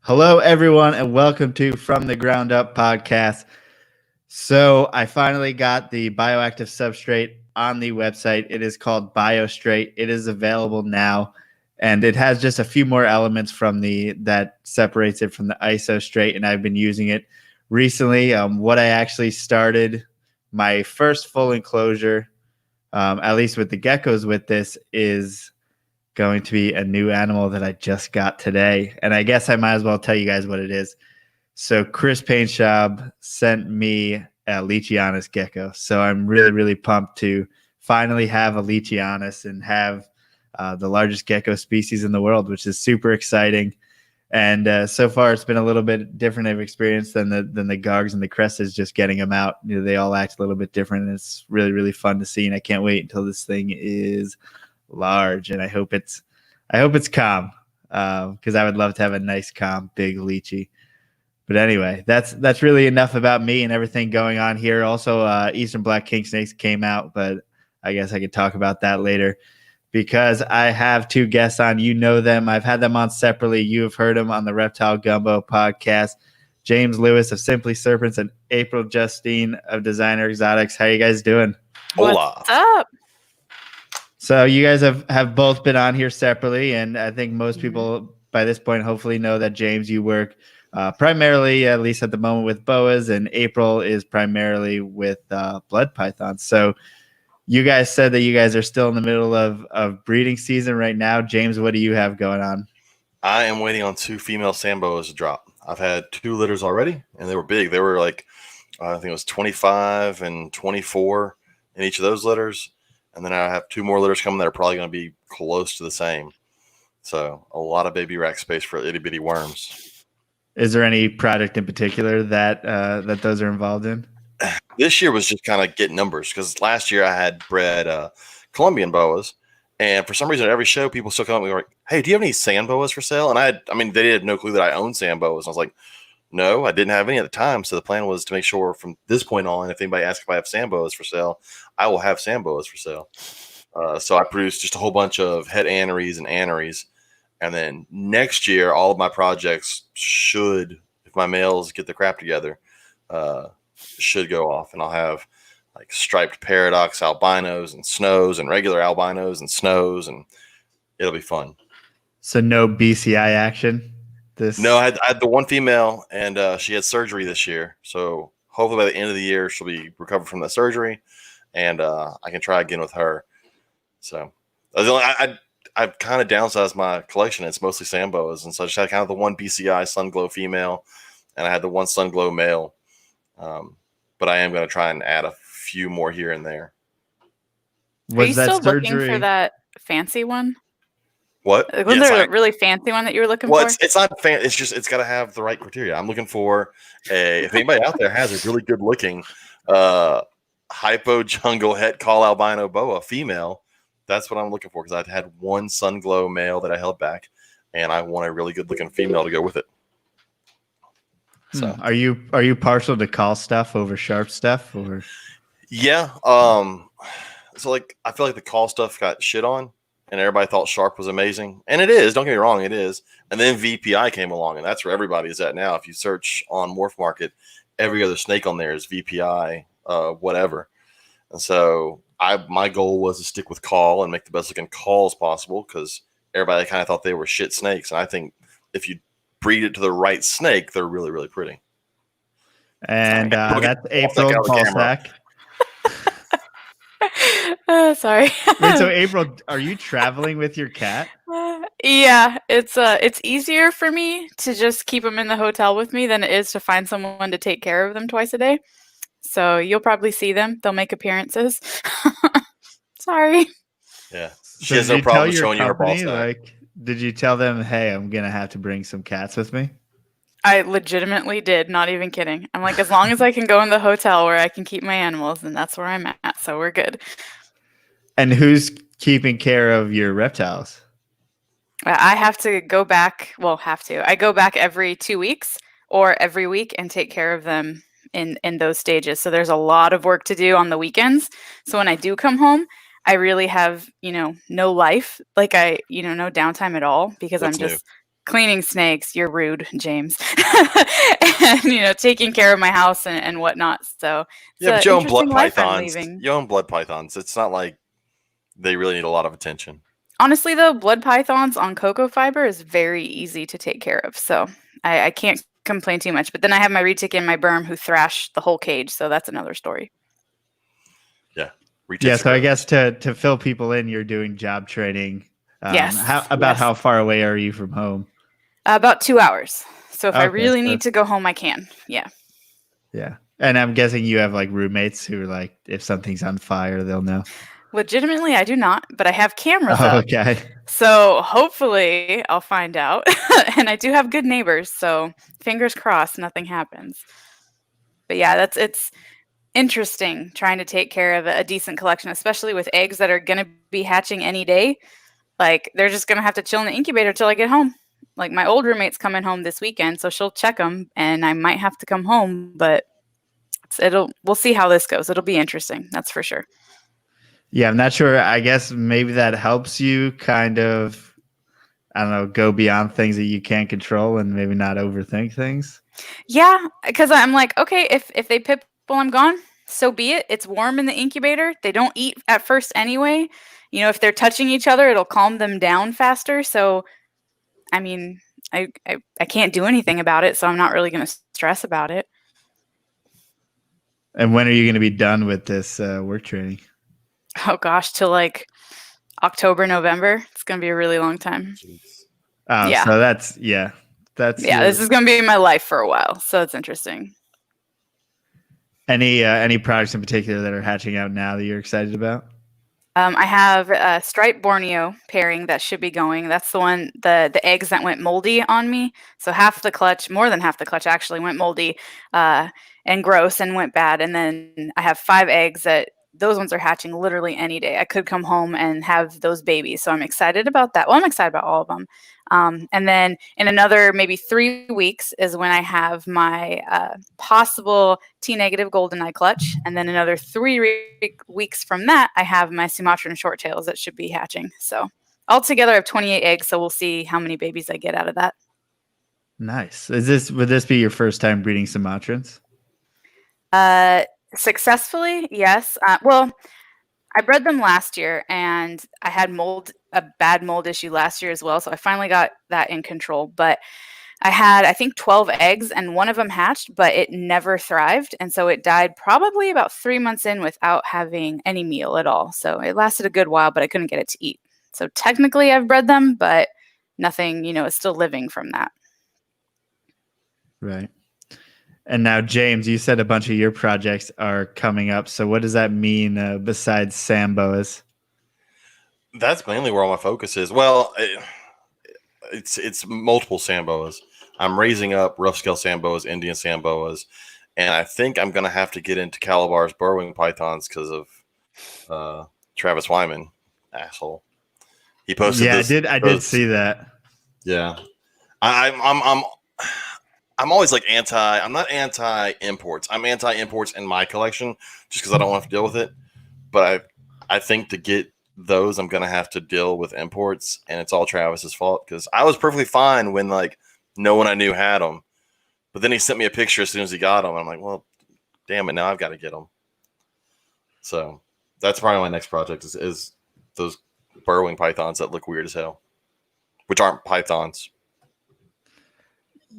Hello, everyone, and welcome to From the Ground Up podcast. So I finally got the Bioactive Substrate on the website. It is called BioStrate. It is available now, and it has just a few more elements from that separates it from the ISOstrate, and I've been using it recently. What I actually started my first full enclosure, at least with the geckos with this, is going to be a new animal that I just got today. And I guess I might as well tell you guys what it is. So Chris Painshop sent me a Leachianus gecko. So I'm really, really pumped to finally have a Leachianus and have the largest gecko species in the world, which is super exciting. And so far, it's been a little bit different of experience than the Gargs and the Crestas, just getting them out. You know, they all act a little bit different, and it's really, really fun to see. And I can't wait until this thing is large, and I hope it's calm, because I would love to have a nice, calm, big Leachy. But anyway, that's really enough about me and everything going on here. Also, Eastern Black King Snakes came out, but I guess I could talk about that later because I have two guests on. You know them. I've had them on separately. You have heard them on the Reptile Gumbo podcast. James Lewis of Simply Serpents and April Justine of Designer Exotics. How you guys doing? Hola. What's up? So you guys have both been on here separately, and I think most people by this point hopefully know that, James, you work primarily, at least at the moment, with boas, and April is primarily with blood pythons. So you guys said that you guys are still in the middle of breeding season right now. James, what do you have going on? I am waiting on 2 female sand boas to drop. I've had 2 litters already, and they were big. They were like, I think it was 25 and 24 in each of those litters. And then I have 2 more litters coming that are probably going to be close to the same. So a lot of baby rack space for itty bitty worms. Is there any product in particular that those are involved in? This year was just kind of getting numbers, because last year I had bred Colombian boas, and for some reason at every show people still come up and go like, "Hey, do you have any sand boas for sale?" And I mean, they had no clue that I owned sand boas. I was like, "No, I didn't have any at the time." So the plan was to make sure from this point on, if anybody asks if I have sand boas for sale, I will have sand boas for sale. So I produced just a whole bunch of het aneries and aneries. And then next year, all of my projects should, if my males get the crap together, should go off. And I'll have like striped paradox albinos and snows and regular albinos and snows, and it'll be fun. So no BCI action? No, I had the one female, and she had surgery this year. So hopefully by the end of the year, she'll be recovered from that surgery, and I can try again with her. So I've kind of downsized my collection. It's mostly sand boas, and so I just had kind of the one BCI Sunglow female, and I had the one Sunglow male. But I am going to try and add a few more here and there. Are you still looking for that fancy one? What? Was there a really fancy one that you were looking for? It's not fancy. It's just, it's got to have the right criteria. I'm looking for if anybody out there has a really good looking hypo jungle het call albino boa female, that's what I'm looking for, because I had one Sunglow male that I held back, and I want a really good looking female to go with it. So are you partial to call stuff over sharp stuff, or? Yeah. So like, I feel like the call stuff got shit on, and everybody thought sharp was amazing, and it is. Don't get me wrong, it is. And then VPI came along, and that's where everybody is at now. If you search on Morph Market, every other snake on there is VPI, whatever. And so my goal was to stick with call and make the best looking calls possible, because everybody kind of thought they were shit snakes, and I think if you breed it to the right snake, they're really, really pretty. And that's April Ballsack. Sorry. Wait, so April, are you traveling with your cat? Yeah, it's easier for me to just keep them in the hotel with me than it is to find someone to take care of them twice a day. So you'll probably see them. They'll make appearances. Sorry. Yeah. She has no problem showing you her ball stack. Like, did you tell them, hey, I'm going to have to bring some cats with me? I legitimately did. Not even kidding. I'm like, as long as I can go in the hotel where I can keep my animals, then that's where I'm at. So we're good. And who's keeping care of your reptiles? I have to go back. Well, I go back every 2 weeks or every week and take care of them in those stages. So there's a lot of work to do on the weekends. So when I do come home, I really have, no life, like no downtime at all, because I'm just cleaning snakes, you're rude, James. And taking care of my house and whatnot. So it's Yeah, an but you own interesting blood life I'm pythons. leaving. You own blood pythons. It's not like they really need a lot of attention. Honestly, though, blood pythons on cocoa fiber is very easy to take care of. So I can't complain too much. But then I have my retic and my berm who thrash the whole cage. So that's another story. Yeah. Yeah, so I guess to fill people in, you're doing job training. Yes. How far away are you from home? About 2 hours. So if I Okay, really so need to go home, I can. Yeah. Yeah. And I'm guessing you have like roommates who like if something's on fire, they'll know. Legitimately, I do not, but I have cameras up. Okay. So hopefully I'll find out. And I do have good neighbors, so fingers crossed nothing happens. But yeah, it's interesting trying to take care of a decent collection, especially with eggs that are going to be hatching any day. Like they're just going to have to chill in the incubator till I get home. Like my old roommate's coming home this weekend, so she'll check them and I might have to come home, but we'll see how this goes. It'll be interesting. That's for sure. Yeah, I'm not sure. I guess maybe that helps you kind of, I don't know, go beyond things that you can't control and maybe not overthink things. Yeah, because I'm like, okay, if they pip while I'm gone, so be it. It's warm in the incubator. They don't eat at first anyway. If they're touching each other, it'll calm them down faster. So, I mean, I can't do anything about it, so I'm not really going to stress about it. And when are you going to be done with this work training? Oh gosh, till like October, November. It's going to be a really long time. Oh, Yeah. so that's this is going to be my life for a while. So it's interesting. Any products in particular that are hatching out now that you're excited about? I have a striped Borneo pairing that should be going. That's the one, the eggs that went moldy on me. So half the clutch, more than half the clutch actually went moldy and gross and went bad. And then I have 5 eggs that those ones are hatching literally any day. I could come home and have those babies. So I'm excited about that. Well, I'm excited about all of them. And then in another maybe 3 weeks is when I have my possible T-negative golden eye clutch. And then another 3 weeks from that, I have my Sumatran short tails that should be hatching. So altogether, I have 28 eggs. So we'll see how many babies I get out of that. Nice. Would this be your first time breeding Sumatrans? Successfully, yes. Well, I bred them last year and I had a bad mold issue last year as well. So I finally got that in control. But I had, I think, 12 eggs and one of them hatched, but it never thrived. And so it died probably about 3 months in without having any meal at all. So it lasted a good while, but I couldn't get it to eat. So technically I've bred them, but nothing, is still living from that. Right. And now, James, you said a bunch of your projects are coming up. So what does that mean besides Samboas? That's mainly where all my focus is. Well, it's multiple Samboas. I'm raising up rough scale Samboas, Indian Samboas, and I think I'm going to have to get into Calabar's burrowing pythons because of Travis Wyman, asshole. He posted this. I did see that. Yeah. I'm always like I'm not anti-imports. I'm anti-imports in my collection just because I don't want to deal with it. But I think to get those, I'm going to have to deal with imports, and it's all Travis's fault because I was perfectly fine when like no one I knew had them. But then he sent me a picture as soon as he got them. And I'm like, well, damn it. Now I've got to get them. So that's probably my next project is those burrowing pythons that look weird as hell, which aren't pythons.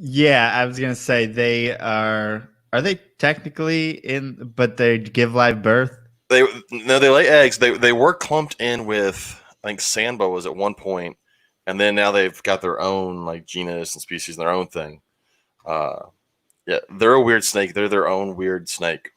Yeah, I was gonna say they are they technically in, but they give live birth? They lay eggs. They were clumped in with I think sand boas at one point, and then now they've got their own like genus and species and their own thing. Yeah, they're a weird snake. They're their own weird snake.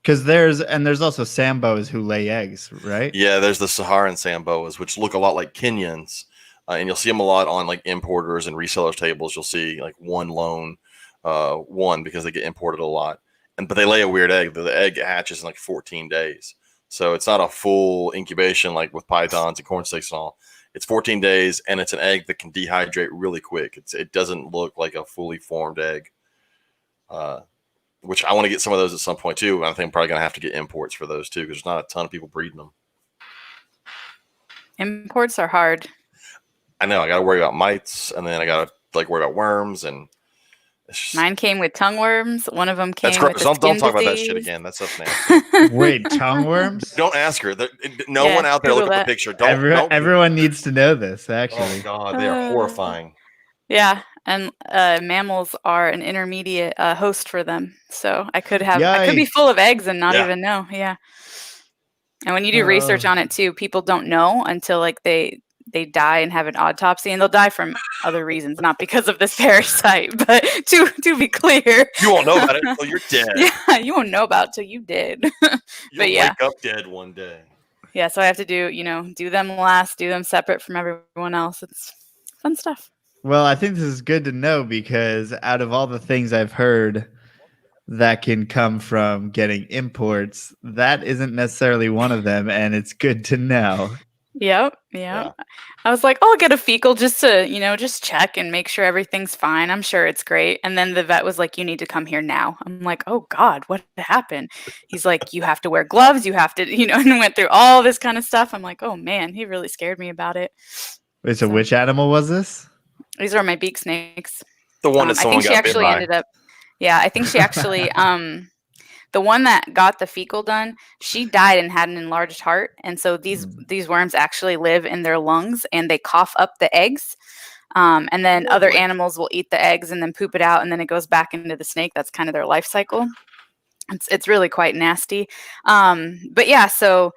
Because there's also Samboas who lay eggs, right? Yeah, there's the Saharan sand boas, which look a lot like Kenyans. And you'll see them a lot on like importers and resellers tables. You'll see like one lone one because they get imported a lot. But they lay a weird egg. The egg hatches in like 14 days. So it's not a full incubation like with pythons and corn snakes and all. It's 14 days, and it's an egg that can dehydrate really quick. It doesn't look like a fully formed egg, which I want to get some of those at some point too. I think I'm probably going to have to get imports for those too because there's not a ton of people breeding them. Imports are hard. I know I got to worry about mites, and then I got to like worried about worms and. It's just, Mine came with tongue worms. One of them that's came with gross. the Don't skin talk about that shit disease. again. That stuff's nasty. Wait, tongue worms? Don't ask her. No Yeah, one out there Google look up that. the picture. Don't. Everyone needs to know this, Oh actually. God, they are horrifying. Yeah, and mammals are an intermediate host for them. So I could be Yikes. full of eggs and not Yeah. even know. Yeah. And when you do research on it too, people don't know until like they die and have an autopsy, and they'll die from other reasons, not because of this parasite. But to be clear, You won't know about it until you're dead. yeah, you won't know about it till you did. You'll yeah. wake up dead one day. Yeah, so I have to do them last, do them separate from everyone else. It's fun stuff. Well, I think this is good to know because out of all the things I've heard that can come from getting imports, that isn't necessarily one of them, and it's good to know. Yep. Yeah. I was like, I'll get a fecal just to, just check and make sure everything's fine. I'm sure it's great. And then the vet was like, you need to come here now. I'm like, oh God, what happened? He's like, you have to wear gloves. You have to, and went through all this kind of stuff. I'm like, oh man, he really scared me about it. Wait, so which animal was this? These are my beak snakes. The one that I someone think she got bit actually by. ended up. Yeah, I think she actually. The one that got the fecal done, she died and had an enlarged heart, and so these worms actually live in their lungs and they cough up the eggs. And then other animals will eat the eggs and then poop it out, and then it goes back into the snake. That's kind of their life cycle. It's really quite nasty. But yeah, so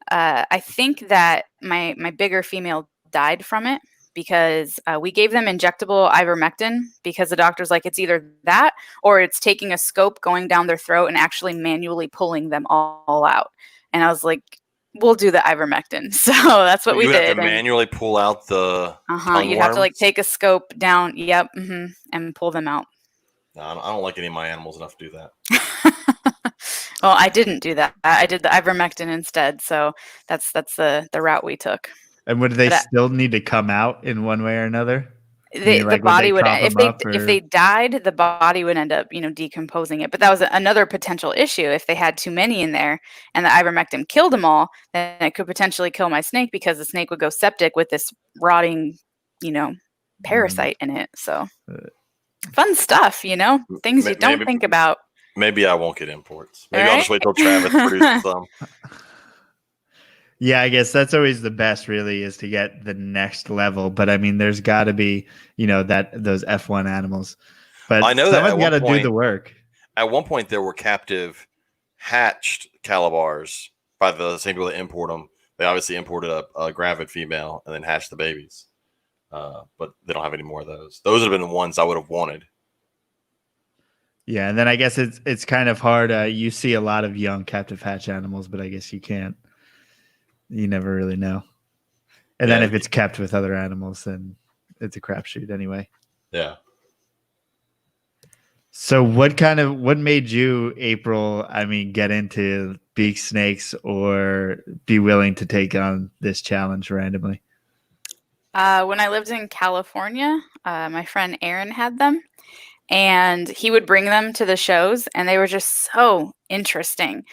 I think that my bigger female died from it because we gave them injectable ivermectin because the doctor's like, it's either that or it's taking a scope going down their throat and actually manually pulling them all out. And I was like, we'll do the ivermectin. So that's what we did. You have did. to manually pull out the You'd have to like take a scope down, and pull them out. No, I don't like any of my animals enough to do that. Well, I didn't do that. I did the ivermectin instead. So that's the route we took. And would they still need to come out in one way or another? The body would, if they died, the body would end up, decomposing it. But that was another potential issue. If they had too many in there and the ivermectin killed them all, then it could potentially kill my snake because the snake would go septic with this rotting, parasite in it. So fun stuff, things you don't think about. Maybe I won't get imports. Maybe I'll just wait till Travis produces some. Yeah, I guess that's always the best, really, is to get the next level. But I mean, there's got to be, those F1 animals. But I know someone's got to do the work. At one point, there were captive hatched calibars by the same people that import them. They obviously imported a gravid female and then hatched the babies. But they don't have any more of those. Those would have been the ones I would have wanted. Yeah, and then I guess it's kind of hard. You see a lot of young captive hatch animals, but I guess you can't. You never really know. And then if it's kept with other animals, then it's a crapshoot anyway. Yeah. So what made you, April, get into beak snakes or be willing to take on this challenge randomly? When I lived in California, my friend Aaron had them. And he would bring them to the shows, and they were just so interesting.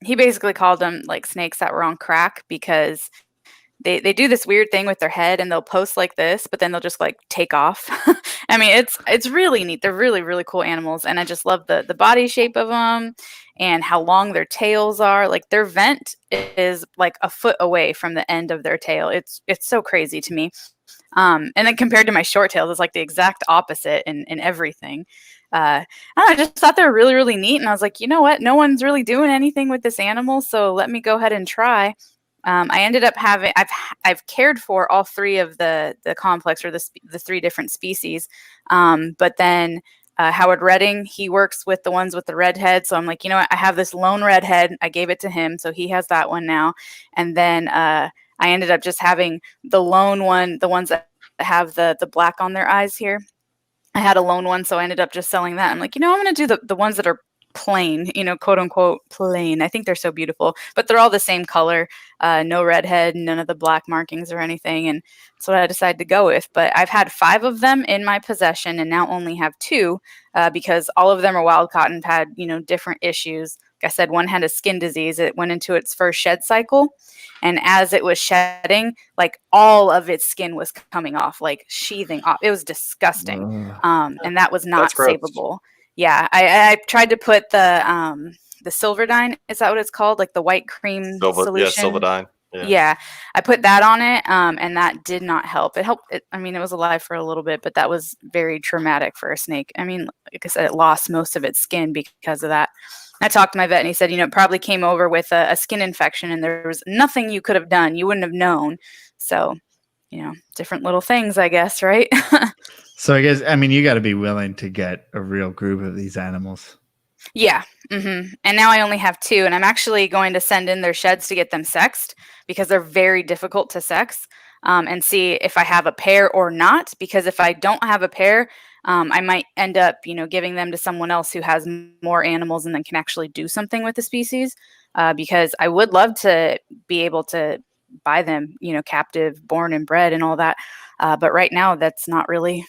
He basically called them like snakes that were on crack because they do this weird thing with their head, and they'll post like this, but then they'll just like take off. I mean, it's really neat. They're really, really cool animals, and I just love the body shape of them and how long their tails are. Like their vent is like a foot away from the end of their tail. It's so crazy to me. And then compared to my short tails, it's like the exact opposite in everything. I just thought they were really, really neat. And I was like, you know what? No one's really doing anything with this animal. So let me go ahead and try. I ended up I've cared for all three of the complex or the three different species. But then Howard Redding, he works with the ones with the red head. So I'm like, you know what? I have this lone red head. I gave it to him. So he has that one now. And then I ended up just having the lone one, the ones that have the black on their eyes here. I had a lone one, so I ended up just selling that. I'm like, I'm going to do the ones that are plain, quote unquote plain. I think they're so beautiful, but they're all the same color, no redhead, none of the black markings or anything. And that's what I decided to go with. But I've had 5 of them in my possession and now only have 2 because all of them are wild caught and had, different issues. I said, one had a skin disease. It went into its first shed cycle. And as it was shedding, like all of its skin was coming off, like sheathing off. It was disgusting. And that was not That's gross. savable. Yeah. I tried to put the Silverdine, is that what it's called? Like the white cream solution? Yeah, Silverdine. Yeah, I put that on it, and that did not help. It helped. I mean, it was alive for a little bit, but that was very traumatic for a snake. I mean, like I said, it lost most of its skin because of that. I talked to my vet, and he said, it probably came over with a skin infection, and there was nothing you could have done. You wouldn't have known. So, different little things, I guess, right? So I guess, you got to be willing to get a real group of these animals. Yeah. And now I only have 2, and I'm actually going to send in their sheds to get them sexed because they're very difficult to sex, and see if I have a pair or not. Because if I don't have a pair, I might end up, giving them to someone else who has more animals and then can actually do something with the species. Because I would love to be able to buy them, captive, born and bred and all that. But right now that's not really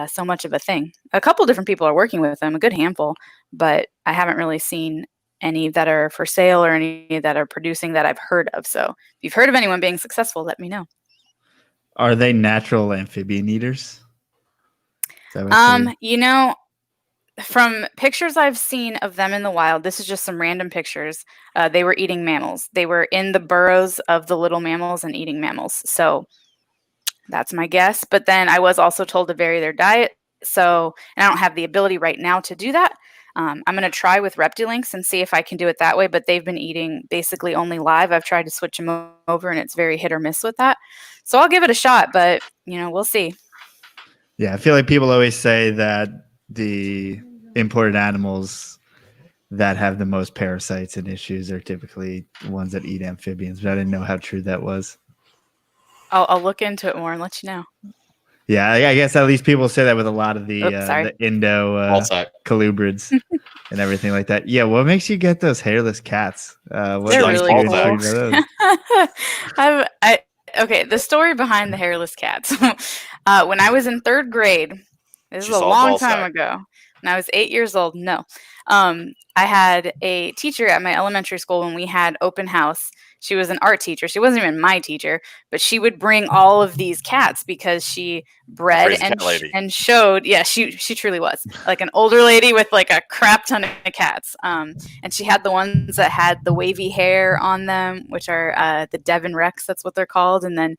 so much of a thing. A couple different people are working with them, a good handful, but I haven't really seen any that are for sale or any that are producing that I've heard of. So if you've heard of anyone being successful, let me know. Are they natural amphibian eaters? From pictures I've seen of them in the wild, this is just some random pictures. They were eating mammals. They were in the burrows of the little mammals and eating mammals. So that's my guess. But then I was also told to vary their diet. So, and I don't have the ability right now to do that. I'm going to try with Reptilinks and see if I can do it that way. But they've been eating basically only live. I've tried to switch them over, and it's very hit or miss with that. So I'll give it a shot, but we'll see. Yeah, I feel like people always say that the imported animals that have the most parasites and issues are typically ones that eat amphibians, but I didn't know how true that was. I'll look into it more and let you know. Yeah, I guess at least people say that with a lot of the Indo colubrids and everything like that. Yeah, what makes you get those hairless cats? They're really cool. Okay, the story behind the hairless cats. When I was in 3rd grade, this is a long time ago, when I was 8 years old. No, I had a teacher at my elementary school when we had open house. She was an art teacher. She wasn't even my teacher, but she would bring all of these cats because she bred and showed. Yeah, she truly was like an older lady with like a crap ton of cats. And she had the ones that had the wavy hair on them, which are the Devon Rex. That's what they're called. And then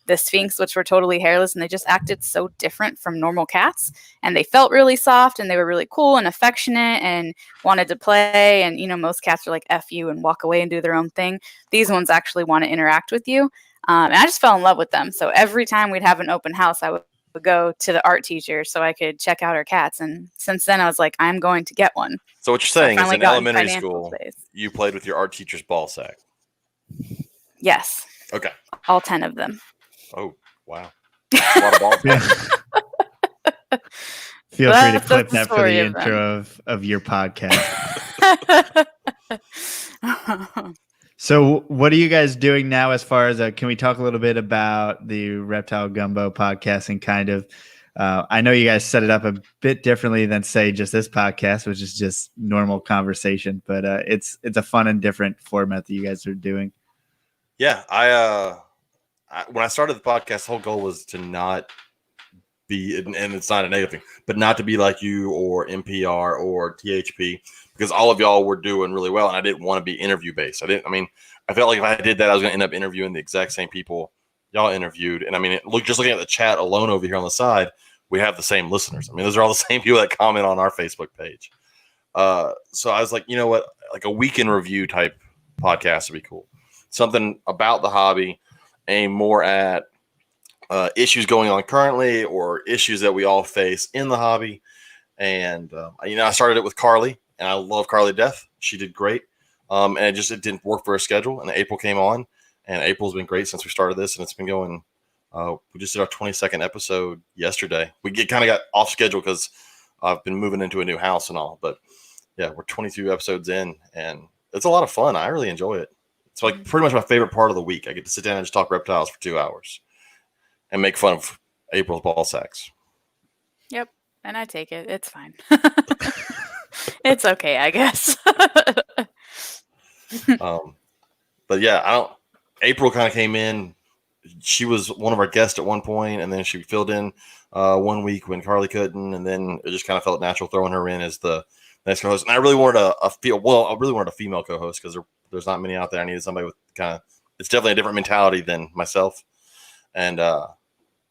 the Sphinx, which were totally hairless, and they just acted so different from normal cats. And they felt really soft, and they were really cool and affectionate and wanted to play. And, most cats are like F you and walk away and do their own thing. These ones actually want to interact with you. And I just fell in love with them. So every time we'd have an open house, I would go to the art teacher so I could check out her cats. And since then, I was like, I'm going to get one. So what you're saying is in elementary school, you played with your art teacher's ball sack? Yes. Okay. All 10 of them. Oh, wow. A lot of balls. Feel free to clip that for the intro of your podcast. So what are you guys doing now as far as, can we talk a little bit about the Reptile Gumbo podcast and kind of, I know you guys set it up a bit differently than say just this podcast, which is just normal conversation, but it's a fun and different format that you guys are doing. Yeah, when I started the podcast, the whole goal was to not be, and it's not a negative thing, but not to be like you or NPR or THP, because all of y'all were doing really well, and I didn't want to be interview based. I felt like if I did that, I was going to end up interviewing the exact same people y'all interviewed. And just looking at the chat alone over here on the side, we have the same listeners. Those are all the same people that comment on our Facebook page. So I was like, you know what, like a week in review type podcast would be cool. Something about the hobby, aim more at issues going on currently or issues that we all face in the hobby. And, I started it with Carly, and I love Carly to death. She did great. And it didn't work for her schedule. And April came on, and April's been great since we started this. And it's been going, we just did our 22nd episode yesterday. We kind of got off schedule because I've been moving into a new house and all. But yeah, we're 22 episodes in, and it's a lot of fun. I really enjoy it. It's like pretty much my favorite part of the week. I get to sit down and just talk reptiles for 2 hours and make fun of April's ball sacks. Yep. And I take it. It's fine. It's okay, I guess. But yeah, April kind of came in. She was one of our guests at one point, and then she filled in 1 week when Carly couldn't, and then it just kind of felt natural throwing her in as the next co-host. And I really wanted a female co-host because there's not many out there. I needed somebody with kind of, it's definitely a different mentality than myself, and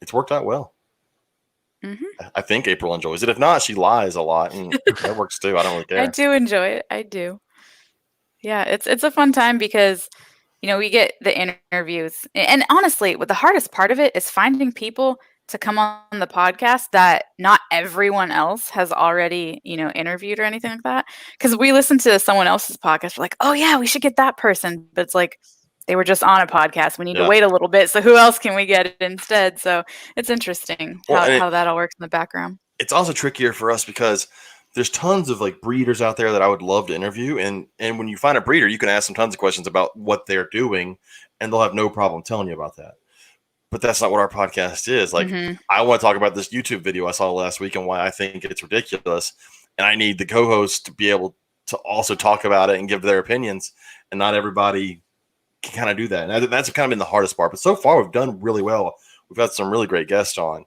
it's worked out well. Mm-hmm. I think April enjoys it. If not, she lies a lot, and that works too. I don't really care. I do enjoy it. I do. Yeah, it's a fun time because, we get the interviews. And honestly, the hardest part of it is finding people to come on the podcast that not everyone else has already, interviewed or anything like that. Because we listen to someone else's podcast, we're like, oh yeah, we should get that person. But it's like, they were just on a podcast. We need to wait a little bit. So who else can we get instead? So it's interesting how that all works in the background. It's also trickier for us because there's tons of like breeders out there that I would love to interview. And when you find a breeder, you can ask them tons of questions about what they're doing and they'll have no problem telling you about that. But that's not what our podcast is. Like, I want to talk about this YouTube video I saw last week and why I think it's ridiculous. And I need the co-host to be able to also talk about it and give their opinions. And not everybody can kind of do that. And that's kind of been the hardest part. But so far, we've done really well. We've had some really great guests on.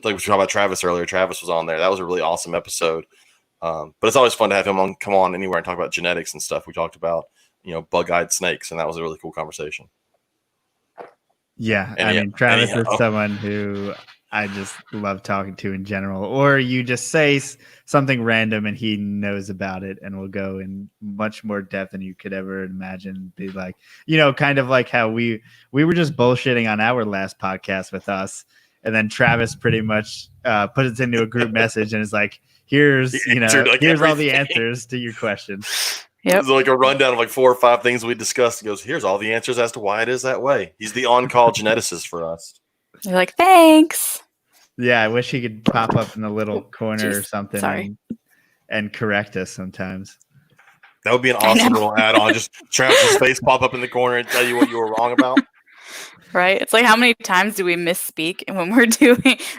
Like we were talking about Travis earlier. Travis was on there. That was a really awesome episode. But it's always fun to have him come on anywhere and talk about genetics and stuff. We talked about, bug-eyed snakes, and that was a really cool conversation. Yeah, I mean, Travis is someone who I just love talking to in general. Or you just say something random and he knows about it and will go in much more depth than you could ever imagine. Be like, kind of like how we were just bullshitting on our last podcast with us. And then Travis pretty much put it into a group message and is like, here's all the answers to your questions. Yep. It was like a rundown of like 4 or 5 things we discussed. He goes, here's all the answers as to why it is that way. He's the on-call geneticist for us. You're like, thanks. Yeah, I wish he could pop up in the little corner or something and correct us sometimes. That would be an awesome little add-on. Just Travis's face pop up in the corner and tell you what you were wrong about. Right? It's like, how many times do we misspeak when we're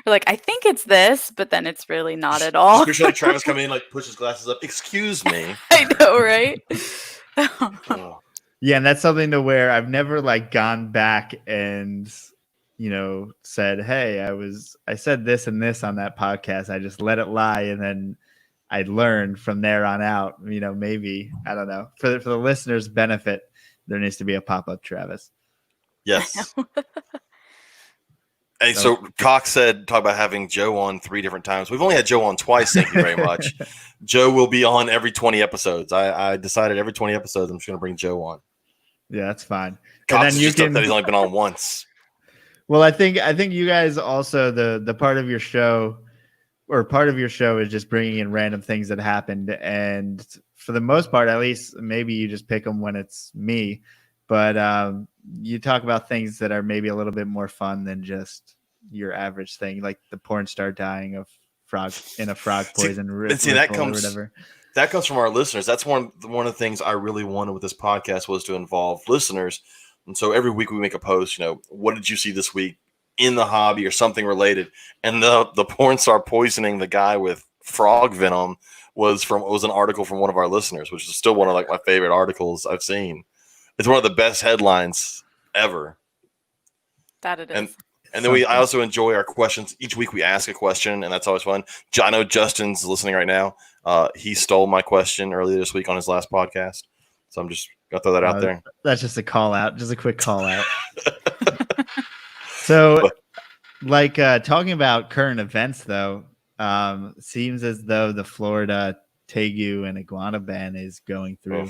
like, I think it's this, but then it's really not at all. Especially like Travis coming in, like push his glasses up. Excuse me. I know, right? Yeah, and that's something to where I've never like gone back and said, hey, I said this and this on that podcast. I just let it lie, and then I learned from there on out. Maybe, I don't know. For the listeners' benefit, there needs to be a pop-up Travis. Yes. Hey, so Cox talk about having Joe on 3 different times. We've only had Joe on twice. Thank you very much. Joe will be on every 20 episodes. I decided every 20 episodes I'm just going to bring Joe on. Yeah, that's fine. Cox and then that he's only been on once. Well, I think you guys also the part of your show is just bringing in random things that happened, and for the most part, at least, maybe you just pick them when it's me. But you talk about things that are maybe a little bit more fun than just your average thing, like the porn star dying of frog poison. That comes from our listeners. That's one of the things I really wanted with this podcast was to involve listeners. And so every week we make a post, what did you see this week in the hobby or something related? And the porn star poisoning the guy with frog venom was an article from one of our listeners, which is still one of like my favorite articles I've seen. It's one of the best headlines ever. That it is. And then I also enjoy our questions. Each week we ask a question, and that's always fun. I know Justin's listening right now. He stole my question earlier this week on his last podcast. So I'm just going to throw that out there. That's just a call out, just a quick call out. So, talking about current events, though, seems as though the Florida tegu and iguana ban is going through.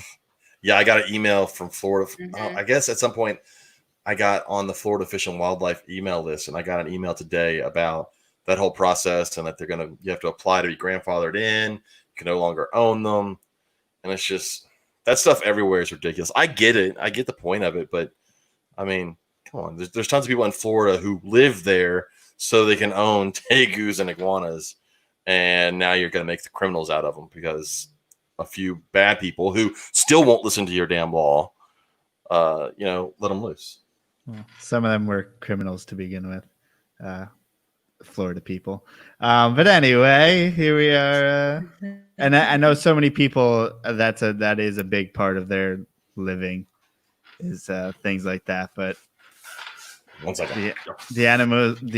Yeah, I got an email from Florida. I guess at some point I got on the Florida Fish and Wildlife email list, and I got an email today about that whole process and that you have to apply to be grandfathered in. You can no longer own them. And it's just, that stuff everywhere is ridiculous. I get it. I get the point of it, but I mean, come on. There's tons of people in Florida who live there so they can own tegus and iguanas. And now you're going to make the criminals out of them because a few bad people who still won't listen to your damn law, let them loose. Well, some of them were criminals to begin with, Florida people. But anyway, here we are. And I know so many people that is a big part of their living is things like that. But 1 second. the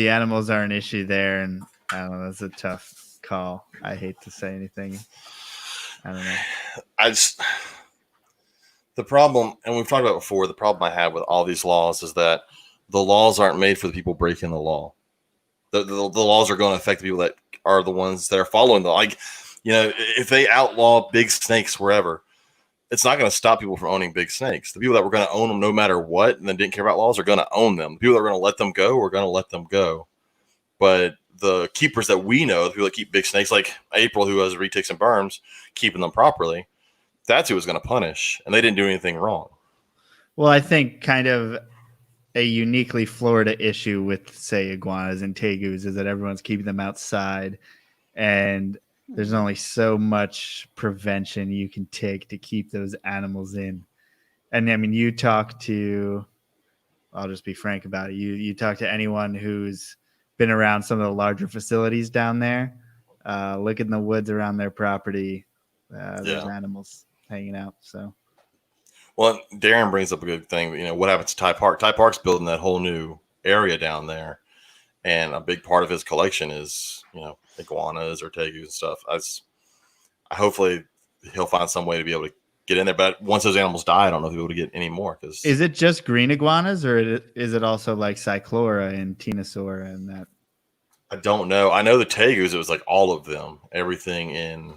animals are an issue there, and I don't know. That's a tough call. I hate to say anything. I don't know. The problem, and we've talked about it before, the problem I have with all these laws is that the laws aren't made for the people breaking the law. The laws are going to affect the people that are the ones that are following the, like, if they outlaw big snakes wherever, it's not going to stop people from owning big snakes. The people that were going to own them no matter what and then didn't care about laws are going to own them. The people that are going to let them go are going to let them go. But the keepers that we know, the people that keep big snakes, like April, who has retics and berms, keeping them properly, that's who was going to punish. And they didn't do anything wrong. Well, I think kind of a uniquely Florida issue with, say, iguanas and tegus is that everyone's keeping them outside, and there's only so much prevention you can take to keep those animals in. And I mean, you talk to, I'll just be frank about it. You talk to anyone who's been around some of the larger facilities down there, look in the woods around their property, there's animals hanging out. So. Well, Darren brings up a good thing. What happens to Ty Park? Ty Park's building that whole new area down there, and a big part of his collection is, iguanas or tegus and stuff. Hopefully he'll find some way to be able to get in there. But once those animals die, I don't know if he'll be able to get any more. Is it just green iguanas, or is it also like Cyclora and Tenosaura and that? I don't know. I know the tegus, it was like all of them, everything in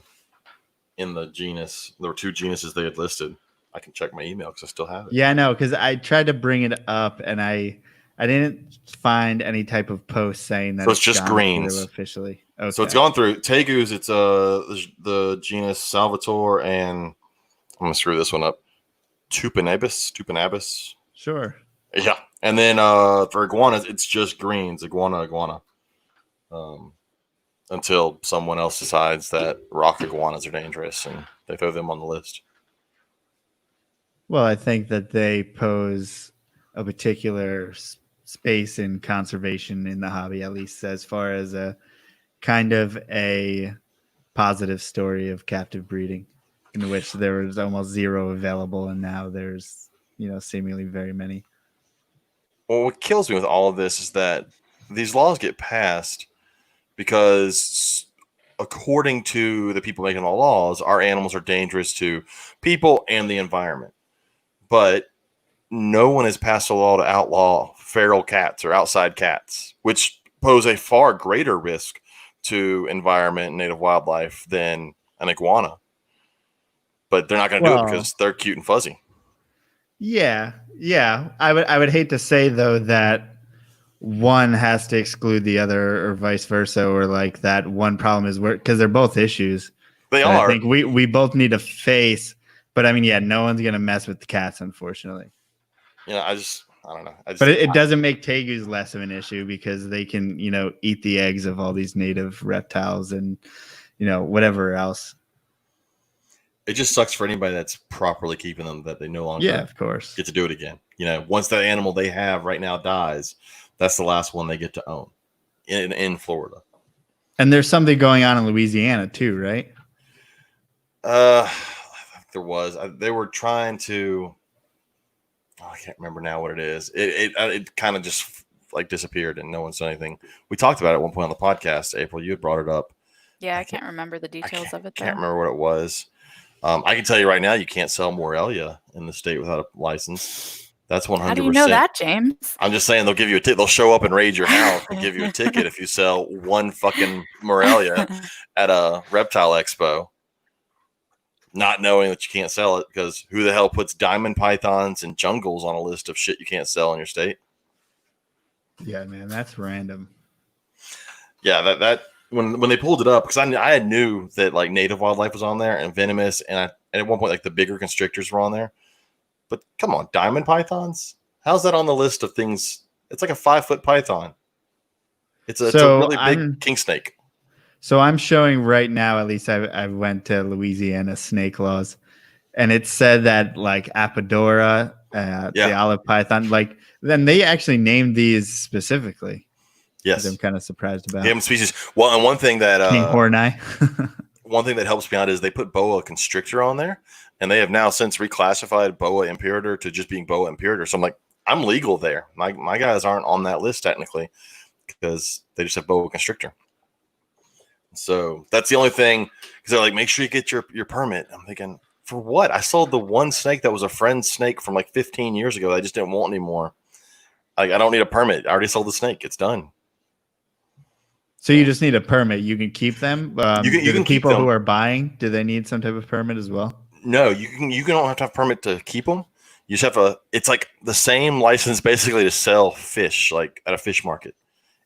the genus. There were 2 genuses they had listed. I can check my email because I still have it. Yeah, I know, because I tried to bring it up and I didn't find any type of post saying that. So it's just greens officially. Okay. So it's gone through tegus. It's the genus Salvatore, and I'm gonna screw this one up. Tupanabis. Sure. Yeah, and then for iguanas, it's just greens. Iguana. Until someone else decides that rock iguanas are dangerous and they throw them on the list. Well, I think that they pose a particular space in conservation in the hobby, at least as far as a kind of a positive story of captive breeding, in which there was almost 0 available, and now there's, seemingly very many. Well, what kills me with all of this is that these laws get passed because, according to the people making the laws, our animals are dangerous to people and the environment. But no one has passed a law to outlaw feral cats or outside cats, which pose a far greater risk to environment and native wildlife than an iguana. But they're not going to do it because they're cute and fuzzy. Yeah. I would hate to say, though, that one has to exclude the other or vice versa, or like that one problem is because they're both issues. They are. I think we both need to face. But I mean, yeah, no one's gonna mess with the cats, unfortunately. I don't know. But it doesn't make tegus less of an issue because they can, eat the eggs of all these native reptiles and, whatever else. It just sucks for anybody that's properly keeping them that they no longer of course get to do it again. Once that animal they have right now dies, that's the last one they get to own in Florida. And there's something going on in Louisiana too, right? There was. They were trying to. I can't remember now what it is. It kind of just like disappeared and no one said anything. We talked about it at one point on the podcast. April, you had brought it up. Yeah, I can't remember the details of it. Can't remember what it was. I can tell you right now, you can't sell Morelia in the state without a license. That's 100%. How do you know that, James? I'm just saying they'll give you a ticket. They'll show up and raid your house and give you a ticket if you sell one fucking Morelia at a reptile expo. Not knowing that you can't sell it, because who the hell puts diamond pythons and jungles on a list of shit you can't sell in your state? Yeah, man, that's random. Yeah, that when they pulled it up, because I knew that like native wildlife was on there and venomous, and at one point like the bigger constrictors were on there. But come on, diamond pythons? How's that on the list of things? It's like a 5-foot python. It's a really big king snake. So I'm showing right now, at least I went to Louisiana snake laws, and it said that like Apodora, the olive python, like then they actually named these specifically. Yes, I'm kind of surprised about. Game species. Well, and one thing that King Horneye. one thing that helps me out is they put boa constrictor on there, and they have now since reclassified boa imperator to just being boa imperator. So I'm like, I'm legal there. My guys aren't on that list technically because they just have boa constrictor. So that's the only thing, because they're like, make sure you get your permit. I'm thinking, for what? I sold the one snake that was a friend's snake from like 15 years ago that I just didn't want anymore. Like, I don't need a permit. I already sold the snake. It's done. So you just need a permit. You can keep them. You can keep people them. who are buying, do they need some type of permit as well? No, you don't have to have a permit to keep them. You just have it's like the same license basically to sell fish, like at a fish market.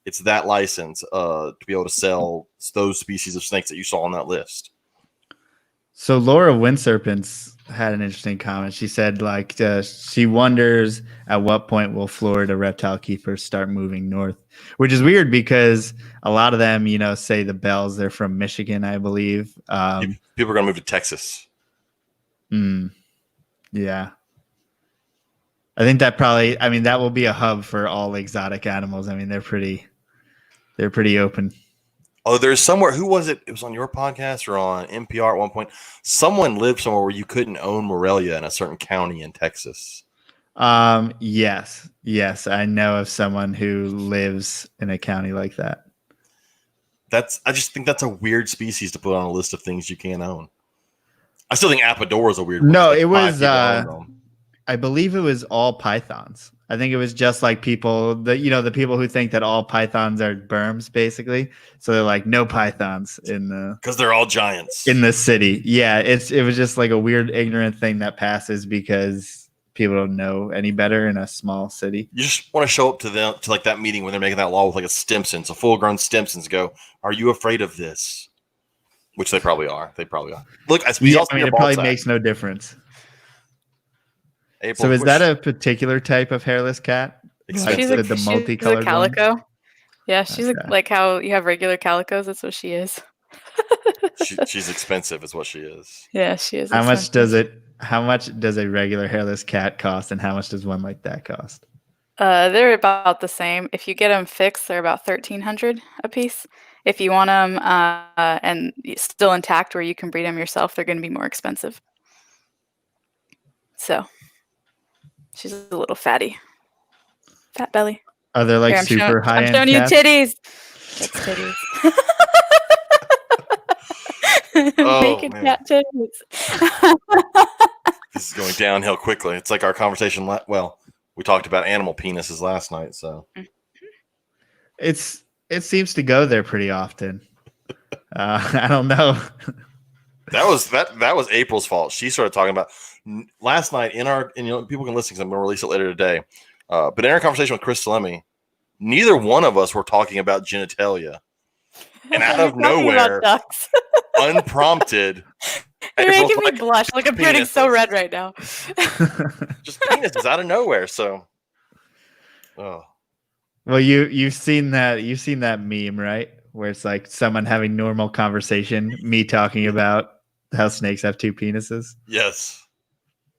It's that license to be able to sell those species of snakes that you saw on that list. So Laura Windserpents had an interesting comment. She said, like, she wonders at what point will Florida reptile keepers start moving north, which is weird because a lot of them, say the Bells, they're from Michigan, I believe. People are going to move to Texas. Yeah. I think that that will be a hub for all exotic animals. I mean, they're pretty open. Oh, there's somewhere. Who was it? It was on your podcast or on NPR at one point. Someone lived somewhere where you couldn't own Morelia in a certain county in Texas. Yes. I know of someone who lives in a county like that. I just think that's a weird species to put on a list of things you can't own. I still think Apodora is a weird one. No, it was. I believe it was all pythons. I think it was just like people that the people who think that all pythons are berms, basically. So they're like, no pythons because they're all giants in the city. Yeah, it was just like a weird ignorant thing that passes because people don't know any better in a small city. You just want to show up to like that meeting when they're making that law with like a Stimsons, a full-grown Stimsons. Go, are you afraid of this? Which they probably are. Look, it probably makes no difference. April, so is that a particular type of hairless cat? Like she's the multicolored she's a calico. ones? Yeah, she's like how you have regular calicos. That's what she is. She's expensive, is what she is. Yeah, she is. How much does a regular hairless cat cost, and how much does one like that cost? They're about the same. If you get them fixed, they're about $1,300 a piece. If you want them and still intact, where you can breed them yourself, they're going to be more expensive. So. She's a little fatty. Fat belly. Are they like super high-end I'm showing cats? you titties. That's titties. Naked cat titties. This is going downhill quickly. It's like our conversation. We talked about animal penises last night, so. It seems to go there pretty often. I don't know. That was April's fault. She started talking about last night people can listen because I'm going to release it later today. But in our conversation with Chris Salemi, neither one of us were talking about genitalia, and out of nowhere, unprompted, you're making me blush. Like I'm getting so red right now. Just penises out of nowhere. So, well, you've seen that meme, right? Where it's like someone having normal conversation, me talking about how snakes have two penises. Yes.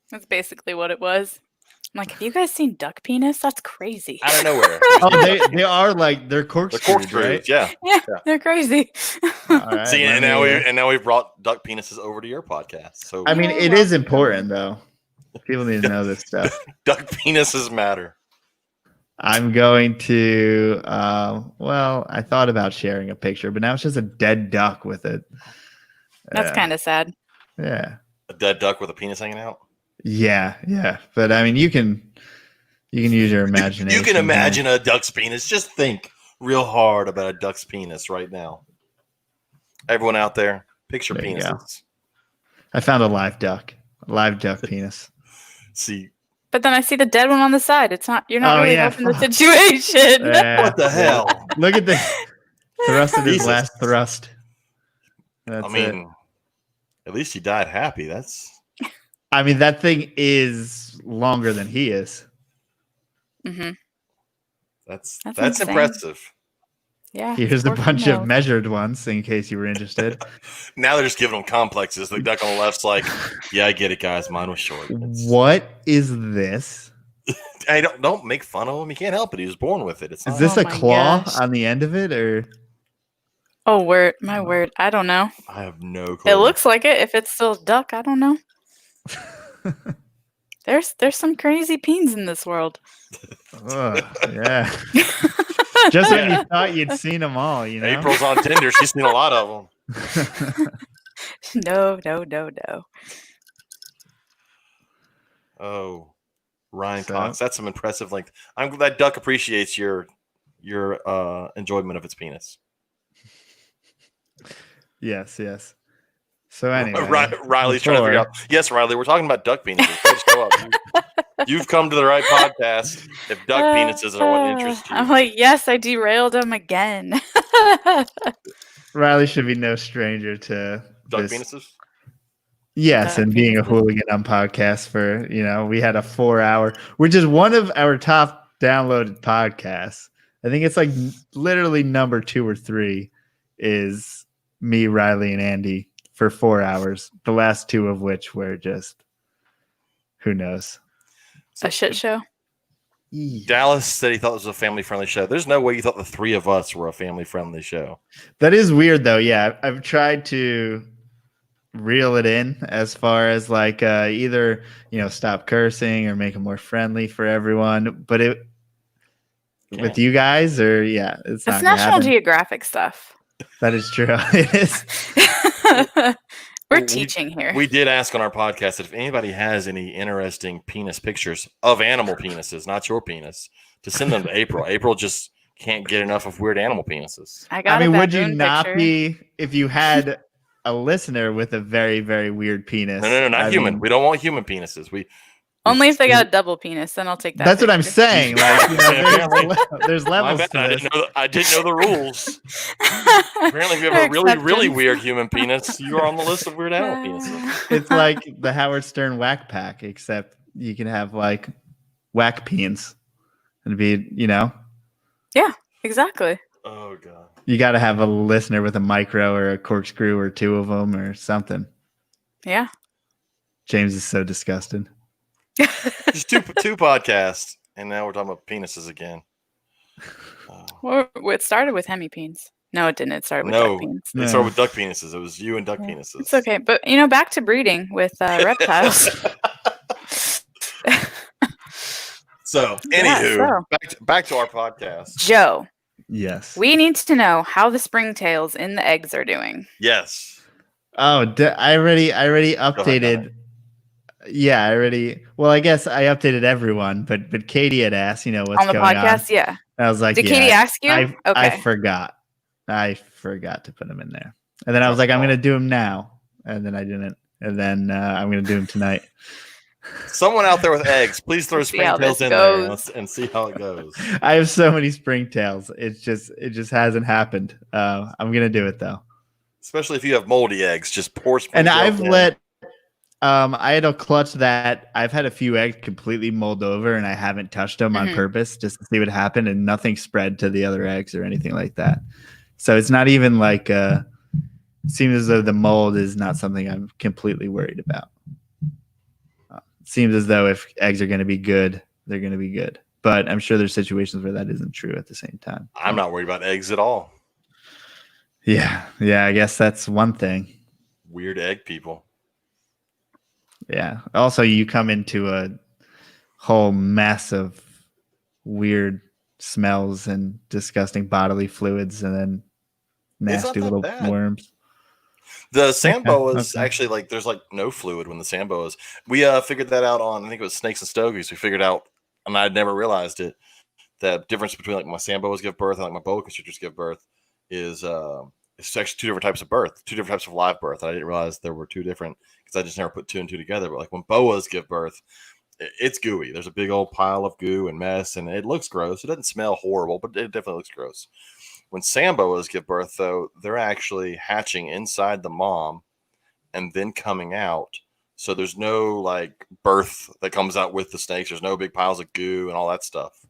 That's basically what it was. I'm like, have you guys seen duck penis? That's crazy. Out of nowhere. They are like, they're corkscrews, right? Yeah, they're crazy. All right, see, and now we've brought duck penises over to your podcast. So I mean, it is important though. People need to know this stuff. Duck penises matter. I'm going to, I thought about sharing a picture, but now it's just a dead duck with it. That's kind of sad. Yeah. A dead duck with a penis hanging out? Yeah. But I mean, you can use your imagination. You can imagine a duck's penis. Just think real hard about a duck's penis right now. Everyone out there, picture penises. I found a live duck penis. See. But then I see the dead one on the side. You're not really helping the situation. What the hell? Look at the thrust of his last thrust. At least he died happy. That thing is longer than he is. Mm-hmm. That's impressive. Yeah. Here's a bunch of measured ones in case you were interested. Now they're just giving them complexes. The duck on the left's like, yeah, I get it, guys. Mine was short. What is this? Hey, don't make fun of him. He can't help it. He was born with it. Is this a claw on the end of it, or? Oh, word. My word. I don't know. I have no clue. It looks like it. If it's still duck, I don't know. There's some crazy peens in this world. Yeah. Just when you thought you'd seen them all, you know. April's on Tinder. She's seen a lot of them. No. Oh, Ryan Cox. That's some impressive length. I'm glad Duck appreciates your enjoyment of its penis. Yes. So anyway, Riley's trying to figure out. Yes, Riley, we're talking about duck penises. Just show up. You've come to the right podcast. If duck penises are what interests you, I'm like, yes, I derailed him again. Riley should be no stranger to duck this. penises. Yes, and being a hooligan on podcast for, we had a 4-hour, which is one of our top downloaded podcasts. I think it's like literally number 2 or 3 is me, Riley, and Andy for 4 hours. The last 2 of which were just, who knows? A shit show. Dallas said he thought it was a family-friendly show. There's no way you thought the 3 of us were a family-friendly show. That is weird, though. Yeah, I've tried to reel it in as far as like either stop cursing or make it more friendly for everyone. But with you guys, or it's not National Geographic stuff. That is true. It is. We're teaching here. We did ask on our podcast that if anybody has any interesting penis pictures of animal penises, not your penis, to send them to April. April just can't get enough of weird animal penises. I mean, would you not be if you had a listener with a very, very weird penis? No, not human. We don't want human penises. Only if they got a double penis, then I'll take that. That's what I'm saying. Like, there's levels to this. I didn't know the rules. Apparently, if you have a really, really weird human penis, you're on the list of weird animal penises. It's like the Howard Stern Whack Pack, except you can have like whack peens. It'd be, Yeah, exactly. Oh, God. You got to have a listener with a micro or a corkscrew or 2 of them or something. Yeah. James is so disgusted. Just two podcasts, and now we're talking about penises again. Well, it started with hemipenes. No, it didn't. It started with duck peens. It started with duck penises. It was you and duck penises. It's okay. But, back to breeding with reptiles. So, anywho, back to our podcast. Joe. Yes. We need to know how the springtails in the eggs are doing. Yes. Oh, I already updated. Yeah, well, I guess I updated everyone, but Katie had asked, what's going on. On the podcast, yeah. I was like, did Katie ask you? Okay. I forgot to put them in there. And then I was like, I'm going to do them now. And then I didn't. And then I'm going to do them tonight. Someone out there with eggs, please throw springtails in there and see how it goes. I have so many springtails. It just hasn't happened. I'm going to do it, though. Especially if you have moldy eggs, just pour springtails in. And I've let... I had a clutch that I've had a few eggs completely mold over and I haven't touched them on purpose just to see what happened, and nothing spread to the other eggs or anything like that. So it's not even like it seems as though the mold is not something I'm completely worried about. It seems as though if eggs are going to be good, they're going to be good. But I'm sure there's situations where that isn't true at the same time. I'm not worried about eggs at all. Yeah, I guess that's one thing. Weird egg people. Yeah. Also, you come into a whole mess of weird smells and disgusting bodily fluids and then nasty little worms. The sand boas actually, like, there's like no fluid when the sand boas. We figured that out on, I think it was Snakes and Stogies. We figured out, and I'd never realized it, the difference between like my sand boas give birth and like my boa constrictors give birth is it's actually 2 different types of birth, 2 different types of live birth. I didn't realize there were 2 different because I just never put 2 and 2 together. But like when boas give birth, it's gooey. There's a big old pile of goo and mess, and it looks gross. It doesn't smell horrible, but it definitely looks gross. When sand boas give birth, though, they're actually hatching inside the mom and then coming out. So there's no like birth that comes out with the snakes. There's no big piles of goo and all that stuff.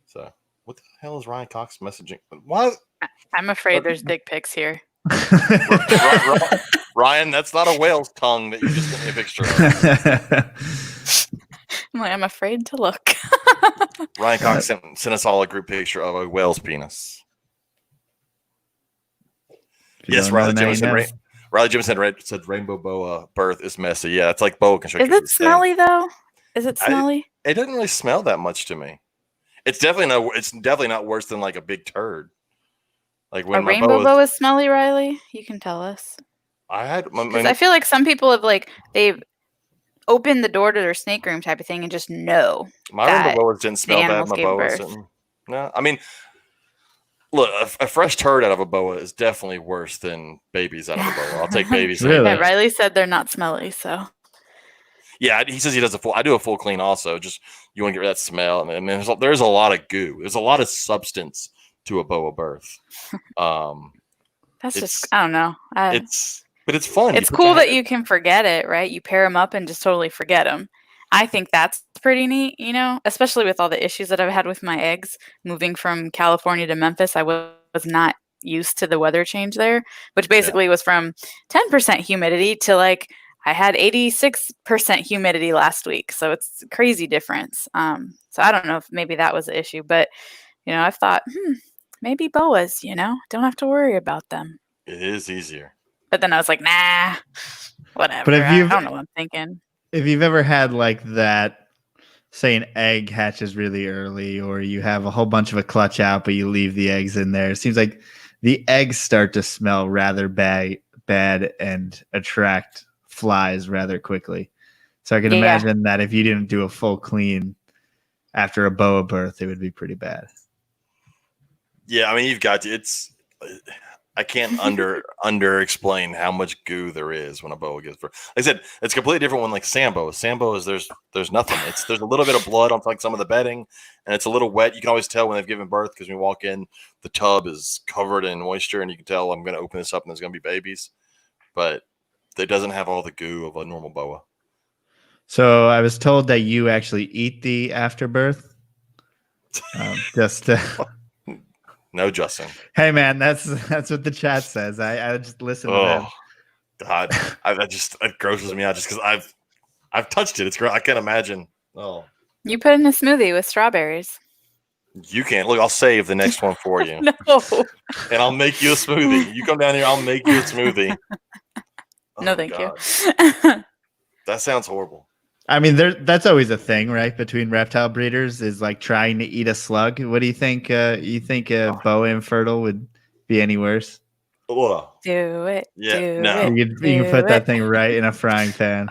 So what the hell is Ryan Cox messaging? What? I'm afraid there's dick pics here. Ryan, that's not a whale's tongue that you just sent me a picture of. I'm afraid to look. Ryan Cox sent us all a group picture of a whale's penis. If you Yes, don't know, Riley now you Jimison. know. Riley Jimison said rainbow boa birth is messy. Yeah, it's like boa constrictor. Is it smelly though? Is it smelly? It doesn't really smell that much to me. It's definitely not worse than like a big turd. Like when A my rainbow boa, boa is smelly, Riley? You can tell us. Because I feel like some people have they've opened the door to their snake room type of thing and just know my rainbow that boas didn't the smell bad. animals My gave boas birth. didn't. No, I mean, look, a fresh turd out of a boa is definitely worse than babies out of a boa. I'll take babies. Really? Yeah, Riley said they're not smelly, so. Yeah, he says he does I do a full clean also. Just you want to get rid of that smell. And there's a lot of goo. There's a lot of substance to a boa birth. That's just, I don't know. But it's fun. It's cool that you can forget it, right? You pair them up and just totally forget them. I think that's pretty neat, especially with all the issues that I've had with my eggs. Moving from California to Memphis, I was not used to the weather change there, which basically was from 10% humidity to I had 86% humidity last week. So it's a crazy difference. So I don't know if maybe that was the issue, but I've thought, maybe boas, don't have to worry about them. It is easier. But then I was like, nah, whatever. But I don't know what I'm thinking. If you've ever had like that, say an egg hatches really early, or you have a whole bunch of a clutch out, but you leave the eggs in there, it seems like the eggs start to smell rather bad and attract flies rather quickly. So I can imagine that if you didn't do a full clean after a boa birth, it would be pretty bad. Yeah, I mean, you've got to. I can't under explain how much goo there is when a boa gives birth. Like I said, it's completely different when sand boas. Sand boas, there's nothing. There's a little bit of blood on some of the bedding, and it's a little wet. You can always tell when they've given birth because when you walk in, the tub is covered in moisture, and you can tell I'm going to open this up and there's going to be babies. But it doesn't have all the goo of a normal boa. So I was told that you actually eat the afterbirth. No, Justin. Hey man, that's what the chat says. I just listen to them. God, it grosses me out just because I've touched it. It's gross. I can't imagine. Oh, you put in a smoothie with strawberries. You can't. Look, I'll save the next one for you. No. And I'll make you a smoothie. You come down here, I'll make you a smoothie. No, thank you. That sounds horrible. I mean, that's always a thing, right? Between reptile breeders is like trying to eat a slug. What do you think? You think a boa infertile would be any worse? Ugh. Do it. Yeah, do no. it, You can put that thing right in a frying pan.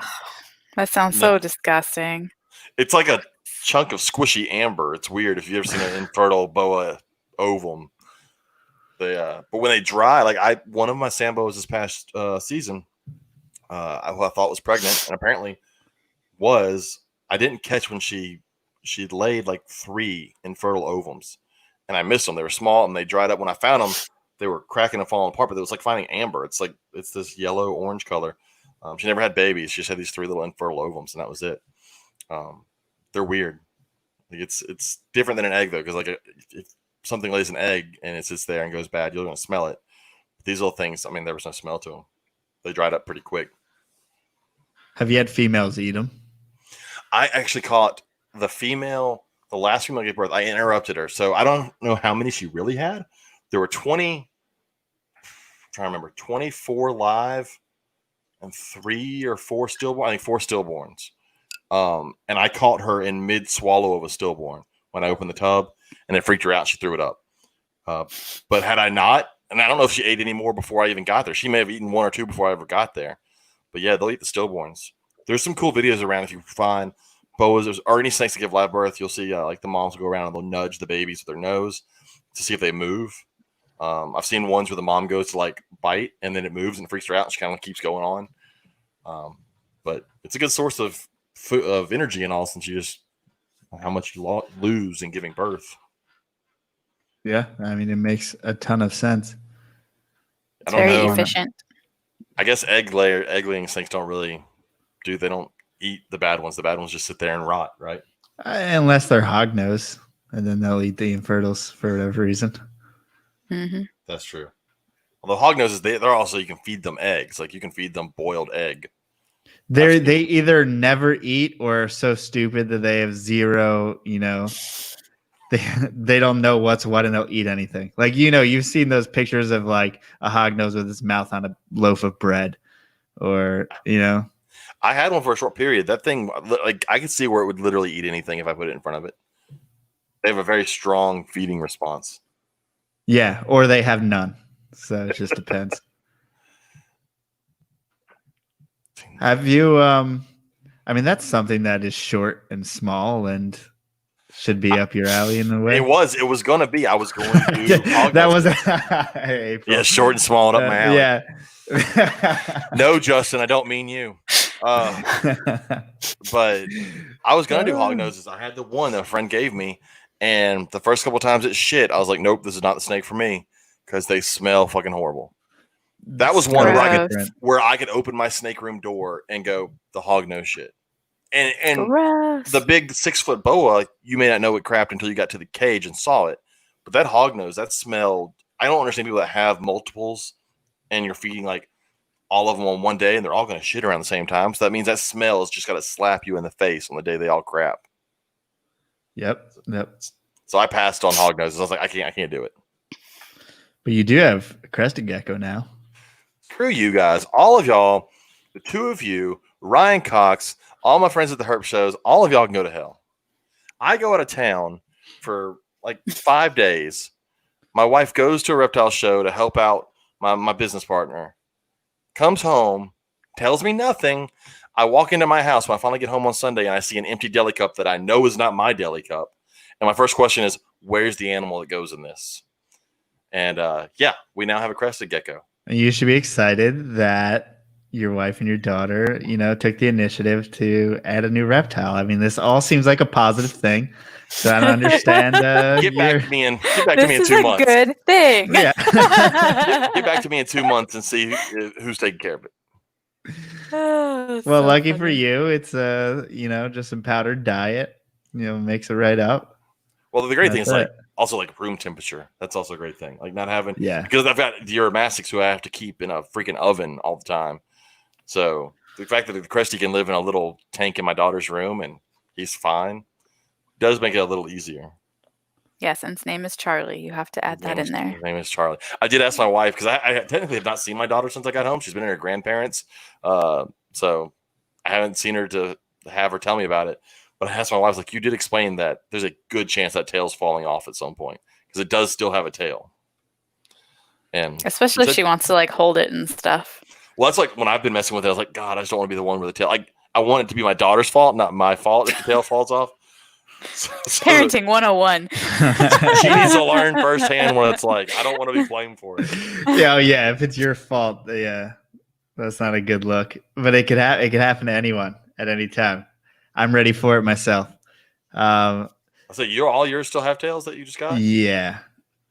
That sounds so disgusting. It's like a chunk of squishy amber. It's weird if you've ever seen an infertile boa ovum. But when they dry, one of my sand boas this past season, I thought was pregnant, and apparently was. I didn't catch when she laid 3 infertile ovums, and I missed them. They were small and they dried up. When I found them, they were cracking and falling apart. But it was like finding amber. It's this yellow orange color. She never had babies. She just had these 3 little infertile ovums, and that was it. They're weird. It's different than an egg though, because if something lays an egg and it sits there and goes bad, you're gonna smell it. But these little things, I mean, there was no smell to them. They dried up pretty quick. Have you had females eat them? I actually caught the last female gave birth. I interrupted her, so I don't know how many she really had. There were 20. I'm trying to remember, 24 live and 3 or 4 stillborn. I think 4 stillborns. And I caught her in mid swallow of a stillborn when I opened the tub, and it freaked her out. She threw it up. But had I not, and I don't know if she ate any more before I even got there. She may have eaten 1 or 2 before I ever got there. But yeah, they'll eat the stillborns. There's some cool videos around if you find boas or any snakes that give live birth. You'll see the moms will go around and they'll nudge the babies with their nose to see if they move. I've seen ones where the mom goes to bite and then it moves and freaks her out and she kind of keeps going on. But it's a good source of energy and all, since you just how much you lose in giving birth. Yeah, I mean, it makes a ton of sense. It's very efficient. I guess egg laying snakes don't really they don't eat the bad ones. The bad ones just sit there and rot, right? Unless they're hognose, and then they'll eat the infertiles for whatever reason. Mm-hmm. That's true. Although hognoses, they're also, you can feed them eggs. You can feed them boiled egg. They either never eat or are so stupid that they have zero, they don't know what's what and they'll eat anything. Like, you've seen those pictures of like a hognose with his mouth on a loaf of bread, or I had one for a short period. That thing, like, I could see where it would literally eat anything if I put it in front of it. They have a very strong feeding response. Yeah, or they have none. So it just depends. Have you I mean, that's something that is short and small and should be up your alley in a way. It was going to be. I was going to do that was yeah, short and small and up my alley. Yeah. No, Justin, I don't mean you. But I was going to do hog noses. I had the one that a friend gave me, and the first couple times it shit, I was like, nope, this is not the snake for me, because they smell fucking horrible. That was one where I could open my snake room door and go, the hog nose shit. And the big 6-foot boa, you may not know it crapped until you got to the cage and saw it. But that hog nose, that smelled. I don't understand people that have multiples and you're feeding like all of them on one day and they're all going to shit around the same time. So that means that smell is just got to slap you in the face on the day they all crap. Yep. So I passed on hog noses. I was like, I can't do it. But you do have a crested gecko now. Screw you guys. All of y'all, the two of you, Ryan Cox, all my friends at the Herp shows, all of y'all can go to hell. I go out of town for like 5 days. My wife goes to a reptile show to help out my business partner. Comes home, tells me nothing. I walk into my house when I finally get home on Sunday and I see an empty deli cup that I know is not my deli cup. And my first question is, where's the animal that goes in this? And we now have a crested gecko. You should be excited that your wife and your daughter, took the initiative to add a new reptile. I mean, this all seems like a positive thing. So I don't understand. Get back to me in 2 months. Good thing. Yeah. Get back to me in 2 months and see who's taking care of it. Well, so lucky funny for you, it's just some powdered diet. Makes it right up. Well, the great thing is also like room temperature. That's also a great thing. Like not having because I've got Uromastics who I have to keep in a freaking oven all the time. So the fact that the Cresty can live in a little tank in my daughter's room and he's fine does make it a little easier. Yes, and his name is Charlie. You have to add that in there. His name is Charlie. I did ask my wife because I technically have not seen my daughter since I got home. She's been in her grandparents. So I haven't seen her to have her tell me about it. But I asked my wife, like, you did explain that there's a good chance that tail's falling off at some point because it does still have a tail. And especially if she wants to like hold it and stuff. Well, that's like when I've been messing with it. I was like, God, I just don't want to be the one with the tail. I want it to be my daughter's fault, not my fault if the tail falls off. So Parenting 101. She needs to learn firsthand what it's like. I don't want to be blamed for it. Yeah. If it's your fault, that's not a good look. But it could happen to anyone at any time. I'm ready for it myself. So all yours still have tails that you just got? Yeah.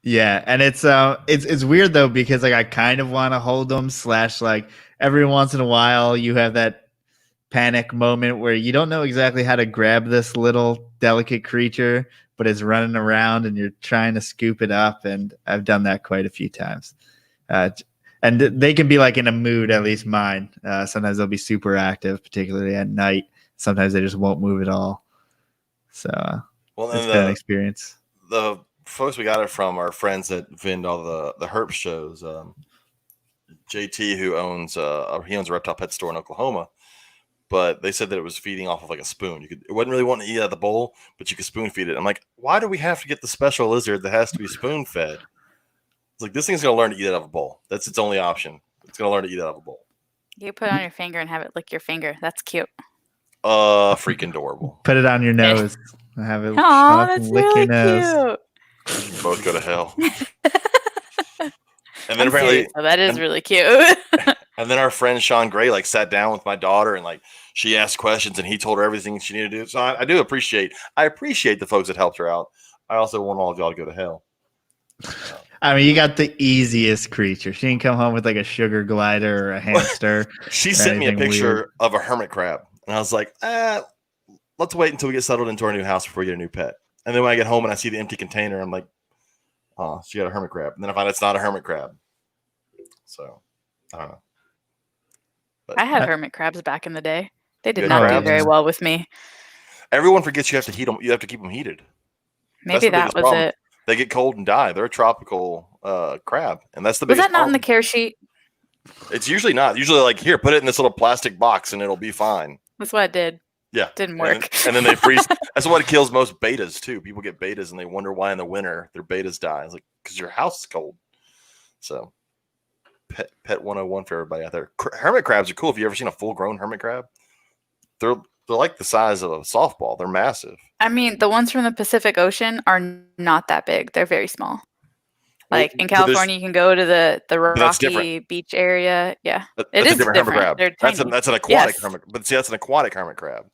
And it's weird though because like I kind of want to hold them / like every once in a while you have that panic moment where you don't know exactly how to grab this little delicate creature, but it's running around and you're trying to scoop it up. And I've done that quite a few times. And they can be like in a mood, at least mine. Sometimes they'll be super active, particularly at night. Sometimes they just won't move at all. So it's been an experience. The folks we got it from are friends that vend all the herp shows. JT, who owns a reptile pet store in Oklahoma, but they said that it was feeding off of like a spoon. It wasn't really wanting to eat out of the bowl, but you could spoon feed it. I'm like, why do we have to get the special lizard that has to be spoon fed? It's like this thing's gonna learn to eat out of a bowl. That's its only option. It's gonna learn to eat out of a bowl. You put it on your finger and have it lick your finger. That's cute. Freaking adorable. Put it on your nose. Have it. Oh, that's really cute. Both go to hell. And then apparently, that is really cute. And then our friend Sean Gray like sat down with my daughter and like she asked questions and he told her everything she needed to do. So I do appreciate the folks that helped her out. I also want all of y'all to go to hell. I mean, you got the easiest creature. She didn't come home with like a sugar glider or a hamster. She sent me a picture of a hermit crab. And I was like, let's wait until we get settled into our new house before we get a new pet. And then when I get home and I see the empty container, I'm like, oh, she got a hermit crab. And then I find it's not a hermit crab. So, I don't know. But I had hermit crabs back in the day. They did not do very well with me. Everyone forgets you have to heat them. You have to keep them heated. Maybe the that biggest was problem. it. They get cold and die. They're a tropical crab, and that's the Was biggest that not in the problem. care sheet? It's usually not. Usually, like, here, put it in this little plastic box, and it'll be fine. That's what it did. Yeah, Didn't And work. then they freeze. That's what kills most betas too. People get betas, and they wonder why in the winter their betas die. It's like because your house is cold. So, pet 101 for everybody out there. Hermit crabs are cool. Have you ever seen a full-grown hermit crab? They're like the size of a softball. They're massive. I mean, the ones from the Pacific Ocean are not that big. They're very small. Like in California, you can go to the rocky beach area. Yeah, it is different. Hermit crab. They're that's tiny. an aquatic hermit. But see, that's an aquatic hermit crab.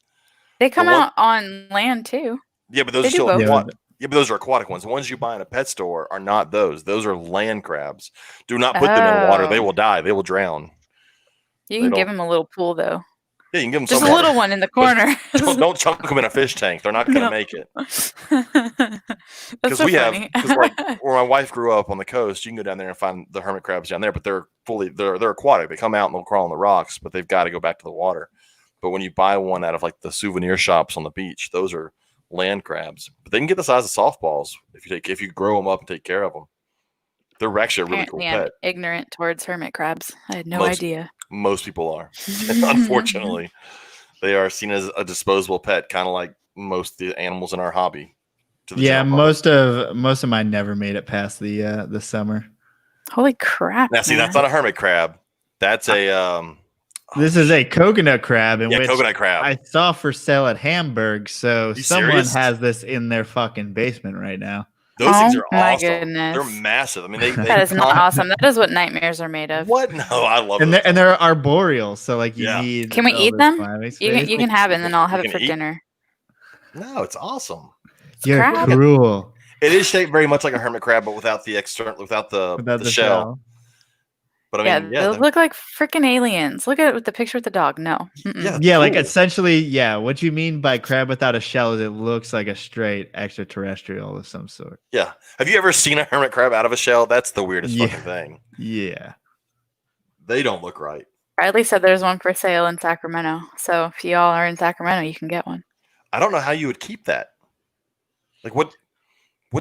They come out on land too. Yeah, but those are still aquatic. Yeah, but those are aquatic ones. The ones you buy in a pet store are not those. Those are land crabs. Do not put them in water. They will die. They will drown. You can give them a little pool though. Yeah, you can give them just a little one in the corner. Don't chunk them in a fish tank. They're not going to make it. Because where my wife grew up on the coast, you can go down there and find the hermit crabs down there, but they're aquatic. They come out and they'll crawl on the rocks, but they've got to go back to the water. But when you buy one out of like the souvenir shops on the beach, those are land crabs. But they can get the size of softballs if you grow them up and take care of them. They're actually a really cool pet. I'm ignorant towards hermit crabs. I had no idea. Most people are. Unfortunately, they are seen as a disposable pet, kind of like most of the animals in our hobby. Yeah, most of mine never made it past the summer. Holy crap! Now, see, that's not a hermit crab. That's a this is a coconut crab, coconut crab I saw for sale at Hamburg. So someone has this in their fucking basement right now. Those things are my awesome. Goodness. They're massive. I mean, that is not awesome. That is what nightmares are made of. What? No, I love it. And they're arboreal, so like you need. Can we eat them? You can have it, and then I'll have it for dinner. No, it's awesome. You're cruel. It is shaped very much like a hermit crab, but without the shell. But I mean, they look like freaking aliens. Look at the picture with the dog. No. Yeah, like essentially, what you mean by crab without a shell is it looks like a straight extraterrestrial of some sort. Yeah. Have you ever seen a hermit crab out of a shell? That's the weirdest fucking thing. Yeah. They don't look right. Bradley said there's one for sale in Sacramento. So if y'all are in Sacramento, you can get one. I don't know how you would keep that. Like what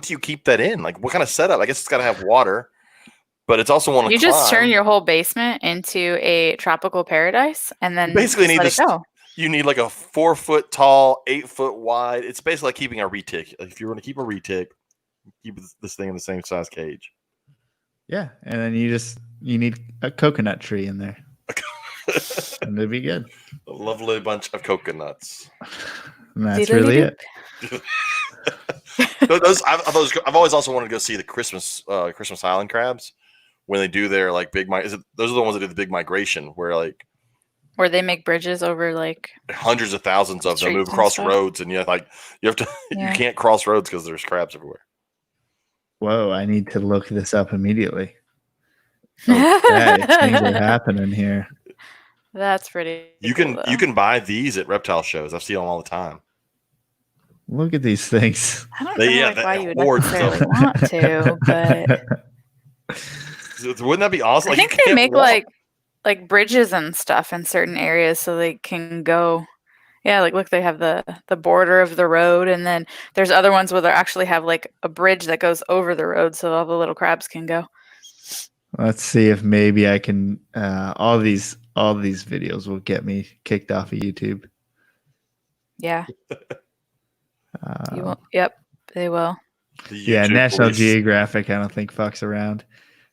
do you keep that in? Like what kind of setup? I guess it's got to have water. But it's also one. You just turn your whole basement into a tropical paradise, and then you basically need this. You need like a 4 foot tall, 8 foot wide. It's basically like keeping a retic. Like if you were going to keep a retic, keep this thing in the same size cage. Yeah, and then you need a coconut tree in there, and it'd be good. A lovely bunch of coconuts. And that's really it. I've always also wanted to go see the Christmas Island crabs. When they do their like big those are the ones that do the big migration where they make bridges over like hundreds of thousands of them move across roads, and you can't cross roads because there's crabs everywhere. Whoa, I need to look this up immediately. Okay, things are happening here. That's pretty you can buy these at reptile shows. I see them all the time. Look at these things. I don't know why you would necessarily want to, but wouldn't that be awesome? I think they make like bridges and stuff in certain areas so they can go. Yeah, like look, they have the border of the road, and then there's other ones where they actually have like a bridge that goes over the road so all the little crabs can go. Let's see if maybe I can. All these videos will get me kicked off of YouTube. Yeah. You will. Yep, they will. Yeah, National Geographic, I don't think fucks around.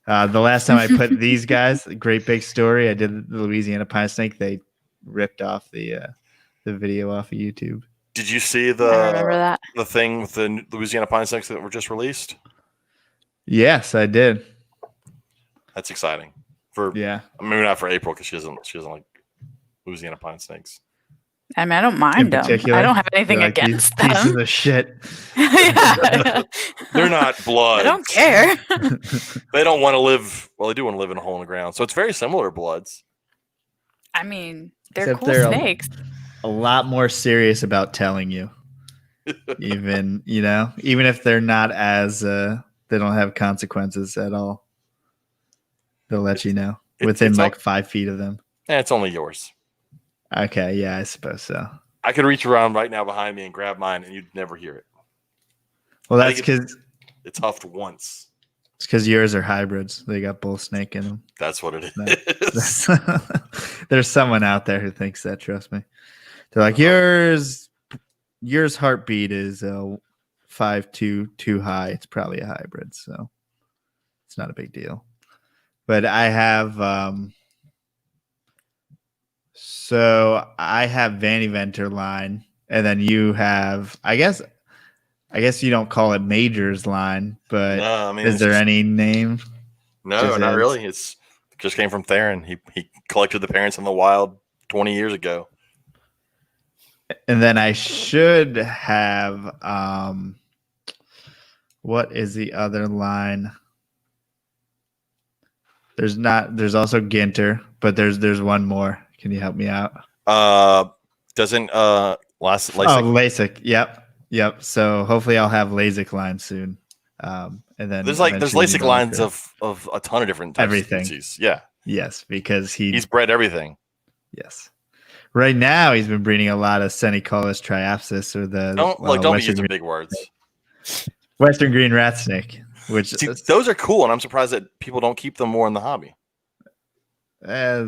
The last time I put these guys, Great Big Story, I did the Louisiana pine snake. They ripped off the video off of YouTube. Did you see the thing with the Louisiana pine snakes that were just released? Yes, I did. That's exciting. Maybe not for April because she doesn't like Louisiana pine snakes. I mean, I don't mind them. I don't have anything against them. Pieces of shit. They're not blood. I don't care. They don't want to live. Well, they do want to live in a hole in the ground. So it's very similar to bloods. I mean, they're cool snakes. A lot more serious about telling you. Even if they're not as they don't have consequences at all. They'll let you know within 5 feet of them. It's only yours. Okay, yeah, I suppose so. I could reach around right now behind me and grab mine, and you'd never hear it. Well, I that's think because it's huffed once. it's because yours are hybrids. They got bull snake in them. That's what it That's, is. there's someone out there who thinks that. Trust me. They're like yours heartbeat is 5.2 too high. It's probably a hybrid, so it's not a big deal. But I have so I have Vanny Venter line, and then you have I guess you don't call it Majors line, but No, I mean, is there any name? No, Just not as- really. It's just came from Theron. He collected the parents in the wild 20 years ago. And then I should have what is the other line? There's also Ginter, but there's one more. Can you help me out? Doesn't last Oh, LASIK. Yep. So hopefully I'll have LASIK line soon. And then there's eventually LASIK lines of a ton of different types everything. of species. Yeah. Yes, because he's bred everything. Yes. Right now he's been breeding a lot of Senicollis triapsis or the don't be using big words. Western green rat snake, which those are cool, and I'm surprised that people don't keep them more in the hobby. I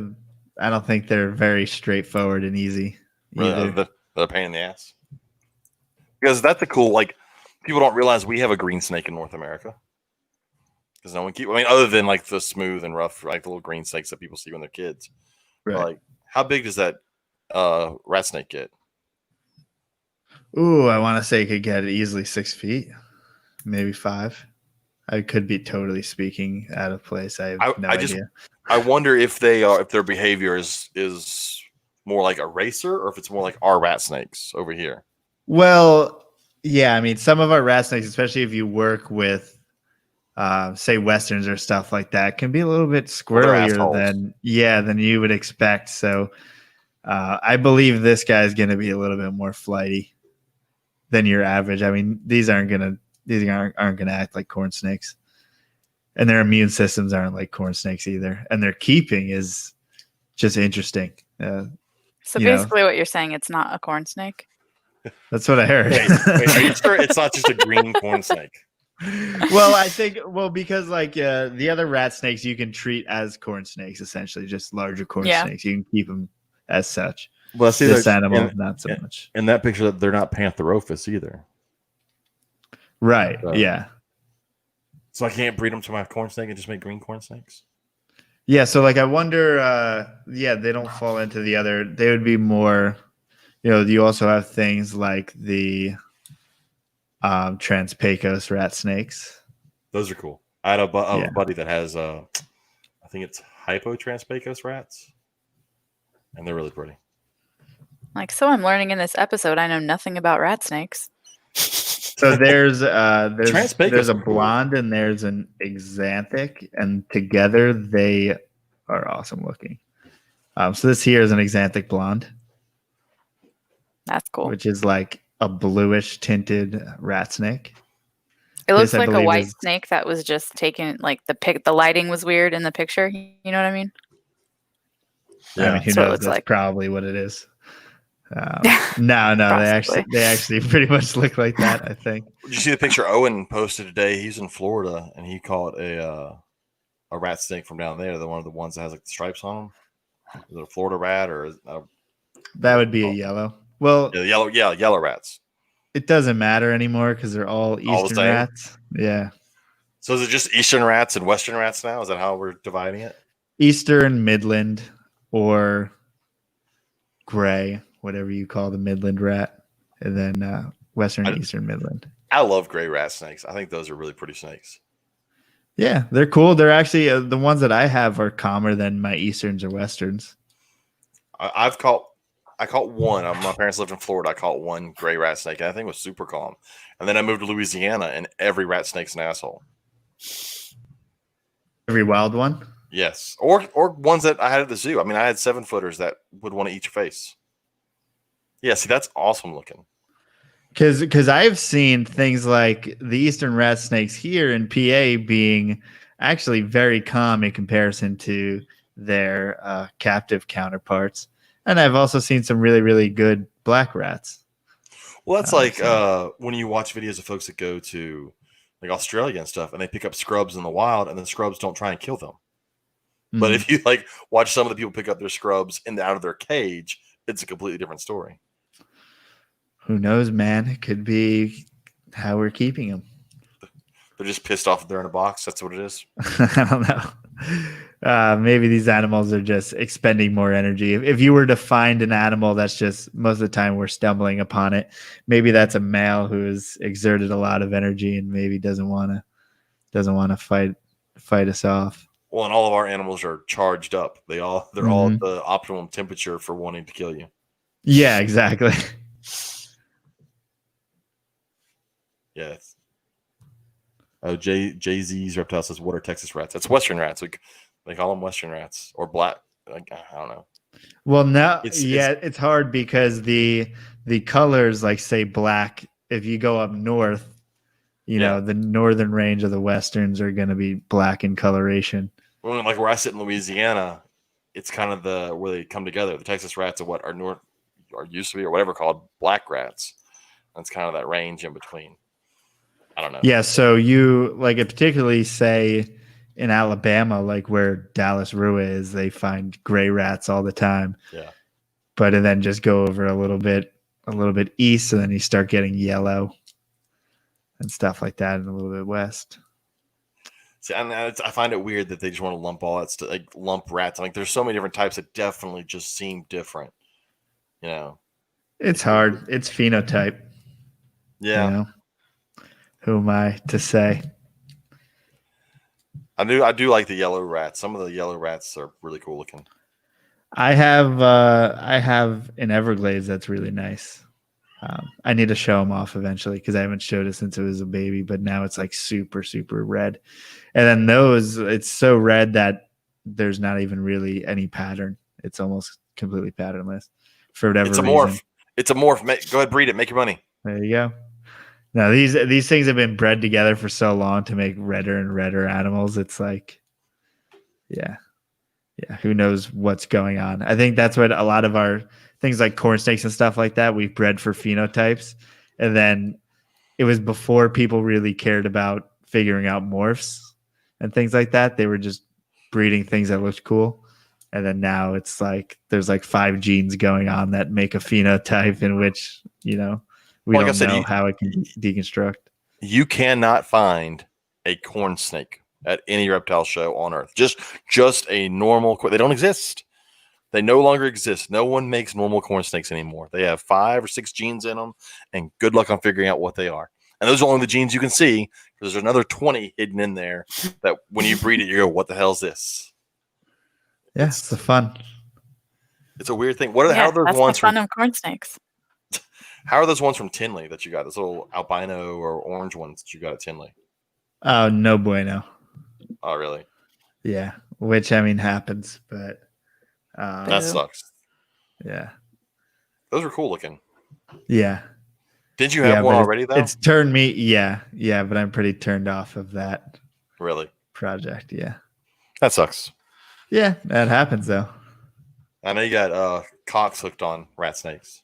don't think they're very straightforward and easy. Really, they're a pain in the ass. Because that's a cool, like, people don't realize we have a green snake in North America. Because no one other than like the smooth and rough, like the little green snakes that people see when they're kids. Right. But, like, how big does that rat snake get? Ooh, I want to say it could get easily 6 feet, maybe 5. I could be totally speaking out of place. I have no idea. I wonder if their behavior is more like a racer or if it's more like our rat snakes over here. Well, yeah, I mean, some of our rat snakes, especially if you work with, say, westerns or stuff like that, can be a little bit squirrelier than you would expect. So, I believe this guy is going to be a little bit more flighty than your average. I mean, these aren't gonna act like corn snakes, and their immune systems aren't like corn snakes either, and their keeping is just interesting. So basically, what you're saying, it's not a corn snake. That's what I heard. Wait, are you sure it's not just a green corn snake? Well, I think because like the other rat snakes you can treat as corn snakes, essentially just larger corn snakes. You can keep them as such. Well, see, this animal not so much. In that picture, they're not Pantherophis either. Right. Yeah. So I can't breed them to my corn snake and just make green corn snakes? Yeah. So like I wonder, they don't fall into the other. They would be more, you also have things like the Transpecos rat snakes. Those are cool. I had a buddy that has, I think it's Hypotranspecos rats, and they're really pretty. So I'm learning in this episode, I know nothing about rat snakes. So there's a blonde and there's an exanthic, and together they are awesome looking. So this here is an exanthic blonde. That's cool. Which is like a bluish tinted rat snake. It looks like a white snake that was just taken. Like the lighting was weird in the picture. You know what I mean? Yeah, I mean, who knows? That's probably what it is. No, they actually pretty much look like that. I think. Did you see the picture Owen posted today? He's in Florida and he caught a rat snake from down there. One of the ones that has like the stripes on them. Is it a Florida rat or? That would be a yellow. Well, yellow rats. It doesn't matter anymore because they're all Eastern rats. Yeah. So is it just Eastern rats and Western rats now? Is that how we're dividing it? Eastern, Midland, or gray, whatever you call the Midland rat, and then Western, Eastern, Midland. I love gray rat snakes. I think those are really pretty snakes. Yeah, they're cool. They're actually the ones that I have are calmer than my Easterns or Westerns. I caught one. My parents lived in Florida. I caught one gray rat snake, and I think it was super calm. And then I moved to Louisiana, and every rat snake's an asshole. Every wild one? Yes. Or ones that I had at the zoo. I mean, I had 7-footers that would want to eat your face. Yeah, see, that's awesome looking. Because I've seen things like the Eastern rat snakes here in PA being actually very calm in comparison to their captive counterparts. And I've also seen some really, really good black rats. Well, that's like when you watch videos of folks that go to like Australia and stuff, and they pick up scrubs in the wild, and the scrubs don't try and kill them. But if you like watch some of the people pick up their scrubs out of their cage, it's a completely different story. Who knows, man? It could be how we're keeping them. They're just pissed off that they're in a box. That's what it is. I don't know. Maybe these animals are just expending more energy. If you were to find an animal that's just most of the time we're stumbling upon it, maybe that's a male who has exerted a lot of energy and maybe doesn't want to fight us off. Well, and all of our animals are charged up. They're all at the optimum temperature for wanting to kill you. Yeah, exactly. Yeah. Oh, Jay-Z's Reptile says, "What are Texas rats?" That's Western rats. They call them Western rats or black. Like, I don't know. Well, now, it's hard because the colors, like say black. If you go up north, you know the northern range of the Westerns are going to be black in coloration. Well, like where I sit in Louisiana, it's kind of where they come together. The Texas rats are what are north or used to be or whatever called black rats. That's kind of that range in between. I don't know. Yeah, so you like it particularly say in Alabama, like where Dallas Rua is, they find gray rats all the time. Yeah. But and then just go over a little bit east, and then you start getting yellow and stuff like that, and a little bit west. See, and I find it weird that they just want to lump all that stuff, like lump rats. Like there's so many different types that definitely just seem different. You know, it's hard. It's phenotype. Yeah. You know? Who am I to say? I do like the yellow rats. Some of the yellow rats are really cool looking. I have an Everglades that's really nice. I need to show them off eventually because I haven't showed it since it was a baby, but now it's like super, super red. And then those, it's so red that there's not even really any pattern. It's almost completely patternless for whatever reason. It's a morph. Go ahead, breed it. Make your money. There you go. Now these things have been bred together for so long to make redder and redder animals. It's like, yeah, who knows what's going on? I think that's what a lot of our things like corn snakes and stuff like that, we've bred for phenotypes. And then it was before people really cared about figuring out morphs and things like that. They were just breeding things that looked cool. And then now it's like there's like 5 genes going on that make a phenotype in which, we don't know how it can deconstruct. You cannot find a corn snake at any reptile show on Earth. Just a normal. They don't exist. They no longer exist. No one makes normal corn snakes anymore. They have 5 or 6 genes in them, and good luck on figuring out what they are. And those are only the genes you can see because there's another 20 hidden in there that when you breed it, you go, "What the hell is this?" Yeah, it's fun. It's a weird thing. How are those that's ones the fun of corn snakes? How are those ones from Tinley that you got? Those little albino or orange ones that you got at Tinley? Oh, no bueno. Oh, really? Yeah, which happens, but that sucks. Yeah, those are cool looking. Yeah. Did you have one already though? It's turned me, yeah, but I'm pretty turned off of that. Really? Project, yeah. That sucks. Yeah, that happens though. I know you got cocks hooked on rat snakes.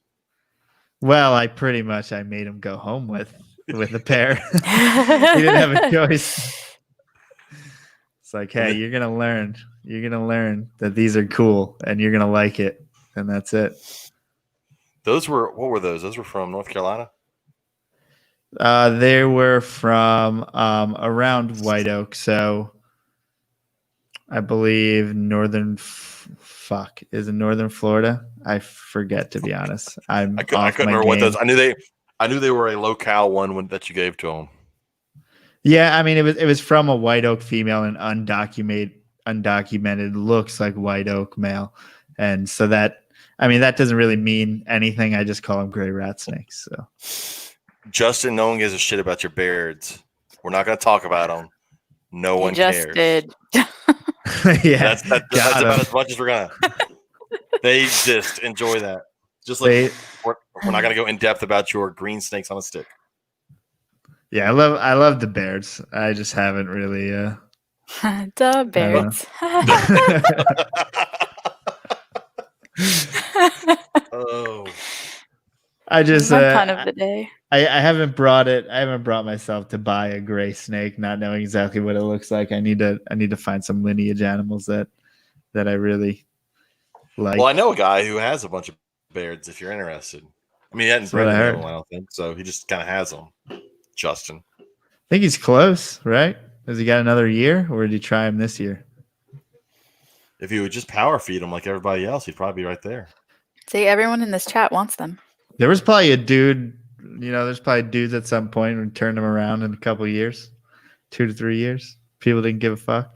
Well, I made him go home with a pair. He didn't have a choice. It's like, hey, you're gonna learn that these are cool and you're gonna like it, and that's it. What were those? Those were from North Carolina? They were from around White Oak, so I believe northern Florida. I forget, to be honest. I couldn't remember what those. I knew they were a locale one that you gave to them. Yeah, it was from a White Oak female and undocumented looks like White Oak male, and so that doesn't really mean anything. I just call them gray rat snakes. So, Justin, no one gives a shit about your beards. We're not going to talk about them. No one cares. Did. Yeah, that's about as much as we're gonna. They exist. Enjoy that. Just like we're not gonna go in depth about your green snakes on a stick. Yeah, I love the bears. I just haven't really. The bears. Oh. I just My pun of the day. I haven't brought it. I haven't brought myself to buy a gray snake, not knowing exactly what it looks like. I need to find some lineage animals that I really like. Well, I know a guy who has a bunch of beards. If you're interested, I mean, he hadn't That's what I bred any of heard. them, I don't think. So he just kind of has them. Justin. I think he's close, right? Has he got another year, or did he try him this year? If you would just power feed him like everybody else, he'd probably be right there. See, everyone in this chat wants them. There was probably a dude. There's probably dudes at some point who turned him around in a couple of years, 2 to 3 years. People didn't give a fuck.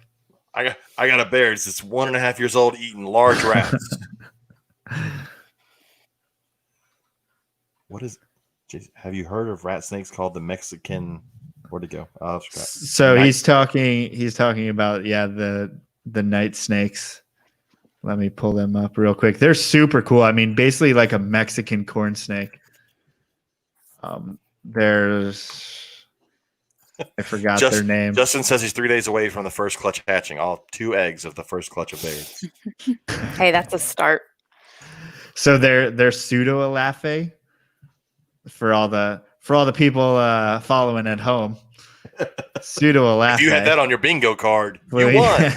I got a bear. It's 1.5 years old eating large rats. What is? Have you heard of rat snakes called the Mexican? Where'd it go? So he's talking about the night snakes. Let me pull them up real quick. They're super cool. I mean, basically like a Mexican corn snake. I forgot their name. Justin says he's 3 days away from the first clutch hatching. All 2 eggs of the first clutch of bears. Hey, that's a start. So they're pseudo alafe for all the people following at home. Pseudo alafe. If you had that on your bingo card, you won.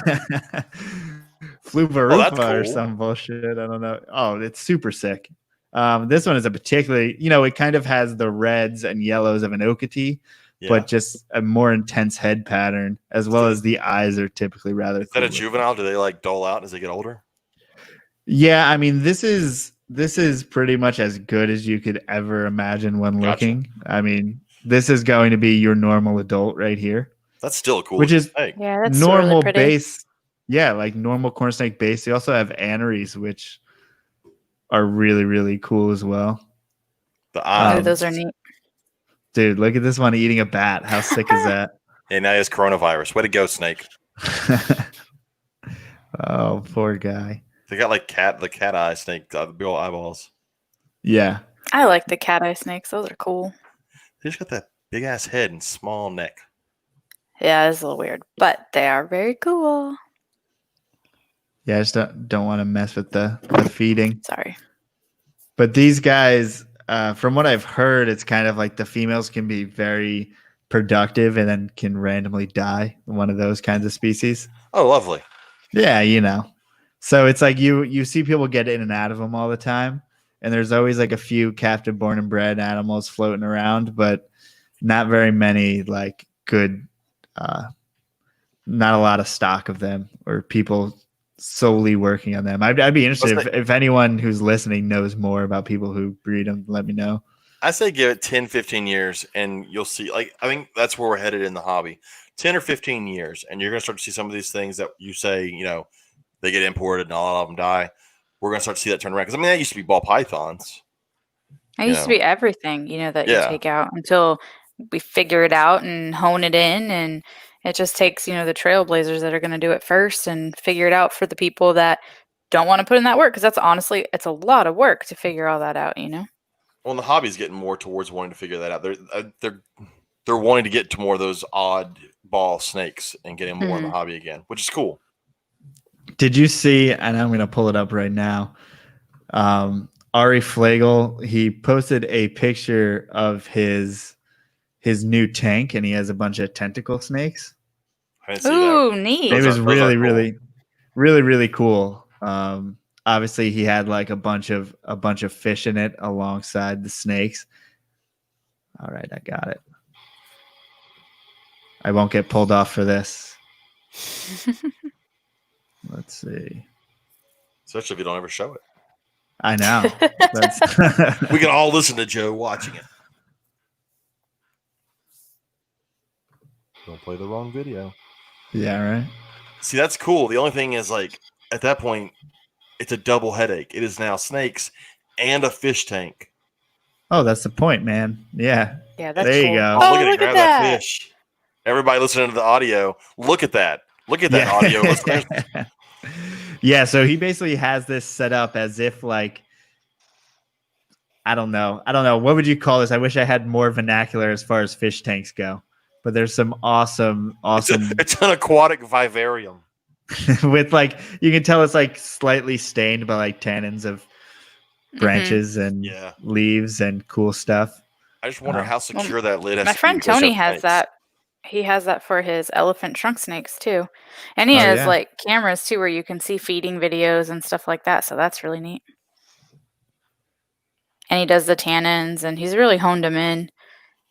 Fluvarufa cool. or some bullshit. I don't know. Oh, it's super sick. This one is a particularly, it kind of has the reds and yellows of an Okatee, but just a more intense head pattern, as well as the eyes are typically rather. Is that a juvenile? Do they like dull out as they get older? Yeah, I mean, this is pretty much as good as you could ever imagine when looking. I mean, this is going to be your normal adult right here. That's still a cool. Which is that's normal really pretty. base. Yeah, like normal corn snake base. They also have aneries, which are really, really cool as well. The eyes. Those are neat. Dude, look at this one eating a bat. How sick is that? Hey, now he has coronavirus. Way to go, snake. Oh, poor guy. They got like the cat eye snake, the big old eyeballs. Yeah. I like the cat eye snakes. Those are cool. They just got that big ass head and small neck. Yeah, it's a little weird, but they are very cool. Yeah, I just don't want to mess with the feeding. Sorry. But these guys, from what I've heard, it's kind of like the females can be very productive and then can randomly die. One of those kinds of species. Oh, lovely. Yeah, So it's like you see people get in and out of them all the time. And there's always like a few captive born and bred animals floating around, but not very many like good, not a lot of stock of them or people solely working on them. I'd be interested if anyone who's listening knows more about people who breed them, let me know. I say give it 10, 15 years and you'll see. Like, I think that's where we're headed in the hobby. 10 or 15 years, and you're going to start to see some of these things that you say, they get imported and all of them die. We're going to start to see that turn around. Because, that used to be ball pythons. It used to be everything, that you take out until we figure it out and hone it in. And it just takes, the trailblazers that are going to do it first and figure it out for the people that don't want to put in that work. Because that's honestly, it's a lot of work to figure all that out, Well, and the hobby's getting more towards wanting to figure that out. They're wanting to get to more of those odd ball snakes and getting more in the hobby again, which is cool. Did you see, and I'm going to pull it up right now, Ari Flegel, he posted a picture of his new tank, and he has a bunch of tentacle snakes. I didn't see Ooh, that. neat. It was really, cool. really, really, really cool. Obviously, he had like a bunch of fish in it alongside the snakes. All right, I got it. I won't get pulled off for this. Let's see. Especially if you don't ever show it. I know. We can all listen to Joe watching it. Don't play the wrong video. Yeah, right. See, that's cool. The only thing is, like, at that point, it's a double headache. It is now snakes and a fish tank. Oh, that's the point, man. Yeah. Yeah, that's there cool. you go. Oh, look at it. Look Grab at that that fish. Everybody listening to the audio, look at that. Look at that audio listeners. Yeah, so he basically has this set up as if like I don't know. What would you call this? I wish I had more vernacular as far as fish tanks go. But there's some awesome It's an aquatic vivarium. with like you can tell it's like slightly stained by like tannins of branches and Yeah. leaves and cool stuff. I just wonder how secure that lid has My to be. friend because you Tony have has snakes. that. He has that for his elephant trunk snakes too. And he Oh, has yeah. like cameras too where you can see feeding videos and stuff like that. So that's really neat. And he does the tannins and he's really honed them in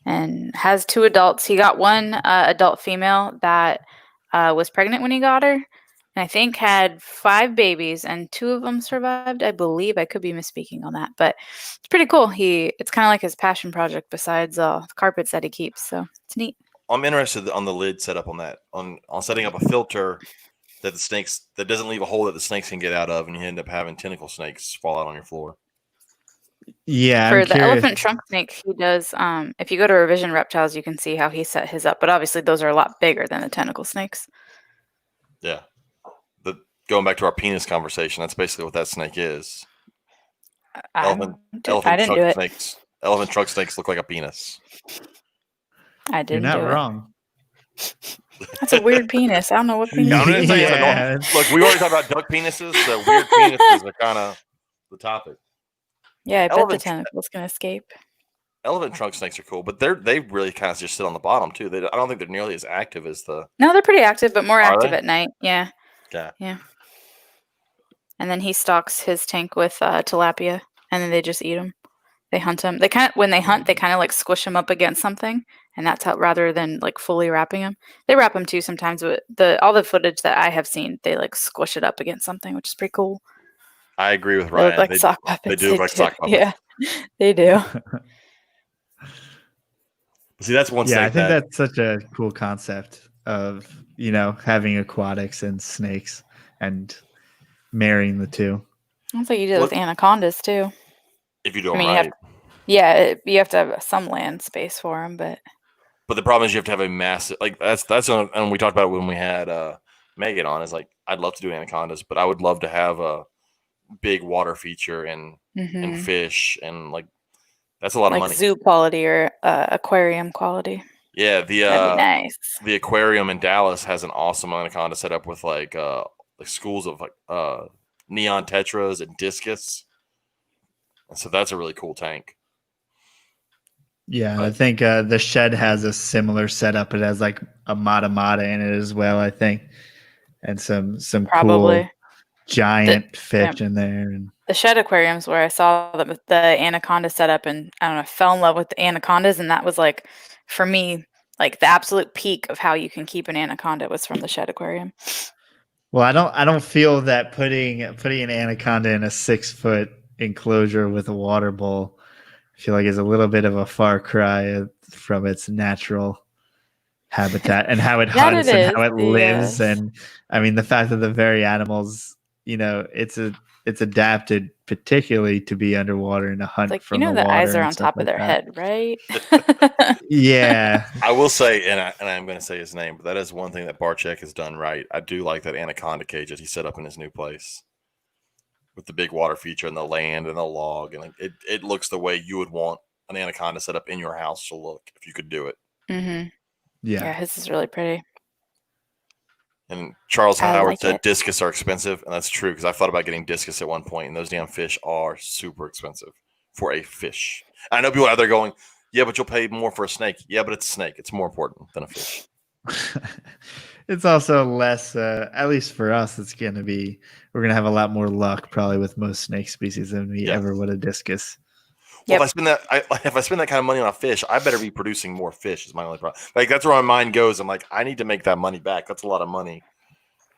and has 2 adults. He got one adult female that was pregnant when he got her. And I think had 5 babies and 2 of them survived. I believe I could be misspeaking on that, but it's pretty cool. It's kind of like his passion project besides the carpets that he keeps. So it's neat. I'm interested on the lid setup on that. On setting up a filter that doesn't leave a hole that the snakes can get out of, and you end up having tentacle snakes fall out on your floor. Yeah, For I'm the curious. elephant trunk snake, he does. If you go to Revision Reptiles, you can see how he set his up. But obviously, those are a lot bigger than the tentacle snakes. Yeah. Going back to our penis conversation, that's basically what that snake is. Elephant didn't do it. snakes. Elephant trunk snakes look like a penis. I You're didn't not do wrong. it. That's a weird penis. I don't know what penis. I'm gonna say it's a Yeah. normal. Look, we already talked about duck penises, so weird penises are kind of the topic. Yeah, I bet the Elephant- tentacles can escape. Elephant trunk snakes are cool, but they really kind of just sit on the bottom too. I don't think they're nearly as active as the. No, they're pretty active, but more Are active they? at night. Yeah. Yeah. And then he stocks his tank with tilapia, and then they just eat them. They hunt them. When they hunt, they kind of like squish them up against something, and that's how rather than like fully wrapping them. They wrap them too sometimes, but all the footage that I have seen, they like squish it up against something, which is pretty cool. I agree with They Ryan. look like sock puppets. They do look like sock puppets. Yeah, they do. See, that's one Yeah, I snake think that that's such a cool concept of, having aquatics and snakes and marrying the two. That's like you did with anacondas too. if you do I them mean, right. you have to have some land space for them, but But the problem is you have to have a massive and we talked about it when we had Megan on. Is like I'd love to do anacondas, but I would love to have a big water feature and fish and like that's a lot of like money. zoo quality or aquarium quality. Yeah, That'd be nice. the aquarium in Dallas has an awesome anaconda set up with like schools of like neon tetras and discus. And so that's a really cool tank. Yeah, But- I think the shed has a similar setup. It has like a mata in it as well, I think, and some Probably. cool giant fish in there. And The shed aquariums where I saw the anaconda setup, and I don't know, fell in love with the anacondas, and that was like for me like the absolute peak of how you can keep an anaconda was from the shed aquarium. well, I don't feel that putting an anaconda in a 6-foot enclosure with a water bowl, I feel like is a little bit of a far cry from its natural habitat and how it That hunts it and is, how it lives. yes. And I mean, the fact that the very animals, it's adapted particularly to be underwater and to hunt Like from the water. the eyes are and on stuff top of like their that. head, right? Yeah. I will say, and I'm going to say his name, but that is one thing that Barchek has done right. I do like that anaconda cage that he set up in his new place with the big water feature and the land and the log, and it looks the way you would want an anaconda set up in your house to look if you could do it. Mm-hmm. Yeah. Yeah, his is really pretty. And Charles I Howard like said it. discus are expensive, and that's true because I thought about getting discus at one point, and those damn fish are super expensive for a fish. I know people out there going, "Yeah, but you'll pay more for a snake." Yeah, but it's a snake; it's more important than a fish. It's also less, at least for us, we're going to have a lot more luck probably with most snake species than we ever would a discus. Well, Yep. if I spend that kind of money on a fish, I better be producing more fish. Is my only problem. Like that's where my mind goes. I'm like, I need to make that money back. That's a lot of money.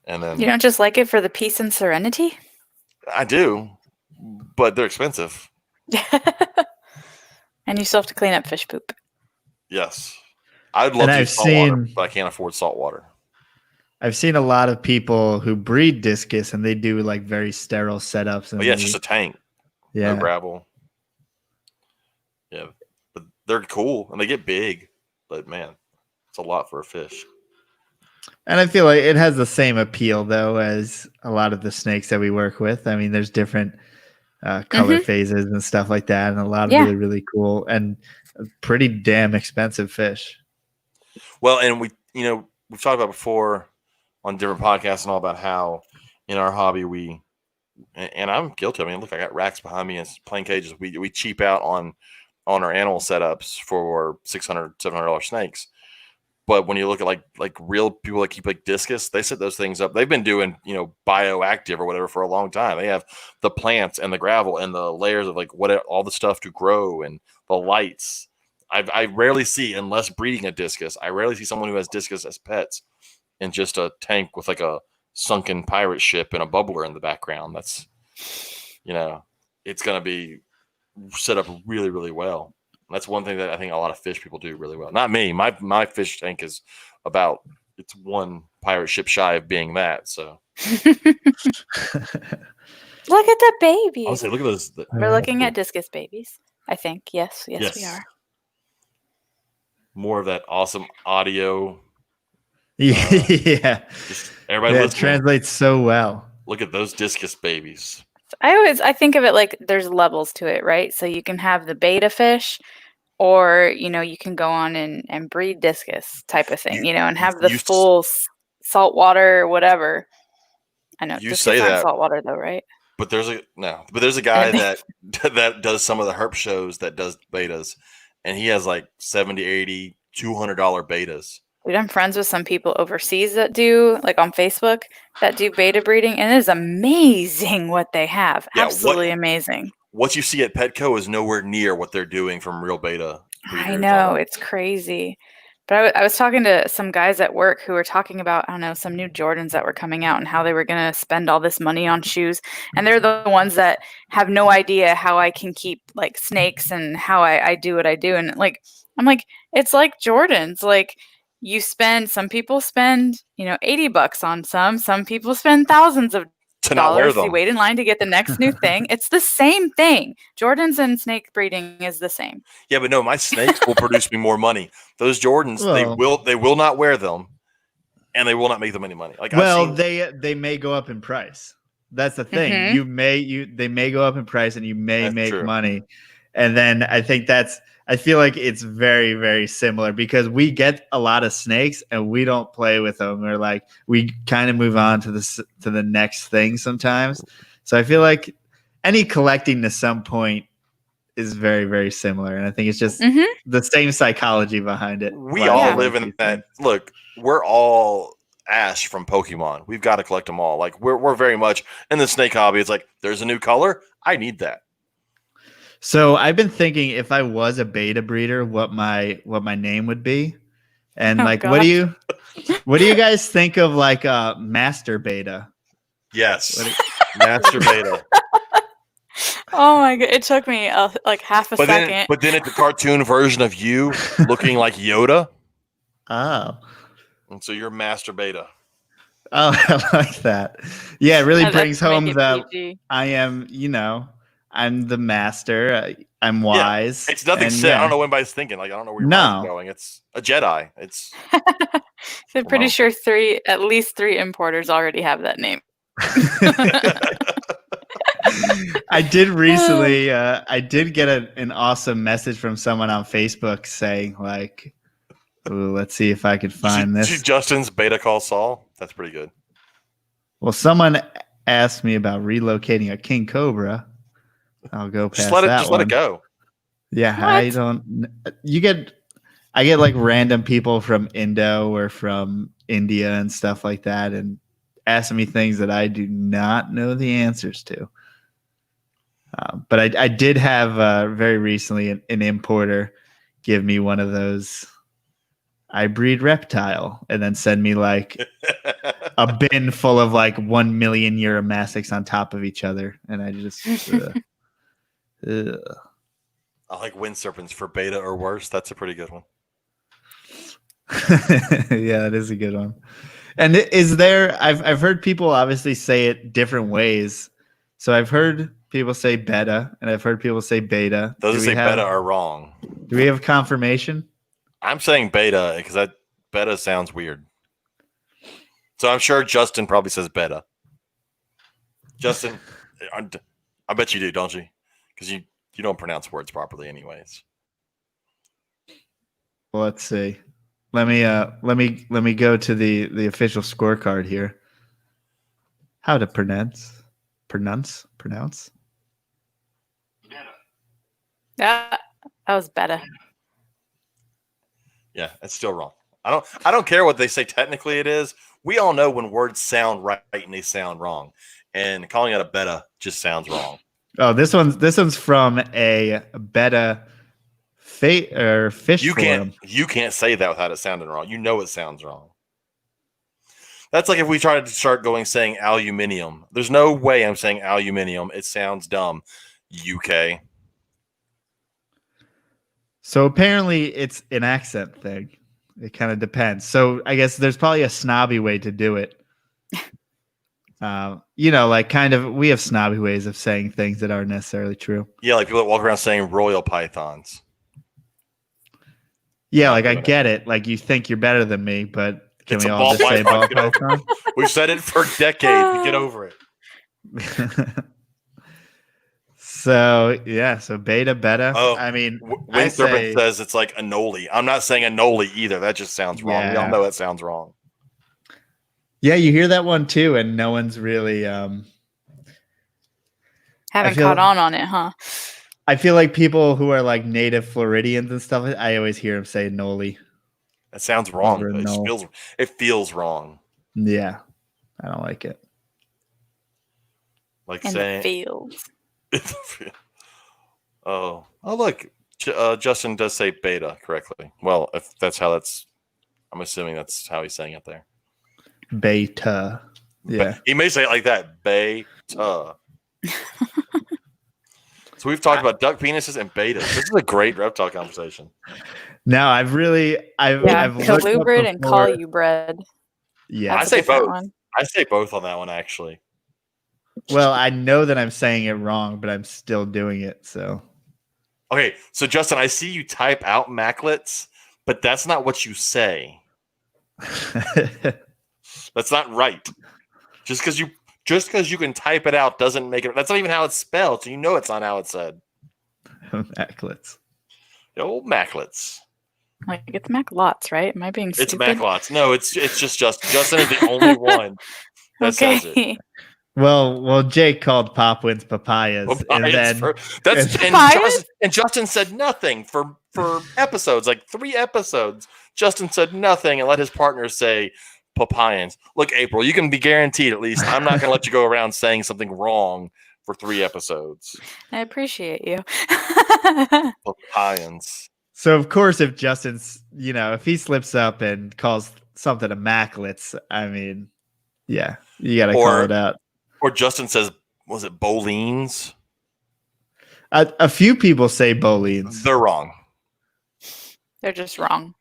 And then You don't just like it for the peace and serenity? I do, but they're expensive. And you still have to clean up fish poop. Yes, I'd love to use salt water, but I can't afford salt water. I've seen a lot of people who breed discus and they do like very sterile setups. And But yeah, it's just a tank. yeah. No gravel. Yeah, but they're cool and they get big. But man, it's a lot for a fish. And I feel like it has the same appeal though as a lot of the snakes that we work with. I mean, there's different color phases and stuff like that, and a lot of really, really cool and pretty damn expensive fish. Well, and we've talked about before on different podcasts and all about how in our hobby we and I'm guilty. I mean, look, I got racks behind me and plain cages. We cheap out on our animal setups for $600, $700 snakes. But when you look at like real people that keep like discus, they set those things up. They've been doing, bioactive or whatever for a long time. They have the plants and the gravel and the layers of like all the stuff to grow and the lights. I rarely see, unless breeding a discus, I rarely see someone who has discus as pets in just a tank with like a sunken pirate ship and a bubbler in the background. That's, it's going to be set up really, really well. That's one thing that I think a lot of fish people do really well. Not me. My fish tank is it's one pirate ship shy of being that. So look at the babies. I would say, look at those. We're looking at discus babies, I think. Yes, we are. More of that awesome audio. Yeah. Just everybody it translates so well. Look at those discus babies. I think of it like there's levels to it, right? So you can have the beta fish, or you can go on and breed discus type of thing, and have the full saltwater or whatever. I know you say that saltwater though, right? But there's a guy that does some of the herp shows that does betas, and he has like $70, $80, $200 betas. Dude, I'm friends with some people overseas that do, like on Facebook, that do beta breeding, and it is amazing what they have. Yeah, absolutely amazing. What you see at Petco is nowhere near what they're doing from real beta breeders. I know, it's crazy. But I was talking to some guys at work who were talking about, some new Jordans that were coming out and how they were going to spend all this money on shoes. And they're the ones that have no idea how I can keep like snakes and how I do what I do. And I'm like, it's like Jordans. Like, some people spend, $80 on some people spend thousands of dollars. You wait in line to get the next new thing. It's the same thing. Jordans and snake breeding is the same. Yeah, but no, my snakes will produce me more money. Those Jordans, they will not wear them, and they will not make them any money. They may go up in price. That's the thing. Mm-hmm. They may go up in price, and you may make money. And then I feel like it's very, very similar because we get a lot of snakes and we don't play with them. We kind of move on to the next thing sometimes. So I feel like any collecting to some point is very, very similar. And I think it's just the same psychology behind it. We all live in that. Look, we're all Ash from Pokemon. We've got to collect them all. Like we're very much in the snake hobby. It's like, there's a new color. I need that. So I've been thinking if I was a beta breeder, what my name would be, and what do you guys think of like a master beta? Yes, master beta. Oh my god! It took me like half a second. But then it's the cartoon version of you looking like Yoda. Oh, and so you're master beta. Oh, I like that. Yeah, it really brings home that PG. I am, I'm the master. I'm wise. Yeah, it's nothing set. Yeah. I don't know what anybody's thinking. Like, I don't know where you're going. It's a Jedi. It's. I'm pretty sure at least three importers already have that name. I did recently. I did get an awesome message from someone on Facebook saying like, ooh, let's see if I could find this. Justin's beta call Saul. That's pretty good. Well, someone asked me about relocating a king cobra. I'll go past that. Just let it go. Yeah, what? I get like random people from Indo or from India and stuff like that, and asking me things that I do not know the answers to. But I did have very recently an importer give me one of those. I breed reptile, and then send me like a bin full of like 1 million Uromastyx on top of each other, and I just. I like wind serpents for beta or worse. That's a pretty good one. Yeah, that is a good one. And is there? I've heard people obviously say it different ways. So I've heard people say beta, and I've heard people say beta. Those who say beta are wrong. Do we have confirmation? I'm saying beta because that beta sounds weird. So I'm sure Justin probably says beta. Justin, I bet you do, don't you? Because you don't pronounce words properly, anyways. Well, let's see. Let me go to the official scorecard here. How to pronounce pronounce. Yeah, that was better. Yeah, it's still wrong. I don't care what they say technically it is. We all know when words sound right and they sound wrong. And calling it a beta just sounds wrong. Oh, this one's from a beta fish forum. You can't say that without it sounding wrong. You know it sounds wrong. That's like if we tried to start saying aluminium. There's no way I'm saying aluminium. It sounds dumb. UK. So apparently it's an accent thing. It kind of depends. So I guess there's probably a snobby way to do it. Like kind of we have snobby ways of saying things that aren't necessarily true. Yeah, like people that walk around saying royal pythons. Yeah, like I get it. Like you think you're better than me, but can It's we a all ball just say ball python. python? We've said it for decades. Get over it. So beta. Oh, I mean, Wind Serpent says it's like Anoli. I'm not saying Anoli either. That just sounds wrong. We all know that sounds wrong. Yeah, you hear that one too, and no one's really haven't caught on it, huh? I feel like people who are like native Floridians and stuff, I always hear them say Noli. That sounds wrong. It feels wrong. Yeah, I don't like it. Like in saying the fields. Oh, look, Justin does say beta correctly. Well, if I'm assuming that's how he's saying it there. Beta. Yeah. He may say it like that. Beta. So we've talked about duck penises and betas. This is a great reptile conversation. No, I've colubrid and colubrid. Yeah. I say both. I say both on that one, actually. Well, I know that I'm saying it wrong, but I'm still doing it. So, okay. So Justin, I see you type out maclets, but that's not what you say. That's not right. Just because you can type it out doesn't make it. That's not even how it's spelled. So you know it's not how it's said. Maclets. The old maclets. Like it's maclots, right? Am I being stupid? It's maclots. No, it's just Justin. Justin is the only one that says it. Well, Jake called Popwins papayas, and Justin said nothing for episodes, like 3 episodes. Justin said nothing and let his partner say papayans. Look, April, you can be guaranteed at least I'm not going to let you go around saying something wrong for 3 episodes. I appreciate you. Papayans. So of course, if Justin's, if he slips up and calls something a maclets, I mean, yeah, you got to call it out. Or Justin says, was it Bolines? A few people say Bolines. They're wrong. They're just wrong.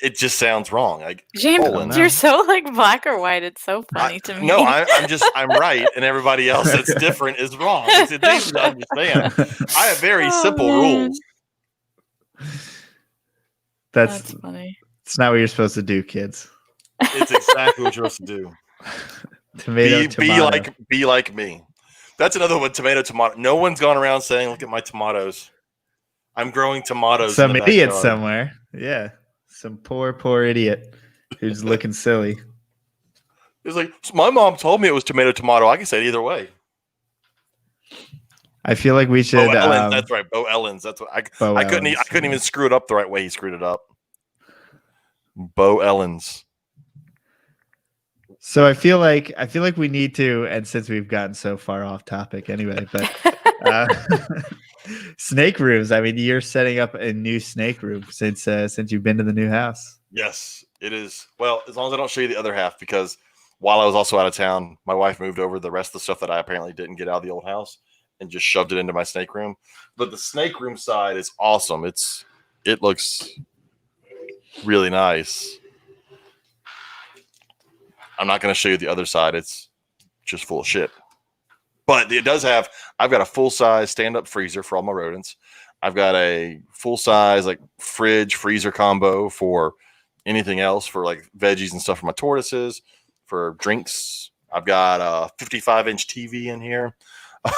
It just sounds wrong. Like James, you're so like black or white. It's so funny to me. No, I'm right, and everybody else that's different is wrong. It's easy to understand. I have very simple rules. That's funny. It's not what you're supposed to do, kids. It's exactly what you're supposed to do. Tomato. Be like me. That's another one. Tomato. No one's gone around saying, "Look at my tomatoes. I'm growing tomatoes." Some idiot somewhere. Yeah, some poor idiot who's looking silly. It's like my mom told me it was tomato. I can say it either way. I feel like we should. That's right, Bo Ellens. That's what I couldn't even screw it up the right way. He screwed it up. Bo Ellens. So I feel like we need to, and since we've gotten so far off topic anyway, but snake rooms. I mean, you're setting up a new snake room since you've been to the new house. Yes, it is. Well, as long as I don't show you the other half, because while I was also out of town, my wife moved over the rest of the stuff that I apparently didn't get out of the old house and just shoved it into my snake room. But the snake room side is awesome. It looks really nice. I'm not going to show you the other side. It's just full of shit. But it does have, I've got a full-size stand-up freezer for all my rodents. I've got a full-size like fridge freezer combo for anything else, for like veggies and stuff for my tortoises, for drinks. I've got a 55-inch TV in here.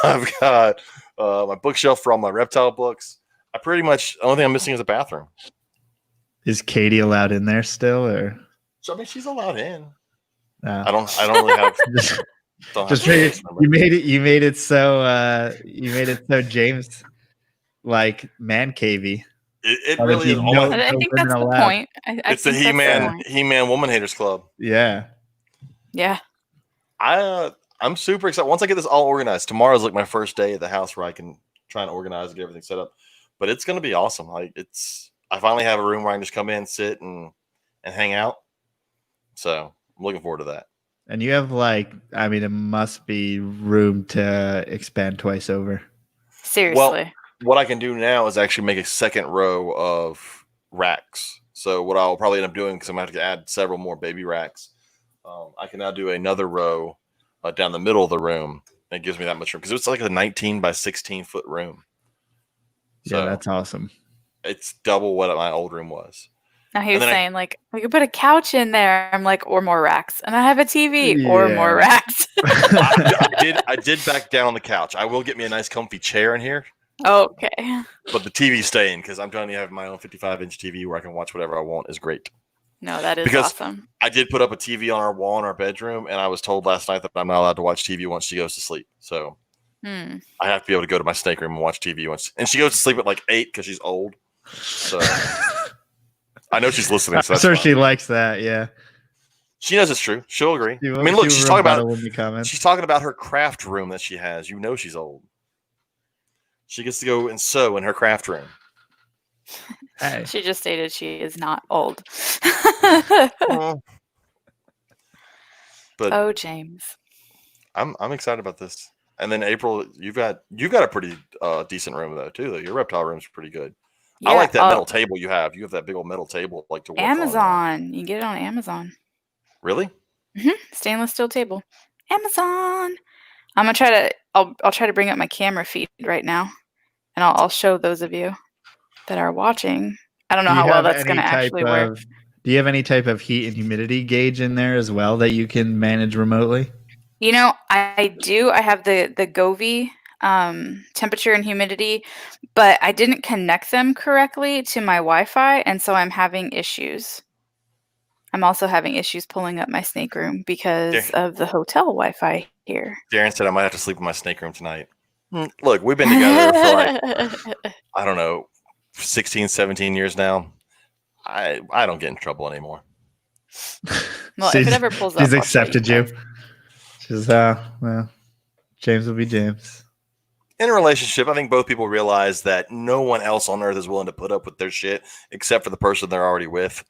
I've got my bookshelf for all my reptile books. I pretty much, the only thing I'm missing is a bathroom. Is Katie allowed in there still, or? So I mean, she's allowed in. No. I don't really have. Don't have Just to figured remember. you made it so James like man cavey. It Why would really is. you All my, I no think women that's the allowed? point. I it's the think that's the point. He-Man Woman Haters Club. Yeah. Yeah. I'm super excited. Once I get this all organized, tomorrow's like my first day at the house where I can try and organize and get everything set up. But it's gonna be awesome. Like I finally have a room where I can just come in, sit, and hang out. So I'm looking forward to that. And you have it must be room to expand twice over. Seriously. Well, what I can do now is actually make a second row of racks. So what I'll probably end up doing, because I'm going to have to add several more baby racks, I can now do another row down the middle of the room. And it gives me that much room because it's like a 19 by 16 foot room. So Yeah, that's awesome. It's double what my old room was. Now he was saying, like, we could put a couch in there. I'm like, or more racks. And I have a TV or more racks. I did back down on the couch. I will get me a nice comfy chair in here. Okay. But the TV's staying because I'm trying to have my own 55-inch TV where I can watch whatever I want is great. No, that is awesome. I did put up a TV on our wall in our bedroom, and I was told last night that I'm not allowed to watch TV once she goes to sleep. So I have to be able to go to my snake room and watch TV once. And she goes to sleep at like 8 because she's old. So I know she's listening. So I'm she likes that. Yeah. She knows it's true. She'll agree. I mean, look, she's talking about her craft room that she has. You know she's old. She gets to go and sew in her craft room. Hey. She just stated she is not old. But oh, James, I'm excited about this. And then April, you've got a pretty decent room though too. Your reptile room's pretty good. Yeah, I like that metal table you have. You have that big old metal table like to work Amazon. on. You can get it on Amazon. Really? Mm-hmm. Stainless steel table. Amazon. I'm gonna try to. I'll try to bring up my camera feed right now, and I'll show those of you that are watching. I don't know how well that's going to actually work. Do you have any type of heat and humidity gauge in there as well that you can manage remotely? You know, I do. I have the Govee temperature and humidity, but I didn't connect them correctly to my Wi-Fi, and so I'm having issues. I'm also having issues pulling up my snake room because of the hotel Wi-Fi here. Darren said I might have to sleep in my snake room tonight. Look, we've been together for like, I don't know, 16, 17 years now. I don't get in trouble anymore. Well, if it ever pulls up, she's accepted you. She's well, James will be James. In a relationship, I think both people realize that no one else on earth is willing to put up with their shit except for the person they're already with.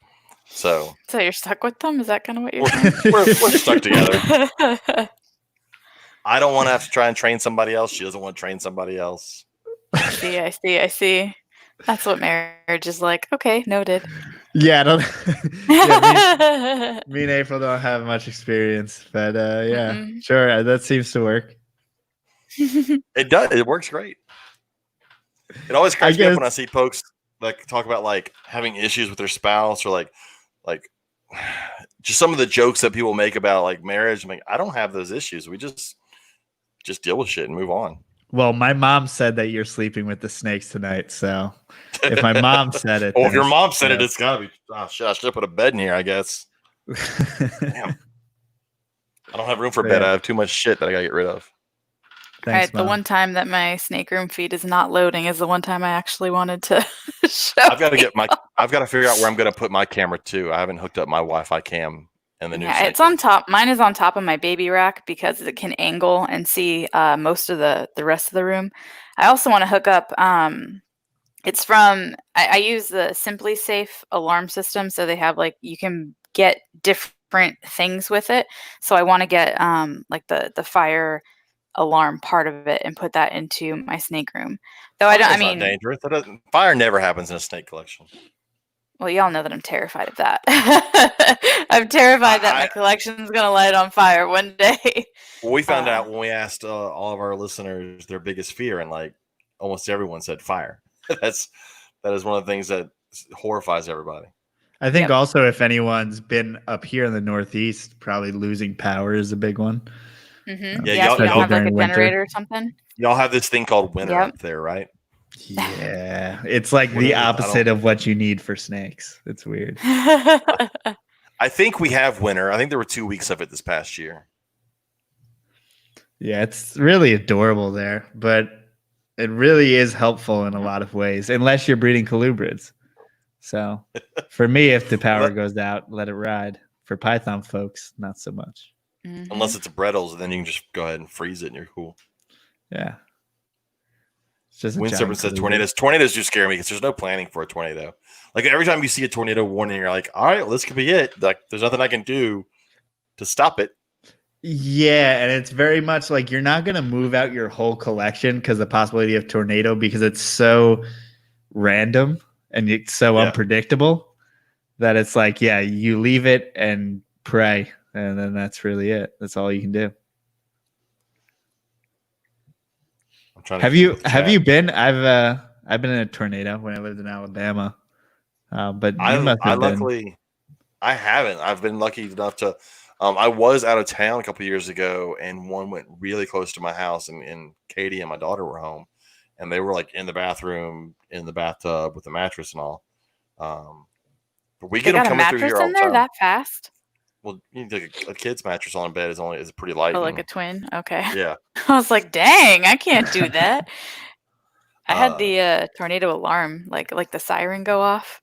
So you're stuck with them? Is that kind of what you're saying? We're stuck together. I don't want to have to try and train somebody else. She doesn't want to train somebody else. I see. That's what marriage is like. Okay, noted. Yeah, me and April don't have much experience, but yeah, sure, that seems to work. It does. It works great. It always cracks me up when I see folks like talk about like having issues with their spouse or like just some of the jokes that people make about like marriage. I'm like, I don't have those issues. We just deal with shit and move on. Well, my mom said that you're sleeping with the snakes tonight. So if my mom said it. Well, if your mom said it, it's got to be. Oh, shit, I should have put a bed in here, I guess. Damn. I don't have room for a bed. I have too much shit that I got to get rid of. Thanks, all right, Mom. The one time that my snake room feed is not loading is the one time I actually wanted to show. I've got to figure out where I'm going to put my camera too. I haven't hooked up my Wi-Fi cam. It's on top. Mine is on top of my baby rack because it can angle and see most of the rest of the room. I also want to hook up. It's from I use the Simply Safe alarm system, so they have like you can get different things with it. So I want to get like the fire alarm part of it and put that into my snake room. Though I don't. I mean, not dangerous. Fire never happens in a snake collection. Well, y'all know that I'm terrified of that. I'm terrified that my collection's going to light on fire one day. Well, we found out when we asked all of our listeners their biggest fear, and like almost everyone said fire. That is one of the things that horrifies everybody. I think also if anyone's been up here in the Northeast, probably losing power is a big one. Mm-hmm. Y'all have like a generator or something. Y'all have this thing called winter up there, right? Yeah, it's like the opposite of what you need for snakes. It's weird. I think we have winter. I think there were 2 weeks of it this past year. Yeah, it's really adorable there, but it really is helpful in a lot of ways, unless you're breeding colubrids. So for me, if the power goes out, let it ride. For python folks, not so much. Unless it's a Brettles, then you can just go ahead and freeze it and you're cool. Yeah. It's just a Wind giant Serpent said colubrid. tornadoes. Tornadoes do scare me because there's no planning for a tornado. Like every time you see a tornado warning, you're like, all right, well, this could be it. Like there's nothing I can do to stop it. Yeah, and it's very much like you're not going to move out your whole collection because the possibility of tornado, because it's so random and it's so unpredictable that it's like, yeah, you leave it and pray, and then that's really it. That's all you can do. I'm trying to Have you been? I've been in a tornado when I lived in Alabama, but you must have luckily I haven't. I've been lucky enough to. I was out of town a couple of years ago, and one went really close to my house, and Katie and my daughter were home, and they were like in the bathroom, in the bathtub with the mattress and all. But we get them coming through here all the time. That fast? Well, you know, a kid's mattress on a bed is pretty light. Oh, like a twin? Okay. Yeah. I was like, dang, I can't do that. I had the tornado alarm, like the siren go off.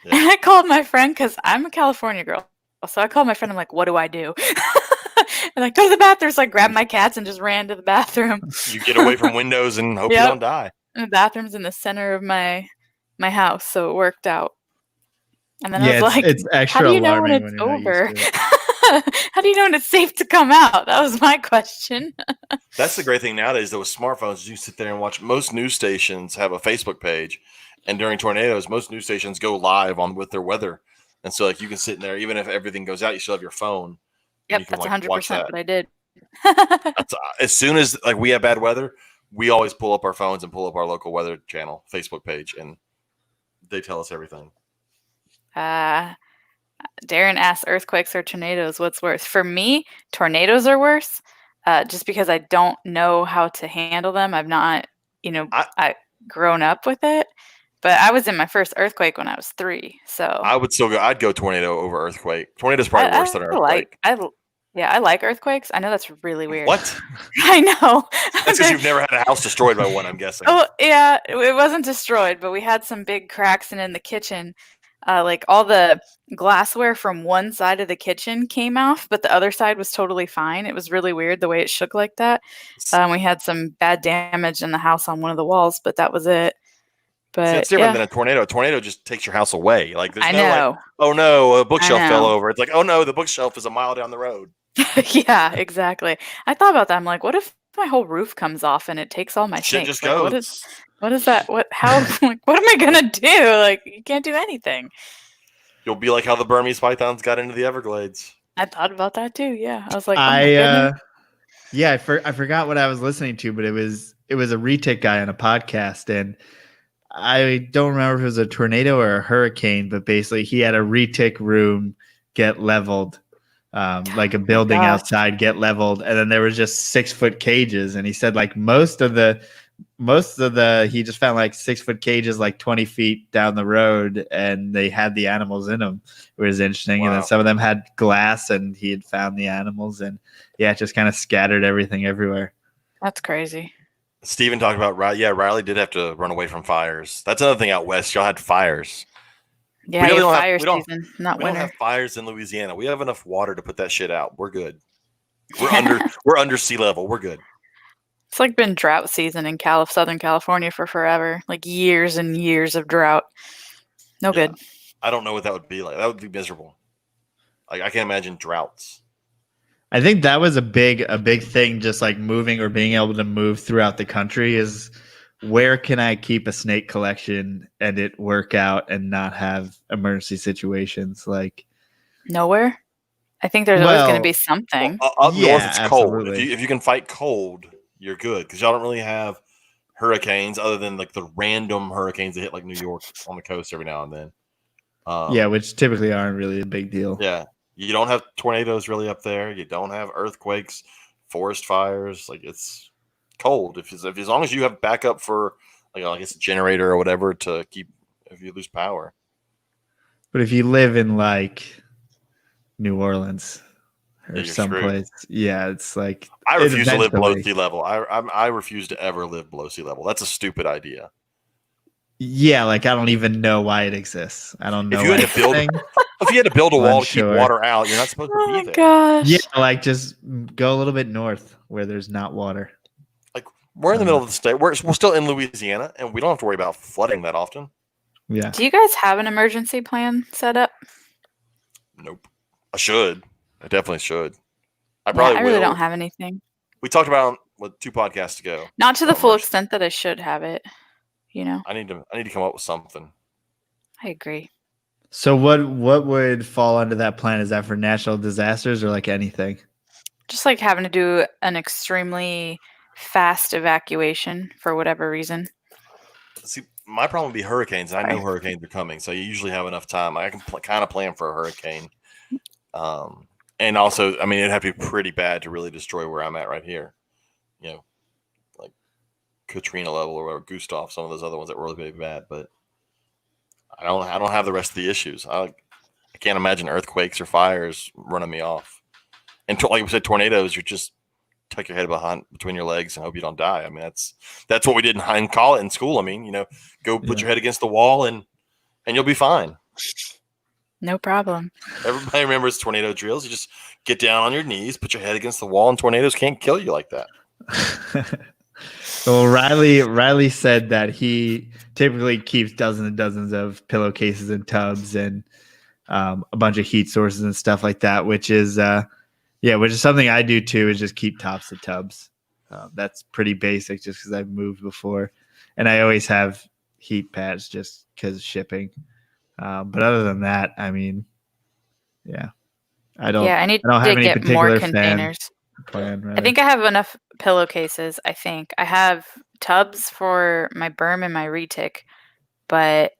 Yeah. And I called my friend because I'm a California girl. So I called my friend. I'm like, what do I do? And like, go to the bathroom. So I grabbed my cats and just ran to the bathroom. You get away from windows and hope you don't die. And the bathroom's in the center of my house, so it worked out. And then I was like, it's extra how do you know alarming when it's when you're over? How do you know when it's safe to come out? That was my question. That's the great thing nowadays, though, with smartphones. You sit there and watch. Most news stations have a Facebook page, and during tornadoes, most news stations go live with their weather. And so, like, you can sit in there, even if everything goes out, you still have your phone. Yep, that's 100% what I did. As soon as like we have bad weather, we always pull up our phones and pull up our local weather channel Facebook page, and they tell us everything. Darren asks, earthquakes or tornadoes, what's worse? For me, tornadoes are worse, just because I don't know how to handle them. I've not, I grown up with it. But I was in my first earthquake when I was 3, so I would still go. I'd go tornado over earthquake. Tornado's probably worse than an earthquake. I like earthquakes. I know that's really weird. What? I know. That's because you've never had a house destroyed by one, I'm guessing. Oh yeah, it wasn't destroyed, but we had some big cracks, and in the kitchen, like all the glassware from one side of the kitchen came off, but the other side was totally fine. It was really weird the way it shook like that. We had some bad damage in the house on one of the walls, but that was it. But it's different than a tornado. A tornado just takes your house away. Like there's like, oh no, a bookshelf fell over. It's like, oh no, the bookshelf is a mile down the road. Yeah, exactly. I thought about that. I'm like, what if my whole roof comes off and it takes all my shit sinks? just like, goes. What is that? What am I gonna do? Like, you can't do anything. You'll be like how the Burmese pythons got into the Everglades. I thought about that too. Yeah, I was like, I forgot what I was listening to, but it was a retic guy on a podcast, and I don't remember if it was a tornado or a hurricane, but basically he had a retic room get leveled, like a building outside get leveled, and then there was just 6-foot cages, and he said like most of the he just found like 6-foot cages like 20 feet down the road, and they had the animals in them. It was interesting. Wow. And then some of them had glass, and he had found the animals, and yeah, it just kind of scattered everything everywhere. That's crazy. Steven talked about Riley did have to run away from fires. That's another thing out west. Y'all had fires. Yeah, fire season, not winter. We don't have fires in Louisiana. We have enough water to put that shit out. We're good. We're under sea level. We're good. It's like been drought season in Southern California for forever. Like years and years of drought. No good. I don't know what that would be like. That would be miserable. Like I can't imagine droughts. I think that was a big thing, just like moving or being able to move throughout the country, is where can I keep a snake collection and it work out and not have emergency situations? Like nowhere. I think there's always going to be something. Up north, it's cold. If you can fight cold, you're good, because y'all don't really have hurricanes other than like the random hurricanes that hit like New York on the coast every now and then. Which typically aren't really a big deal. Yeah. You don't have tornadoes really up there. You don't have earthquakes, forest fires. Like it's cold. If as long as you have backup for like I guess a generator or whatever to keep if you lose power. But if you live in like New Orleans, Yeah, or you're screwed. someplace. Yeah, it's like I refuse to live below eventually- sea level. I refuse to ever live below sea level. That's a stupid idea. Yeah, like I don't even know why it exists. I don't know If you why had it's to a build, thing. if you had to build a wall to keep Unsure. water out, you're not supposed to Oh be my there. gosh. Yeah, like just go a little bit north where there's not water. Like we're in the middle of the state. We're still in Louisiana, and we don't have to worry about flooding that often. Yeah. Do you guys have an emergency plan set up? Nope. I should. I definitely should. I Yeah, probably I really will. don't have anything. We talked about what 2 podcasts ago. Not to the about full emergency. extent that I should have it. You know, I need to come up with something. I agree. So what would fall under that plan? Is that for natural disasters or like anything? Just like having to do an extremely fast evacuation for whatever reason. See, my problem would be hurricanes, and I know Sorry. hurricanes are coming, so you usually have enough time. I can kind of plan for a hurricane. And also, I mean, it'd have to be pretty bad to really destroy where I'm at right here. You know, like Katrina level or whatever, Gustav, some of those other ones that were really bad. But I don't have the rest of the issues. I can't imagine earthquakes or fires running me off. And like we said, tornadoes, you just tuck your head between your legs and hope you don't die. I mean, that's what we did in college in school. I mean, go put your head against the wall and you'll be fine. No problem. Everybody remembers tornado drills. You just get down on your knees, put your head against the wall, and tornadoes can't kill you like that. Well, Riley said that he typically keeps dozens and dozens of pillowcases and tubs and a bunch of heat sources and stuff like that, which is something I do too. Is just keep tops of tubs. That's pretty basic, just because I've moved before, and I always have heat pads just because shipping. But other than that, I mean, yeah, I don't. Yeah, I need I don't to have any get more particular containers. plan. I think I have enough pillowcases. I think I have tubs for my berm and my retic, but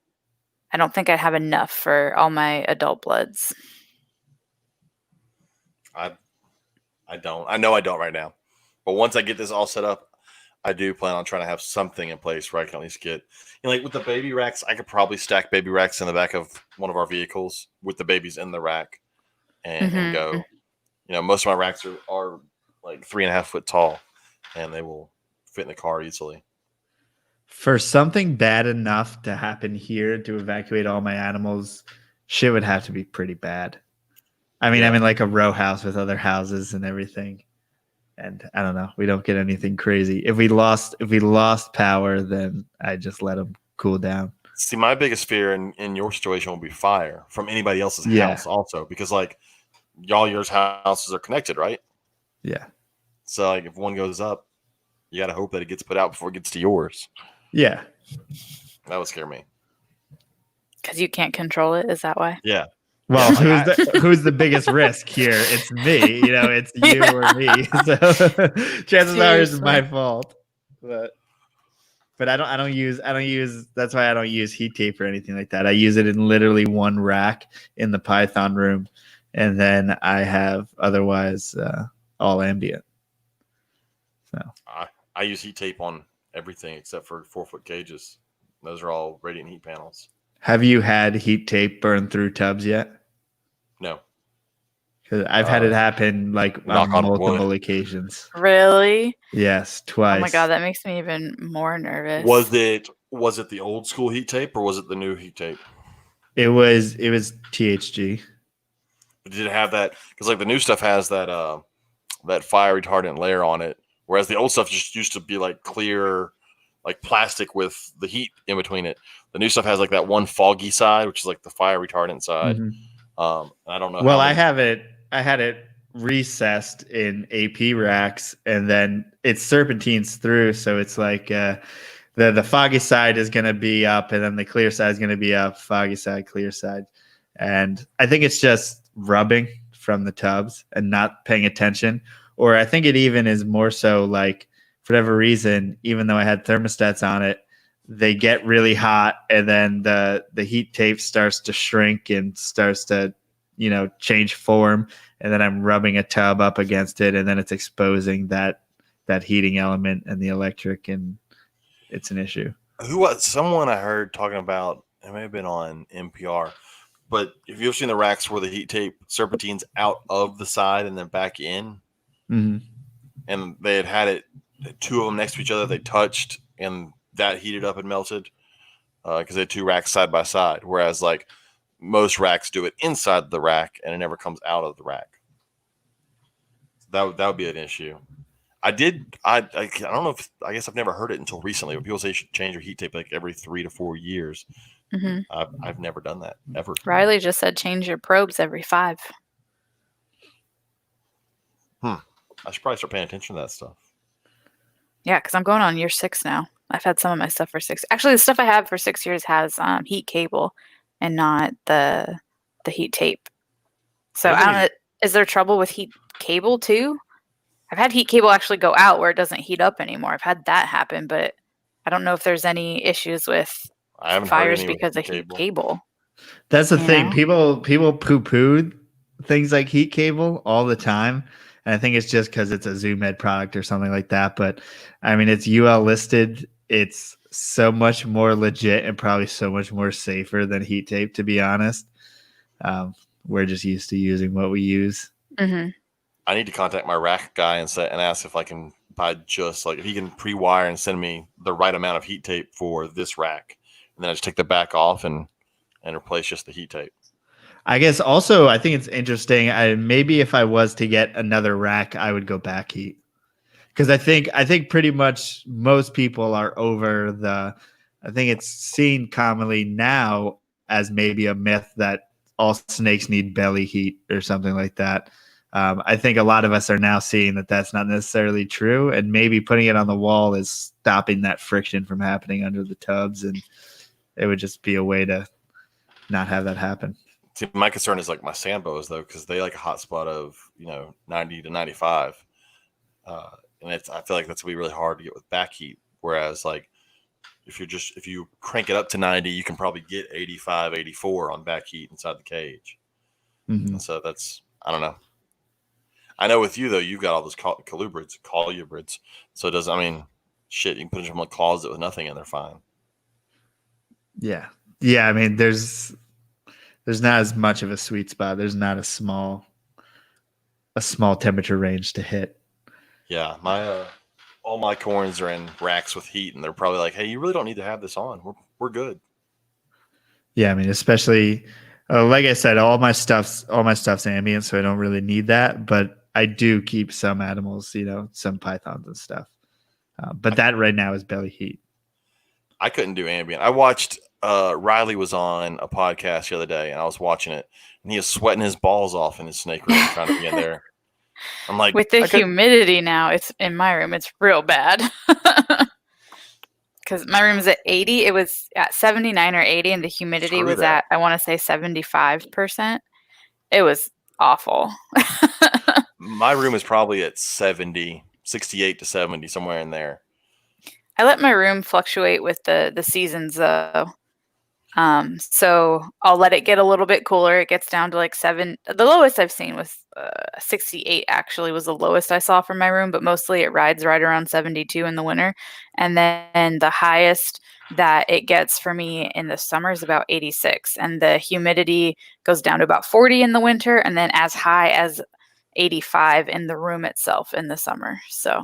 I don't think I have enough for all my adult bloods. I don't. I know I don't right now. But once I get this all set up, I do plan on trying to have something in place where I can at least get, like with the baby racks, I could probably stack baby racks in the back of one of our vehicles with the babies in the rack and go. Most of my racks are like 3.5 foot tall, and they will fit in the car easily. For something bad enough to happen here to evacuate all my animals, shit would have to be pretty bad. I mean, I'm in like a row house with other houses and everything. And I don't know, we don't get anything crazy. If we lost power, then I just let them cool down. See, my biggest fear in your situation will be fire from anybody else's house also, because like y'all's houses are connected, right? Yeah. So like if one goes up, you got to hope that it gets put out before it gets to yours. Yeah. That would scare me. Because you can't control it. Is that why? Yeah. Well, who's the biggest risk here? It's me. It's you or me. So chances are it's my fault. But I don't use. That's why I don't use heat tape or anything like that. I use it in literally one rack in the Python room, and then I have otherwise all ambient. So I use heat tape on everything except for 4-foot cages. Those are all radiant heat panels. Have you had heat tape burn through tubs yet? No. Because I've had it happen like on multiple occasions. Really? Yes, twice. Oh my god, that makes me even more nervous. Was it the old school heat tape or was it the new heat tape? It was THG. Did it have that? Because like the new stuff has that that fire retardant layer on it, whereas the old stuff just used to be like clear, like plastic with the heat in between it. The new stuff has like that one foggy side, which is like the fire retardant side. Mm-hmm. I don't know. Well, I had it recessed in AP racks, and then it serpentines through, so it's like the foggy side is going to be up, and then the clear side is going to be up. Foggy side, clear side, and I think it's just rubbing from the tubs and not paying attention, or I think it even is more so like for whatever reason, even though I had thermostats on it, they get really hot, and then the heat tape starts to shrink and starts to, change form. And then I'm rubbing a tub up against it, and then it's exposing that heating element and the electric, and it's an issue. Someone I heard talking about, it may have been on NPR, But if you've seen the racks where the heat tape serpentines out of the side and then back in, Mm-hmm. and they had it, two of them next to each other, they touched, and that heated up and melted because they had two racks side by side. Whereas like most racks do it inside the rack and it never comes out of the rack. That would be an issue. I don't know if, I guess I've never heard it until recently, but people say you should change your heat tape like every 3 to 4 years. Mm-hmm. I've never done that ever. Riley just said change your probes every 5. I should probably start paying attention to that stuff. Yeah, because I'm going on year 6 now. I've had some of my stuff for 6. Actually, the stuff I have for 6 years has heat cable and not the heat tape. So I don't know. Is there trouble with heat cable too? I've had heat cable actually go out where it doesn't heat up anymore. I've had that happen, but I don't know if there's any issues with fires because of heat cable. That's the thing. People poo-poo things like heat cable all the time. And I think it's just because it's a ZoomEd product or something like that. But I mean, it's UL listed. It's so much more legit and probably so much more safer than heat tape, to be honest. We're just used to using what we use. Mm-hmm. I need to contact my rack guy and ask if I can buy just like if he can pre-wire and send me the right amount of heat tape for this rack, and then I just take the back off and replace just the heat tape. I guess also I think it's interesting. Maybe if I was to get another rack, I would go back heat because I think pretty much most people are over the. I think it's seen commonly now as maybe a myth that all snakes need belly heat or something like that. I think a lot of us are now seeing that that's not necessarily true, and maybe putting it on the wall is stopping that friction from happening under the tubs, and it would just be a way to not have that happen. See, my concern is like my sand boas though, because they like a hot spot of 90 to 95, and I feel like that's gonna be really hard to get with back heat. Whereas like if you crank it up to 90, you can probably get 85, 84 on back heat inside the cage. Mm-hmm. So that's I don't know. I know with you though, you've got all those colubrids. So shit, you can put them in a closet with nothing and they're fine. Yeah. I mean, there's not as much of a sweet spot. There's not a small temperature range to hit. Yeah, my all my corns are in racks with heat, and they're probably like, "Hey, you really don't need to have this on. We're good." Yeah, I mean, especially like I said, all my stuff's ambient, so I don't really need that. But I do keep some animals, some pythons and stuff. But that right now is belly heat. I couldn't do ambient. I watched Riley was on a podcast the other day, and I was watching it, and he was sweating his balls off in his snake room trying to be in there. I'm like, with the humidity now, it's in my room. It's real bad because my room is at 80. It was at 79 or 80, and the humidity was at, I want to say 75%. It was awful. My room is probably at 70, 68 to 70, somewhere in there. I let my room fluctuate with the seasons though. So I'll let it get a little bit cooler. It gets down to like 7. The lowest I've seen was 68 actually was the lowest I saw from my room, but mostly it rides right around 72 in the winter. And then the highest that it gets for me in the summer is about 86. And the humidity goes down to about 40 in the winter and then as high as 85 in the room itself in the summer. So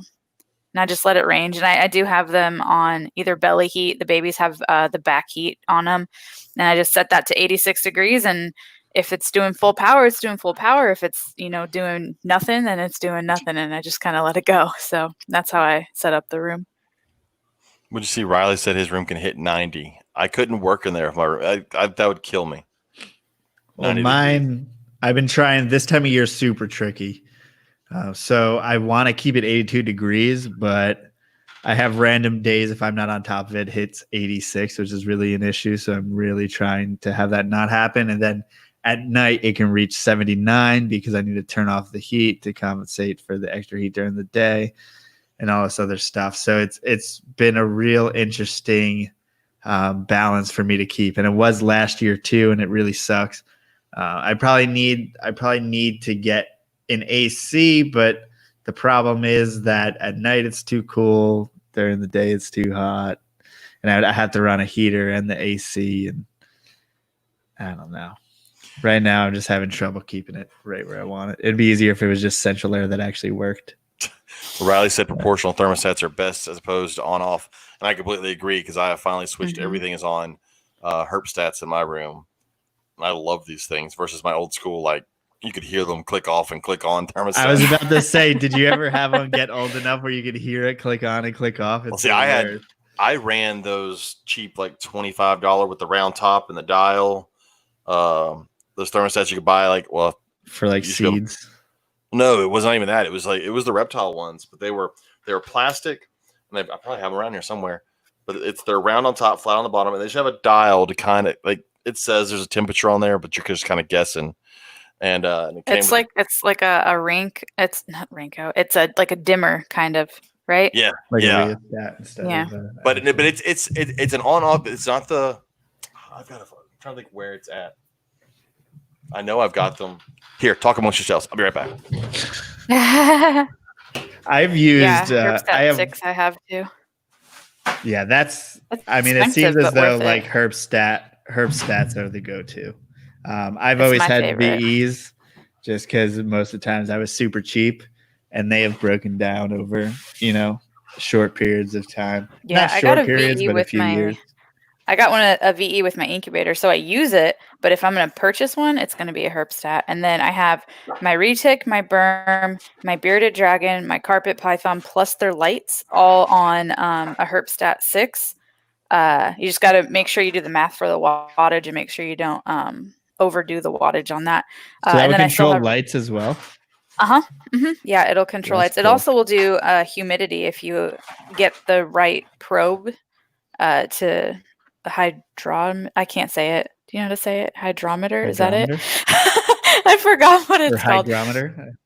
and I just let it range. And I do have them on either belly heat. The babies have the back heat on them. And I just set that to 86 degrees. And if it's doing full power, it's doing full power. If it's, doing nothing, then it's doing nothing. And I just kind of let it go. So that's how I set up the room. Would you see Riley said his room can hit 90. I couldn't work in there if my room. That would kill me. Well, mine, I've been trying this time of year, super tricky. So I want to keep it 82 degrees, but I have random days if I'm not on top of it, hits 86, which is really an issue. So I'm really trying to have that not happen. And then at night, it can reach 79 because I need to turn off the heat to compensate for the extra heat during the day and all this other stuff. So it's been a real interesting balance for me to keep. And it was last year too, and it really sucks. I probably need to get an AC, but the problem is that at night it's too cool. During the day it's too hot, and I have to run a heater and the AC, and I don't know. Right now, I'm just having trouble keeping it right where I want it. It'd be easier if it was just central air that actually worked. Riley said proportional thermostats are best as opposed to on-off, and I completely agree because I have finally switched. Everything is on Herpstats in my room. And I love these things versus my old school, like you could hear them click off and click on thermostat. I was about to say, did you ever have one get old enough where you could hear it click on and click off? Well, see, I ran those cheap, like $25 with the round top and the dial. Those thermostats you could buy, like, well, for like seeds. No, it wasn't even that. It was the Reptile ones, but they were plastic, and I probably have them around here somewhere. But they're round on top, flat on the bottom, and they just have a dial to kind of like it says there's a temperature on there, but you're just kind of guessing. And it's like a rank. It's not Ranko. It's like a dimmer kind of, right? Yeah, like yeah, but it's an on-off. It's not the. I'm trying to think where it's at. I know I've got them here. Talk amongst yourselves. I'll be right back. I've used. I have 6. I have too. Yeah, that's. I mean, it seems as though like Herpstats are the go-to. I've always had favorite. VEs, just because most of the times I was super cheap, and they have broken down over short periods of time. Yeah, not short periods, but a few years. I got a VE with my incubator, so I use it. But if I'm going to purchase one, it's going to be a Herpstat. And then I have my Retic, my Berm, my Bearded Dragon, my Carpet Python, plus their lights, all on a Herpstat 6. You just got to make sure you do the math for the wattage and make sure you don't overdo the wattage on that. So that would control lights as well? Yeah, it'll control lights. Cool. It also will do humidity if you get the right probe to the I can't say it. Do you know how to say it? Hydrometer? Is that it? I forgot what it's called. Hygrometer?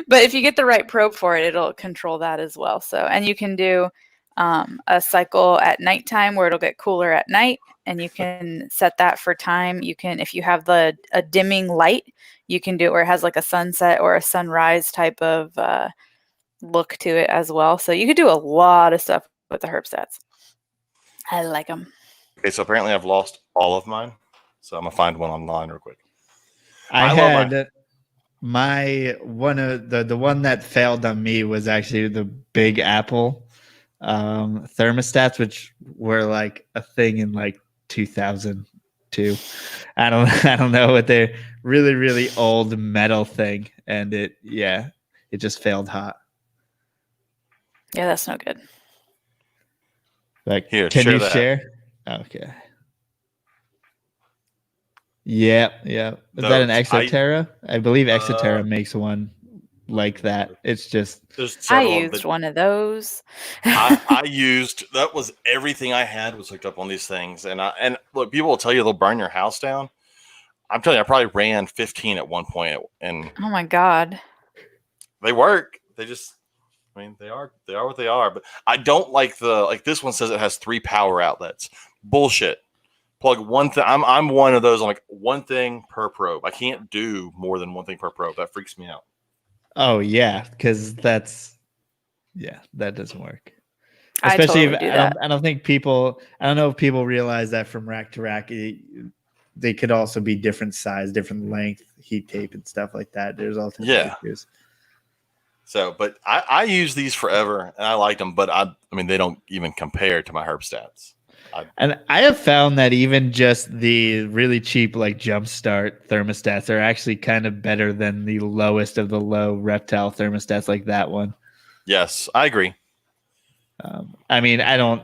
But if you get the right probe for it, it'll control that as well. So, and you can do a cycle at nighttime where it'll get cooler at night, and you can set that for time. You can, if you have a dimming light, you can do it where it has like a sunset or a sunrise type of look to it as well. So you could do a lot of stuff with the Herpstats. I like them. Okay, so apparently I've lost all of mine, so I'm gonna find one online real quick. I had my one of the one that failed on me was actually the Big Apple thermostats, which were like a thing in like 2002. I don't know what they're really old metal thing, and it just failed hot. Yeah, that's no good. Like, here, can you that. share? Okay. Yeah. Is that an Exoterra? I believe Exoterra makes one like that. It's just I used one of those. I used that was everything I had was hooked up on these things, and look, people will tell you they'll burn your house down. I'm telling you, I probably ran 15 at one point, and oh my god, they work. They just. I mean, they are what they are, but I don't like this one says it has 3 power outlets. Bullshit. Plug one thing. I'm one of those. I'm like one thing per probe. I can't do more than one thing per probe. That freaks me out. Oh yeah, because that doesn't work. Especially I don't think people. I don't know if people realize that from rack to rack, they could also be different size, different length, heat tape, and stuff like that. There's all types of issues. So, but I use these forever, and I like them. But I mean, they don't even compare to my Herpstats. And I have found that even just the really cheap, like Jumpstart thermostats are actually kind of better than the lowest of the low Reptile thermostats, like that one. Yes, I agree. I mean, I don't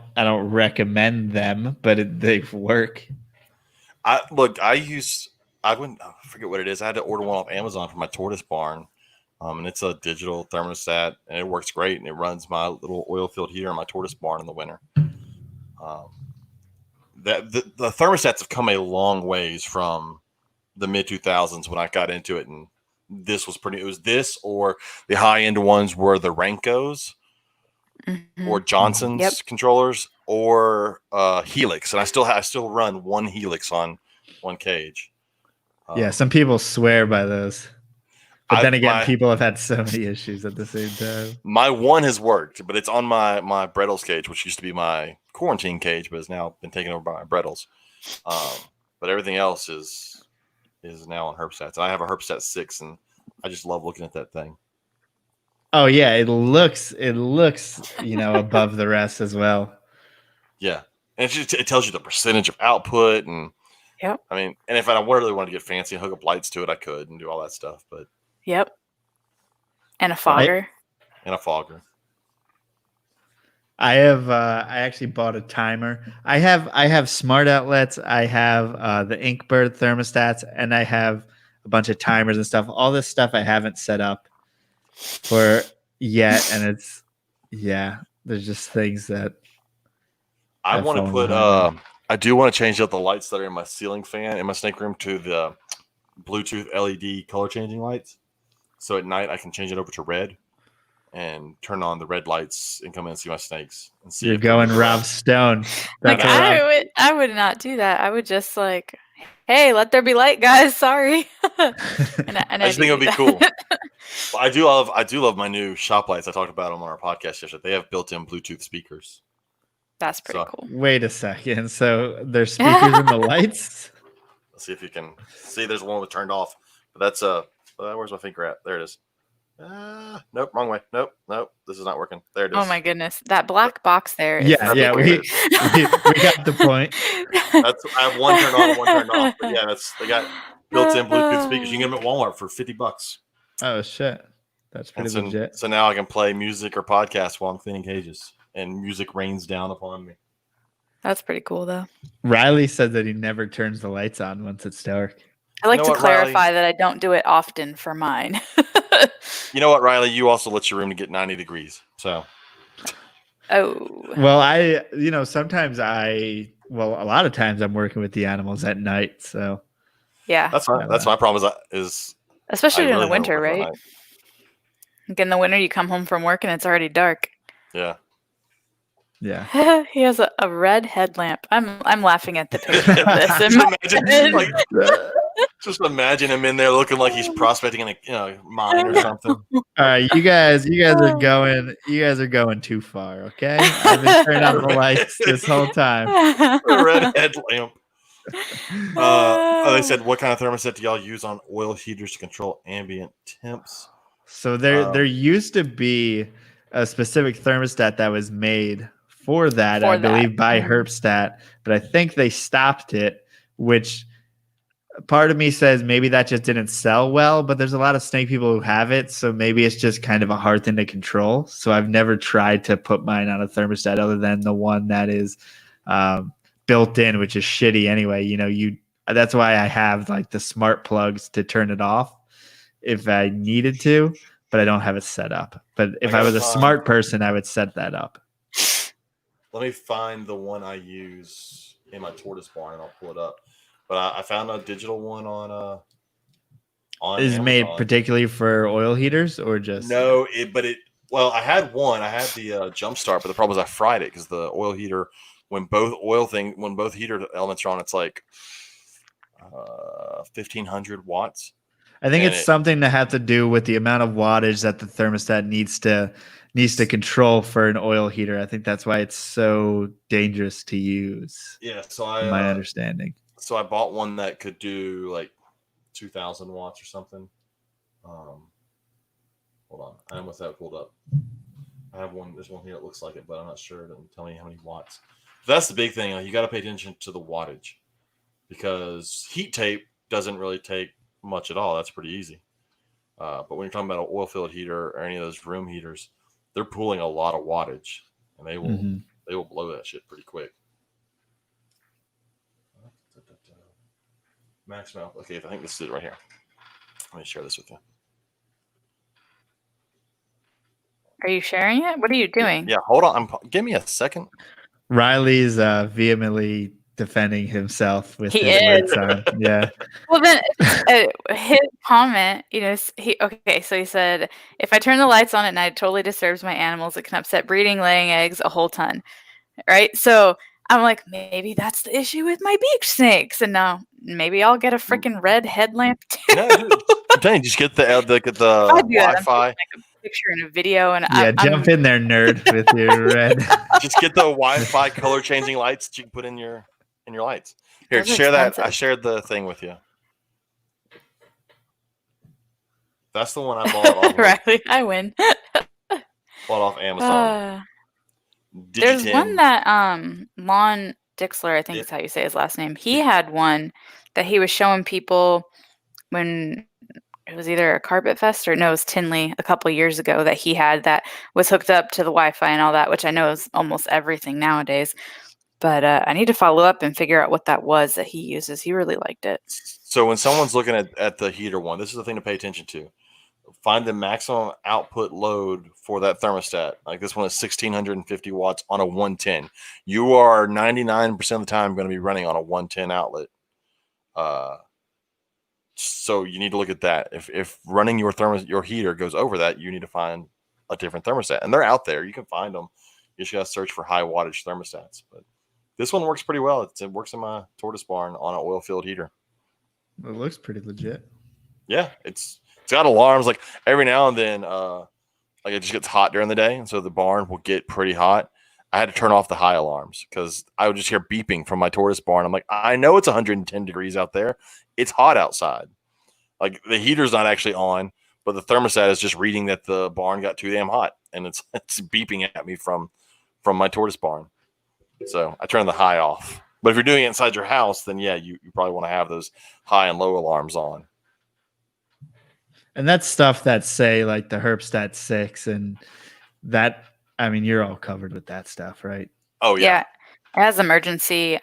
recommend them, but they work. I forget what it is. I had to order one off Amazon for my tortoise barn. And it's a digital thermostat, and it works great, and it runs my little oil-filled heater in my tortoise barn in the winter. The thermostats have come a long ways from the mid-2000s when I got into it, and this was it was this, or the high-end ones were the Rankos or Johnson's controllers, or Helix, and I still run one Helix on one cage. Some people swear by those. But then again, people have had so many issues at the same time. My one has worked, but it's on my Brettles cage, which used to be my quarantine cage, but has now been taken over by my Brettles. But everything else is is now on Herbstats. And I have a Herbstat 6, and I just love looking at that thing. Oh yeah, it looks above the rest as well. Yeah, and it tells you the percentage of output, and Yep. I mean, and if I really wanted to get fancy and hook up lights to it, I could and do all that stuff. But Yep. And a fogger. and a fogger. I actually bought a timer. I have smart outlets. I have the Inkbird thermostats, and I have a bunch of timers and stuff. All this stuff I haven't set up for yet, and there's just things that I I've want to fallen put. behind I do want to change out the lights that are in my ceiling fan in my snake room to the Bluetooth LED color changing lights. So at night I can change it over to red and turn on the red lights and come in and see my snakes. And see You're if they're going moving Rob around. Stone. Like That's what I would not do that. I would just like, hey, let there be light, guys. Sorry. and I just think it would be cool. But I do love my new shop lights. I talked about them on our podcast yesterday. They have built-in Bluetooth speakers. That's pretty So- cool. Wait a second. So there's speakers in the lights? Let's see if you can see. There's one that turned off. But that's where's my finger at? There it is. Nope, wrong way. Nope. This is not working. There it is. Oh my goodness, that black box there. Is Yeah, the yeah, we speaker. got the point. I have one turned on and one turned off. But yeah, they got built-in Bluetooth speakers. You can get them at Walmart for $50. Oh shit. That's pretty legit. So now I can play music or podcast while I'm cleaning cages, and music rains down upon me. That's pretty cool, though. Riley said that he never turns the lights on once it's dark. I like know to what, Riley? clarify that I don't do it often for mine. You know what, Riley? You also let your room to get 90 degrees. So Oh, Well, sometimes a lot of times I'm working with the animals at night. So yeah. that's my problem is Especially I in really the winter, never work at right? night. Like in the winter, you come home from work and it's already dark. Yeah. yeah. He has a red headlamp. I'm laughing at the picture of this. in my head. Just imagine him in there looking like he's prospecting in a mine or something. All right, you guys are going too far. Okay, I've been turning on the lights this whole time. A red headlamp. They said, what kind of thermostat do y'all use on oil heaters to control ambient temps? So there used to be a specific thermostat that was made for that, I believe, by Herbstat, but I think they stopped it, which part of me says maybe that just didn't sell well, but there's a lot of snake people who have it, so maybe it's just kind of a hard thing to control. So I've never tried to put mine on a thermostat other than the one that is built in, which is shitty anyway. That's why I have like the smart plugs to turn it off if I needed to, but I don't have it set up. But if I was a smart person, I would set that up. Let me find the one I use in my tortoise barn and I'll pull it up. But I found a digital one on Is Amazon. made particularly for oil heaters or just No, I had one. I had the Jumpstart, but the problem is I fried it because the oil heater, when both heater elements are on, it's like 1,500 watts. I think it's something that has to do with the amount of wattage that the thermostat needs to control for an oil heater. I think that's why it's so dangerous to use. Yeah, my understanding. So I bought one that could do like 2,000 watts or something. Hold on, I almost have it pulled up. I have one. There's one here that looks like it, but I'm not sure. It doesn't tell me how many watts. That's the big thing. You got to pay attention to the wattage because heat tape doesn't really take much at all. That's pretty easy. But when you're talking about an oil-filled heater or any of those room heaters, they're pulling a lot of wattage, and they will blow that shit pretty quick. Max amount. Okay, I think this is it right here. Let me share this with you. Are you sharing it? What are you doing? Yeah, hold on. Give me a second. Riley's vehemently defending himself with He his is. lights on. Yeah. Well, then his comment, so he said, if I turn the lights on at night, it totally disturbs my animals. It can upset breeding, laying eggs, a whole ton. Right? So I'm like, maybe that's the issue with my beach snakes. And now maybe I'll get a freaking red headlamp too. No, I'm telling you, just get the Wi-Fi. Like a picture and a video, and jump in there, nerd, with your red. Just get the Wi-Fi color changing lights that you can put in your lights. Here, Those are share that. expensive. I shared the thing with you. That's the one I bought off. Riley, I win. Bought off Amazon. There's Digitin. one that Lon Dixler, I think Yeah. is how you say his last name. He had one that he was showing people when it was either a Carpet Fest or no, it was Tinley a couple years ago that he had that was hooked up to the Wi-Fi and all that, which I know is almost everything nowadays. But I need to follow up and figure out what that was that he uses. He really liked it. So when someone's looking at the heater one, this is the thing to pay attention to. Find the maximum output load for that thermostat. Like this one is 1650 watts on a 110. You are 99% of the time going to be running on a 110 outlet. So you need to look at that. If running your heater goes over that, you need to find a different thermostat. And they're out there. You can find them. You just got to search for high wattage thermostats. But this one works pretty well. It works in my tortoise barn on an oil-filled heater. It looks pretty legit. Yeah, it's got alarms. Like every now and then, like it just gets hot during the day, and so the barn will get pretty hot. I had to turn off the high alarms because I would just hear beeping from my tortoise barn. I'm like, I know it's 110 degrees out there. It's hot outside. Like the heater's not actually on, but the thermostat is just reading that the barn got too damn hot, and it's beeping at me from my tortoise barn. So I turn the high off. But if you're doing it inside your house, then yeah, you probably want to have those high and low alarms on. And that's stuff that say like the Herpstat 6 and that, I mean, you're all covered with that stuff, right? Oh yeah. Yeah. It has emergency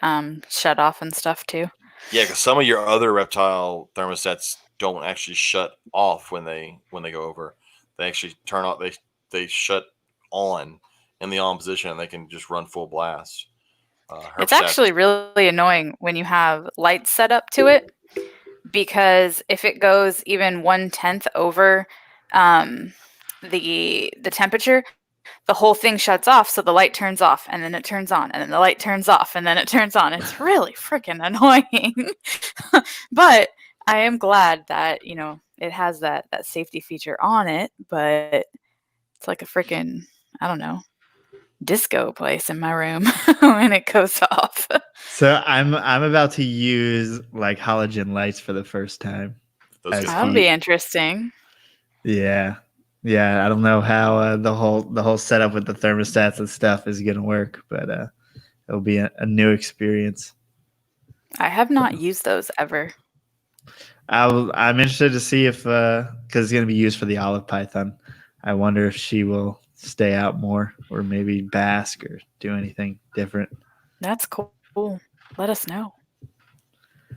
shut off and stuff too. Yeah, because some of your other reptile thermostats don't actually shut off when they go over. They actually turn off. They shut on in the on position, and they can just run full blast. It's actually really annoying when you have lights set up to it, because if it goes even 1/10 over the temperature, the whole thing shuts off. So the light turns off, and then it turns on, and then the light turns off, and then it turns on. It's really freaking annoying. But I am glad that it has that safety feature on it. But it's like a freaking, I don't know, disco place in my room when it goes off. So I'm about to use like halogen lights for the first time. That'll be interesting. Yeah. I don't know how the whole setup with the thermostats and stuff is gonna work, but it'll be a new experience. I have not used those ever. I'm interested to see if because it's gonna be used for the olive python. I wonder if she will stay out more or maybe bask or do anything different. That's cool. Let us know.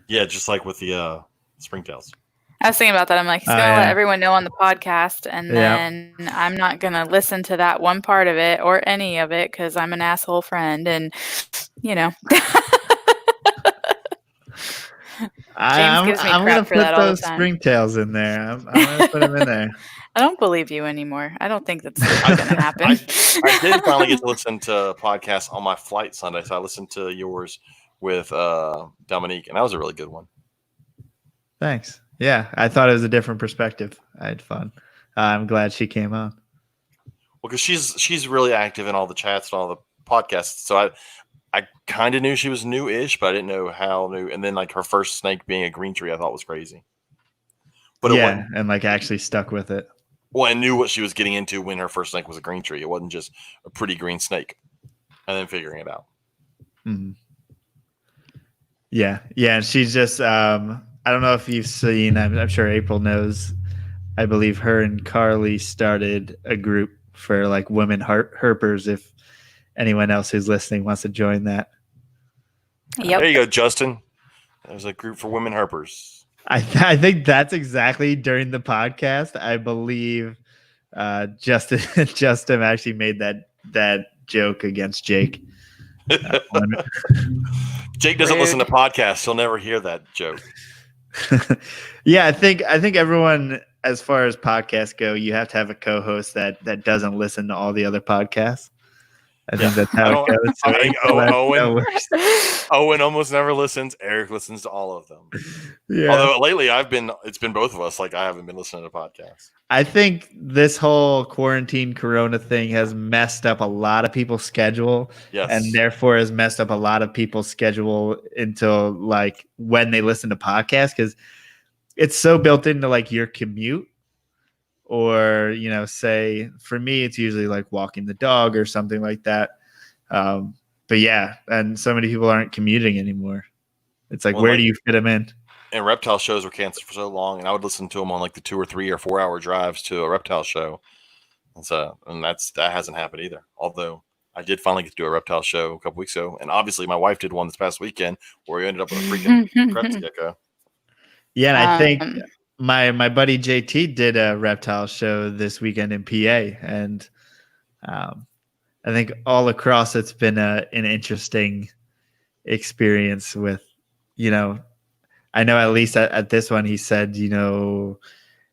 Yeah, just like with the springtails. I was thinking about that. I'm like, he's going to let everyone know on the podcast, and then I'm not going to listen to that one part of it or any of it because I'm an asshole friend, and I'm gives me going to crap for put that all the those time. springtails in there. I'm going to put them in there. I don't believe you anymore. I don't think that's going to happen. I did finally get to listen to podcasts on my flight Sunday, so I listened to yours with Dominique, and that was a really good one. Thanks. Yeah, I thought it was a different perspective. I had fun. I'm glad she came on. Well, because she's really active in all the chats and all the podcasts, so I kind of knew she was new-ish, but I didn't know how new. And then like her first snake being a green tree, I thought was crazy. But and like actually stuck with it. Well, I knew what she was getting into when her first snake was a green tree. It wasn't just a pretty green snake, and then figuring it out. Mm-hmm. Yeah, and she's just I don't know if you've seen. I'm sure April knows. I believe her and Carly started a group for like women herpers. If anyone else who's listening wants to join that. Yep. There you go, Justin. There's a group for women herpers. I think that's exactly during the podcast. I believe Justin actually made that joke against Jake. Jake doesn't listen to podcasts. He'll never hear that joke. Yeah, I think everyone, as far as podcasts go, you have to have a co-host that doesn't listen to all the other podcasts. I think that's how it goes. So I think Owen almost never listens. Eric listens to all of them. Yeah. Although lately it's been both of us. Like I haven't been listening to podcasts. I think this whole quarantine corona thing has messed up a lot of people's schedule. Yes. And therefore has messed up a lot of people's schedule until like when they listen to podcasts, because it's so built into like your commute or say for me it's usually like walking the dog or something like that. But yeah, and so many people aren't commuting anymore. It's like, where do you fit them in? And reptile shows were canceled for so long, and I would listen to them on like the 2 or 3 or 4 hour drives to a reptile show. And so, that hasn't happened either. Although I did finally get to do a reptile show a couple weeks ago, and obviously my wife did one this past weekend where we ended up with a freaking Krebs gecko. Yeah, and I think my buddy JT did a reptile show this weekend in PA, and I think all across it's been an interesting experience with, I know at least at this one he said,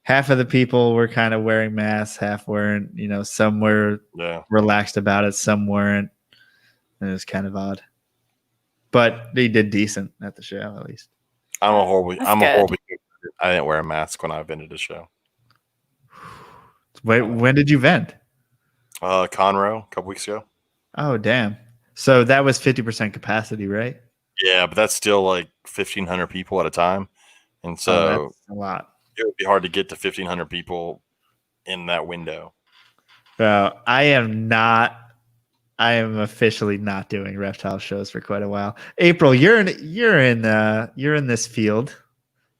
half of the people were kind of wearing masks, half weren't, some were relaxed about it, some weren't. And it was kind of odd. But they did decent at the show, at least. I'm a horrible I didn't wear a mask when I vented a show. Wait, when did you vent? Conroe, a couple weeks ago. Oh, damn. So that was 50% capacity, right? Yeah, but that's still like 1,500 people at a time. And so that's a lot. It would be hard to get to 1,500 people in that window. I am officially not doing reptile shows for quite a while. April, you're in this field.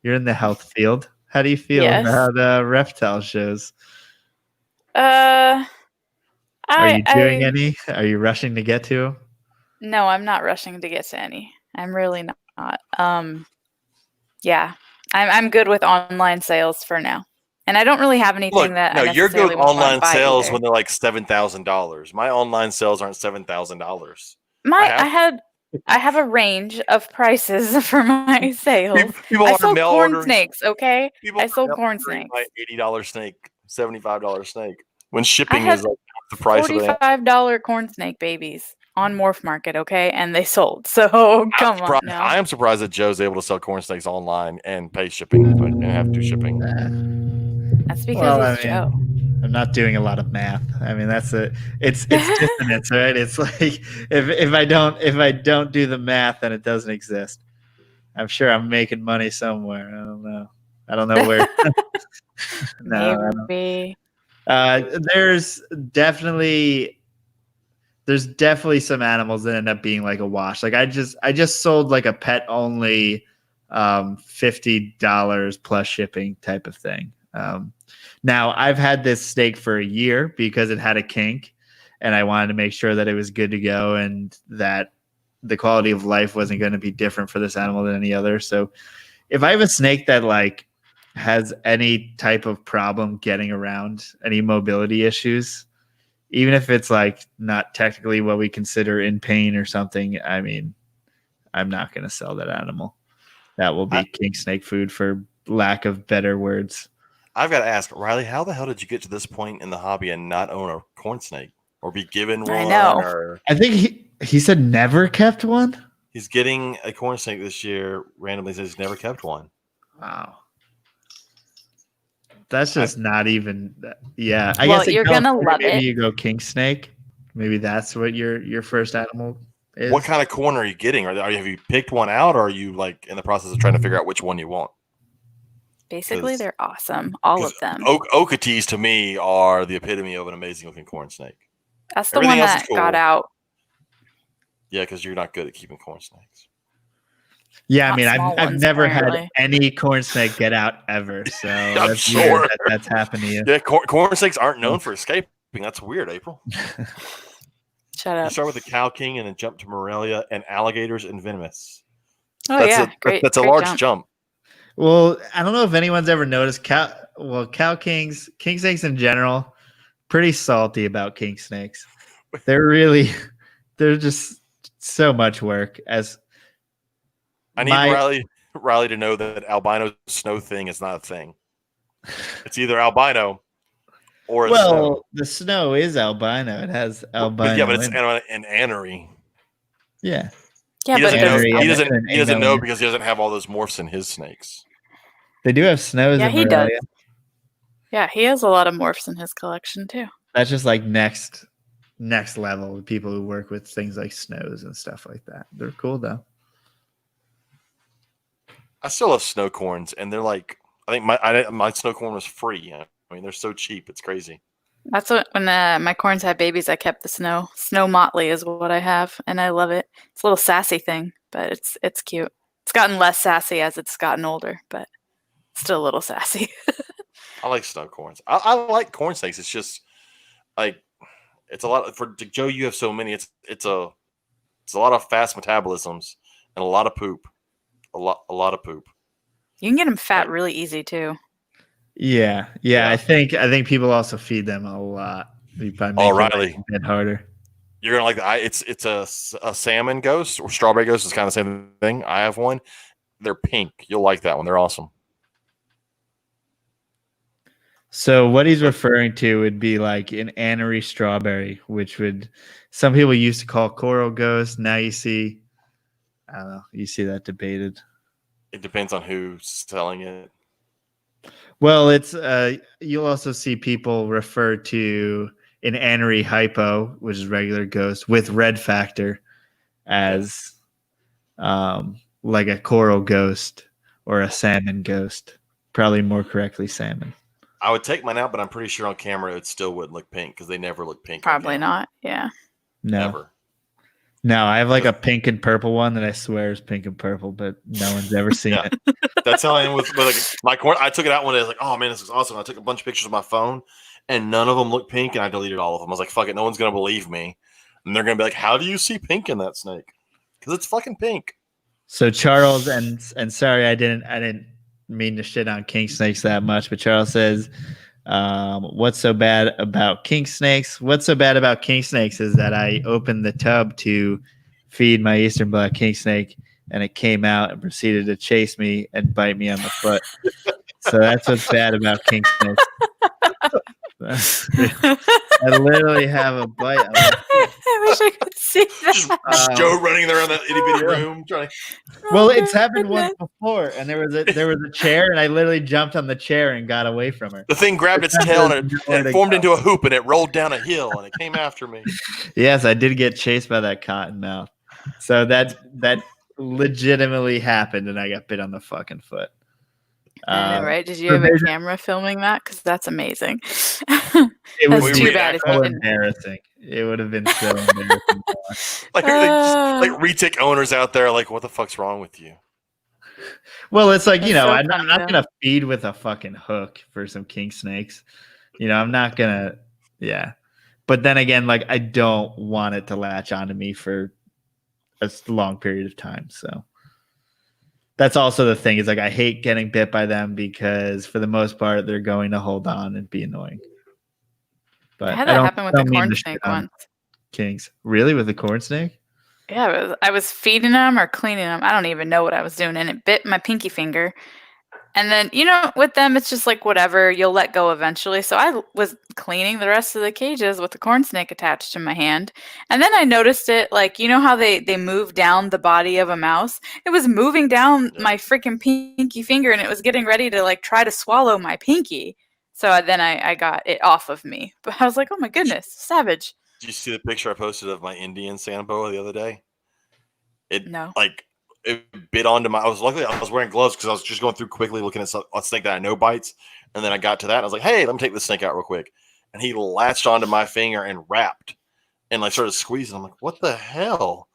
You're in the health field. How do you feel about reptile shows? Are you doing any? Are you rushing to get to? No, I'm not rushing to get to any. I'm really not. Yeah, I'm good with online sales for now, and I don't really have anything you're good with online sales either. When they're like $7,000. My online sales aren't $7,000. I have a range of prices for my sales. People I sold corn orders. Snakes, okay? I sold corn snakes. My $80 snake, $75 snake. When shipping is like the price of $45 corn snake babies on Morph Market, okay? And they sold. So come on now. I am surprised that Joe's able to sell corn snakes online and pay shipping and have to do shipping. That's because he's Joe. I'm not doing a lot of math. I mean, it's dissonance, right? It's like if I don't do the math, then it doesn't exist. I'm sure I'm making money somewhere. I don't know where. No, maybe. There's definitely some animals that end up being like a wash. Like I just sold like a pet only $50 plus shipping type of thing. Now I've had this snake for a year because it had a kink and I wanted to make sure that it was good to go and that the quality of life wasn't going to be different for this animal than any other. So if I have a snake that like has any type of problem getting around, any mobility issues, even if it's like not technically what we consider in pain or something, I mean, I'm not going to sell that animal. That will be king snake food for lack of better words. I've got to ask, Riley, how the hell did you get to this point in the hobby and not own a corn snake or be given one? I know. I think he said never kept one. He's getting a corn snake this year. Randomly says he's never kept one. Wow. That's just not even. Yeah, I guess you're gonna love it. Maybe you go king snake. Maybe that's what your first animal is. What kind of corn are you getting? Have you picked one out, or are you like in the process of trying to figure out which one you want? Basically, they're awesome, all of them. Okatees to me are the epitome of an amazing looking corn snake. That's the one that got out. Yeah, because you're not good at keeping corn snakes. Yeah, I mean, I've never had any corn snake get out ever. So I'm sure that's happened to you. Yeah, corn snakes aren't known for escaping. That's weird, April. Shut up. You start with the cow king and then jump to Morelia and alligators and venomous. Oh, that's a large jump. Well, I don't know if anyone's ever noticed king snakes in general, pretty salty about king snakes. They're just so much work. I need Riley to know that albino snow thing is not a thing. It's either albino or it's snow. The snow is albino. It has albino. But it's an anery. Yeah. Yeah, he doesn't know because he doesn't have all those morphs in his snakes. They do have snows. Yeah, he does. Yeah, he has a lot of morphs in his collection too. That's just like next level with people who work with things like snows and stuff like that. They're cool though. I still love snow corns, and they're like, I think my snow corn was free. I mean, they're so cheap. It's crazy. That's what when my corns had babies, I kept the snow motley is what I have, and I love it. It's a little sassy thing, but it's cute. It's gotten less sassy as it's gotten older, but still a little sassy. I like snow corns. I like corn snakes. It's just like it's a lot for Joe. You have so many. It's a lot of fast metabolisms and a lot of poop. A lot of poop. You can get them fat really easy too. Yeah. I think people also feed them a lot. Oh, Riley, a bit harder. you're gonna like the. It's a salmon ghost or strawberry ghost. It's kind of the same thing. I have one. They're pink. You'll like that one. They're awesome. So what he's referring to would be like an anery strawberry, which would some people used to call coral ghost. Now you see, I don't know, you see that debated. It depends on who's selling it. Well, it's you'll also see people refer to an anery hypo, which is regular ghost, with red factor as like a coral ghost or a salmon ghost. Probably more correctly salmon. I would take mine out, but I'm pretty sure on camera it still wouldn't look pink because they never look pink. Probably not. Yeah. No. Never. No, I have like a pink and purple one that I swear is pink and purple, but no one's ever seen it. That's how I am with like my corn. I took it out one day. I was like, "Oh man, this is awesome!" I took a bunch of pictures of my phone, and none of them looked pink, and I deleted all of them. I was like, "Fuck it, no one's gonna believe me," and they're gonna be like, "How do you see pink in that snake?" Because it's fucking pink. So Charles and sorry, I didn't mean to shit on king snakes that much, but Charles says, "What's so bad about king snakes? What's so bad about king snakes is that I opened the tub to feed my eastern black king snake, and it came out and proceeded to chase me and bite me on the foot. So that's what's bad about king snakes." I literally have a bite on my foot. I wish I could see that. Just Joe running around that itty bitty room trying. Well, it's happened once before, and there was a chair, and I literally jumped on the chair and got away from her. The thing grabbed its tail and it formed into a hoop, and it rolled down a hill, and it came after me. Yes, I did get chased by that cottonmouth. So that legitimately happened, and I got bit on the fucking foot. I know, right? Did you have a camera filming that? Because that's amazing. It was That's too bad. so embarrassing. It would have been so embarrassing. like retic owners out there, like, what the fuck's wrong with you? Well, it's like, That's so I'm funny, not though. gonna feed with a fucking hook for some king snakes. I'm not gonna. Yeah, but then again, like, I don't want it to latch onto me for a long period of time. So that's also the thing. Is like I hate getting bit by them because for the most part they're going to hold on and be annoying. But I had that happen with the corn snake once. Kings. Really? With the corn snake? Yeah, I was feeding them or cleaning them. I don't even know what I was doing, and it bit my pinky finger. And then, with them, it's just like whatever. You'll let go eventually. So I was cleaning the rest of the cages with the corn snake attached to my hand. And then I noticed it, like, how they move down the body of a mouse? It was moving down my freaking pinky finger, and it was getting ready to, like, try to swallow my pinky. So then I got it off of me. But I was like, oh, my goodness, savage. Did you see the picture I posted of my Indian sand boa the other day? No. It bit onto my. I was wearing gloves because I was just going through quickly looking at a snake that I know bites, and then I got to that. And I was like, "Hey, let me take this snake out real quick," and he latched onto my finger and wrapped, and like started squeezing. I'm like, "What the hell?"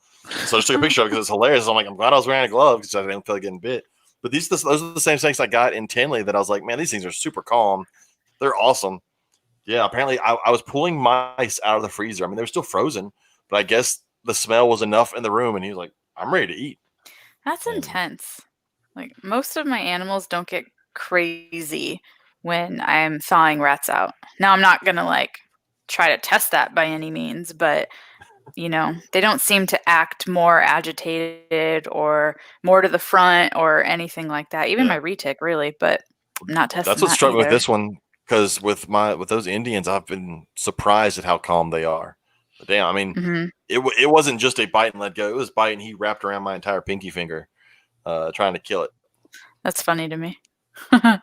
So I just took a picture of it because it's hilarious. I'm like, "I'm glad I was wearing a glove because I didn't feel like getting bit." But those are the same snakes I got in Tinley that I was like, "Man, these things are super calm. They're awesome." Yeah, apparently I was pulling mice out of the freezer. I mean, they were still frozen, but I guess the smell was enough in the room, and he was like, "I'm ready to eat." That's intense. Like, most of my animals don't get crazy when I'm thawing rats out. Now, I'm not going to, like, try to test that by any means, but, they don't seem to act more agitated or more to the front or anything like that. Even my retic, really, but I'm not testing That's what that struck me with either. this one, because with those Indians, I've been surprised at how calm they are. But damn, I mean, it wasn't just a bite and let go. It was bite and he wrapped around my entire pinky finger, trying to kill it. That's funny to me. It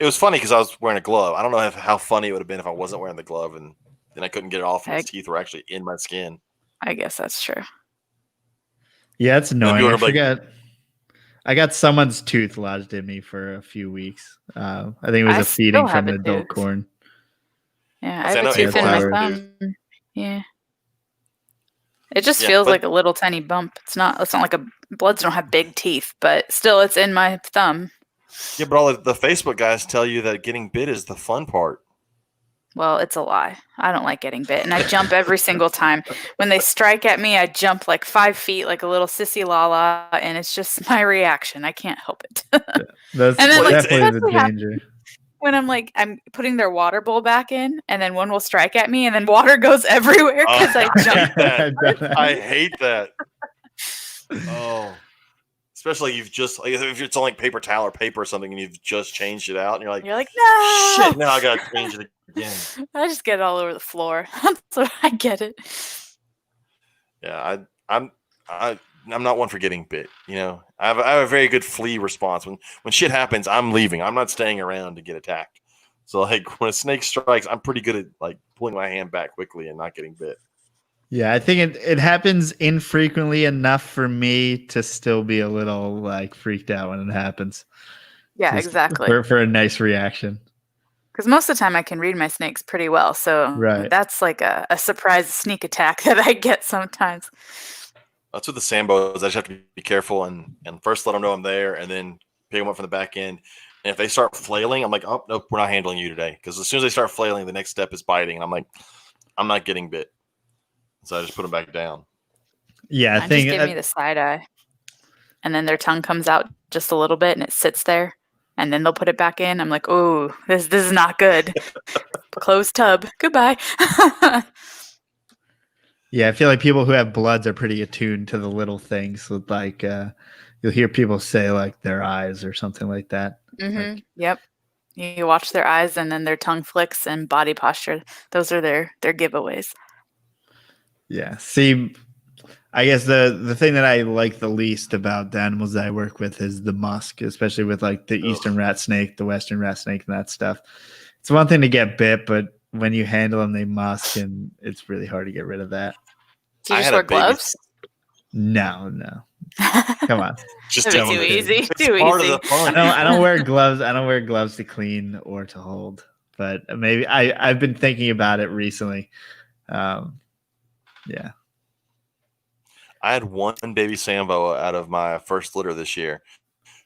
was funny because I was wearing a glove. I don't know how funny it would have been if I wasn't wearing the glove and then I couldn't get it off and his teeth were actually in my skin. I guess that's true. Yeah, it's annoying. I got someone's tooth lodged in me for a few weeks. I think it was I a feeding still have from an a adult tooth. corn. Yeah, I I say, have I a know tooth April in my has a thyroid. tooth. thumb. Yeah. It just Yeah, feels but- like a little tiny bump. It's not like a bloods don't have big teeth, but still it's in my thumb. Yeah, but all the Facebook guys tell you that getting bit is the fun part. Well, it's a lie. I don't like getting bit, and I jump every single time. When they strike at me, I jump like 5 feet like a little sissy lala, and it's just my reaction. I can't help it. That's And then, like, definitely the especially danger. when I'm putting their water bowl back in, and then one will strike at me, and then water goes everywhere because I I jumped. hate that. I've done that. I hate that. Oh, especially you've just like if it's on like paper towel or paper or something, and you've just changed it out, and you're like, You're like, no. shit, now I gotta change it again. I just get it all over the floor. So I get it. Yeah, I'm not one for getting bit. You know, I have a very good flee response. When shit happens, I'm leaving. I'm not staying around to get attacked. So like when a snake strikes, I'm pretty good at like pulling my hand back quickly and not getting bit. Yeah, I think it happens infrequently enough for me to still be a little like freaked out when it happens. Yeah, Just exactly. For a nice reaction. Because most of the time I can read my snakes pretty well. So Right. that's like a surprise sneak attack that I get sometimes. That's with the Sambos. I just have to be careful and first let them know I'm there, and then pick them up from the back end. And if they start flailing, I'm like, oh nope, we're not handling you today. Because as soon as they start flailing, the next step is biting, and I'm like, I'm not getting bit. So I just put them back down. Yeah, I Mine think just give me the side eye. And then their tongue comes out just a little bit and it sits there. And then they'll put it back in. I'm like, oh, this is not good. Closed tub. Goodbye. yeah, I feel like people who have bloods are pretty attuned to the little things. With like you'll hear people say like their eyes or something like that. Mm-hmm. Like, Yep. You watch their eyes and then their tongue flicks and body posture. Those are their giveaways. yeah. See, I guess the thing that I like the least about the animals that I work with is the musk, especially with like the eastern rat snake, the western rat snake, and that stuff. It's one thing to get bit, but when you handle them, they musk, and it's really hard to get rid of that. Do you I just had wear a baby- gloves? No. Come on. Just That'd tell be them too it. easy. It's Too part easy. of the fun. I don't wear gloves. I don't wear gloves to clean or to hold. But maybe I've been thinking about it recently. Yeah. I had one baby Samboa out of my first litter this year.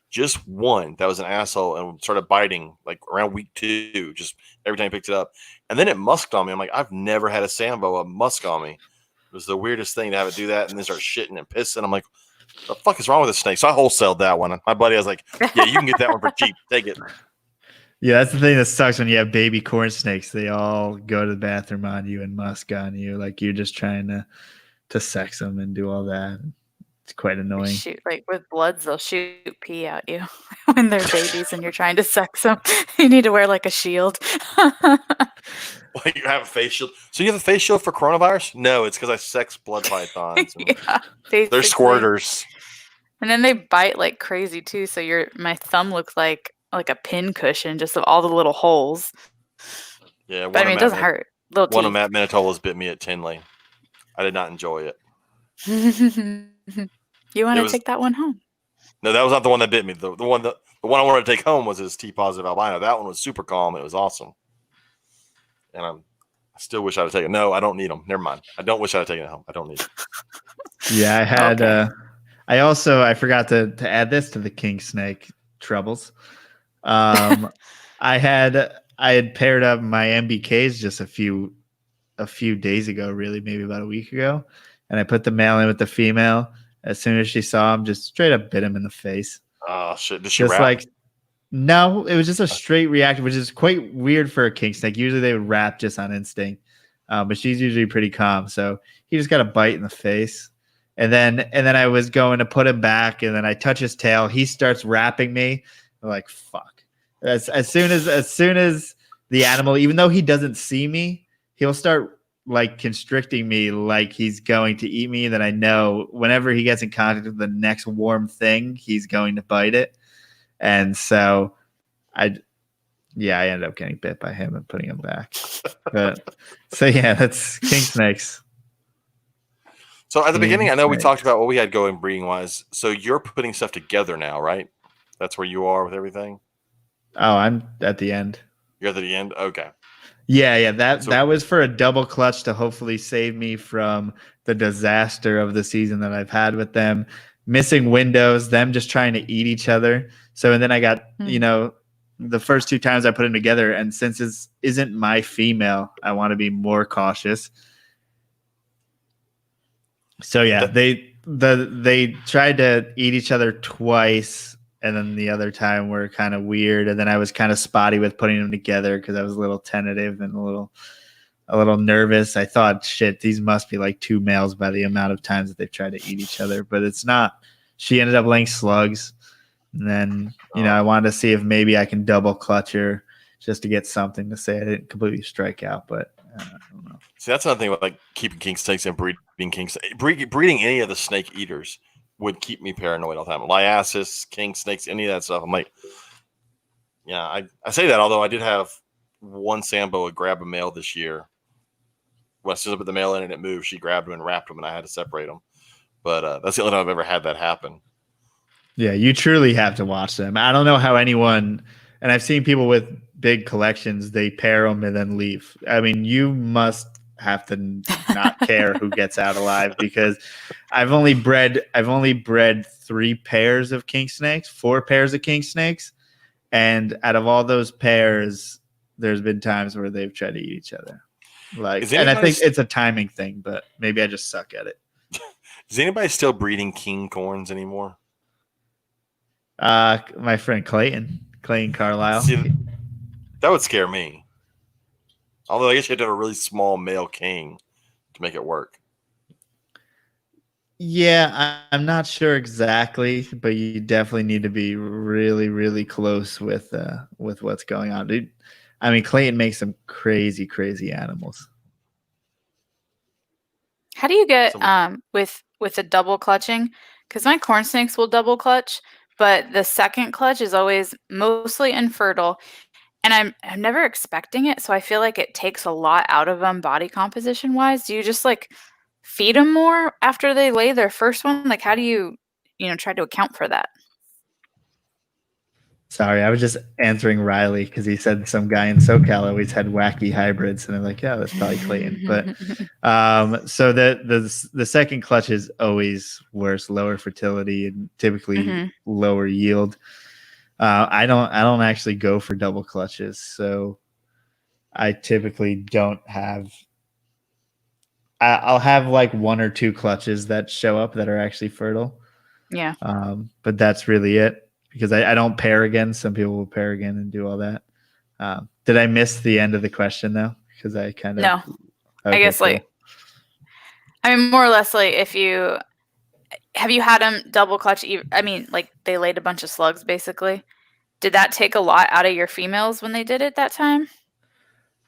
Just one that was an asshole and started biting like around week 2, just every time he picked it up. And then it musked on me. I'm like, I've never had a Samboa musk on me. It was the weirdest thing to have it do that and then start shitting and pissing. I'm like, the fuck is wrong with this snake? So I wholesaled that one. My buddy was like, yeah, you can get that one for cheap. Take it. Yeah, that's the thing that sucks when you have baby corn snakes. They all go to the bathroom on you and musk on you. Like you're just trying to sex them and do all that. It's quite annoying. Shoot, like with bloods, they'll shoot pee at you when they're babies and you're trying to sex them. You need to wear like a shield. Like you have a face shield. So you have a face shield for coronavirus? No, it's because I sex blood pythons. And Yeah, they're basically. squirters. And then they bite like crazy too. So my thumb looks like a pin cushion, just of all the little holes. Yeah, But I mean, it doesn't hurt. Little One of teeth. Matt Manitolas bit me at Tinley. I did not enjoy it. You want It to was- take that one home? No, that was not the one that bit me. The one I wanted to take home was his T positive albino. That one was super calm. It was awesome. And I still wish I'd have taken it. No, I don't need them. Never mind. I don't wish I'd have taken it home. I don't need it. Yeah, I had Okay. I forgot to add this to the king snake troubles. I had paired up my MBKs just a few days ago, really, maybe about a week ago, and I put the male in with the female. As soon as she saw him, just straight up bit him in the face. Oh shit! Did she Just rap? like, no, it was just a straight reaction, which is quite weird for a king snake. Usually they would rap just on instinct, but she's usually pretty calm. So he just got a bite in the face, and then I was going to put him back, and then I touch his tail. He starts rapping me. I'm like, fuck. As soon as the animal, even though he doesn't see me, he'll start like constricting me like he's going to eat me. Then I know whenever he gets in contact with the next warm thing, he's going to bite it. And so I ended up getting bit by him and putting him back. But so yeah, that's king snakes. So at the beginning, I know we Snakes. talked about what we had going breeding wise. So you're putting stuff together now, right? That's where you are with everything. Oh, I'm at the end. You're at the end. Okay. Yeah. That So- that was for a double clutch to hopefully save me from the disaster of the season that I've had with them. Missing windows, them just trying to eat each other. So, and then I got, the first 2 times I put them together, and since this isn't my female, I want to be more cautious. So yeah, they tried to eat each other twice, and then the other time were kind of weird, and then I was kind of spotty with putting them together because I was a little tentative and a little nervous. I thought, shit, these must be like 2 males by the amount of times that they've tried to eat each other, but it's not. She ended up laying slugs, and then I wanted to see if maybe I can double clutch her just to get something to say I didn't completely strike out, but I don't know. See, that's another thing with like keeping king snakes and breeding king breeding any of the snake eaters would keep me paranoid all the time. Liasis, king snakes, any of that stuff. I'm like, yeah, I say that, although I did have one Samboa grab a male this year. When I stood up at the male in and it moved, she grabbed him and wrapped him, and I had to separate them. But that's the only time I've ever had that happen. Yeah, you truly have to watch them. I don't know how anyone, and I've seen people with big collections, they pair them and then leave. I mean, you must have to not care who gets out alive, because I've only bred 3 pairs of king snakes, 4 pairs of king snakes, and out of all those pairs, there's been times where they've tried to eat each other. And I think it's a timing thing, but maybe I just suck at it. Is anybody still breeding king corns anymore? My friend Clayton Carlisle. See, that would scare me. Although I guess you have to have a really small male king to make it work. Yeah, I'm not sure exactly, but you definitely need to be really, really close with what's going on, dude. I mean, Clayton makes some crazy, crazy animals. How do you get with the double clutching? Because my corn snakes will double clutch, but the second clutch is always mostly infertile, and I'm never expecting it, so I feel like it takes a lot out of them body composition wise. Do you just like feed them more after they lay their first one? Like, how do you try to account for that? Sorry, I was just answering Riley because he said some guy in SoCal always had wacky hybrids, and I'm like, yeah, that's probably Clayton. But so the second clutch is always worse, lower fertility and typically lower yield. I don't actually go for double clutches, so I typically don't have. I'll have like 1 or 2 clutches that show up that are actually fertile. Yeah. But that's really it. Because I don't pair again. Some people will pair again and do all that. Did I miss the end of the question though? Because I kind of no. Okay, I guess cool. I mean, more or less, like have you had them double clutch? I mean, like they laid a bunch of slugs basically. Did that take a lot out of your females when they did it that time?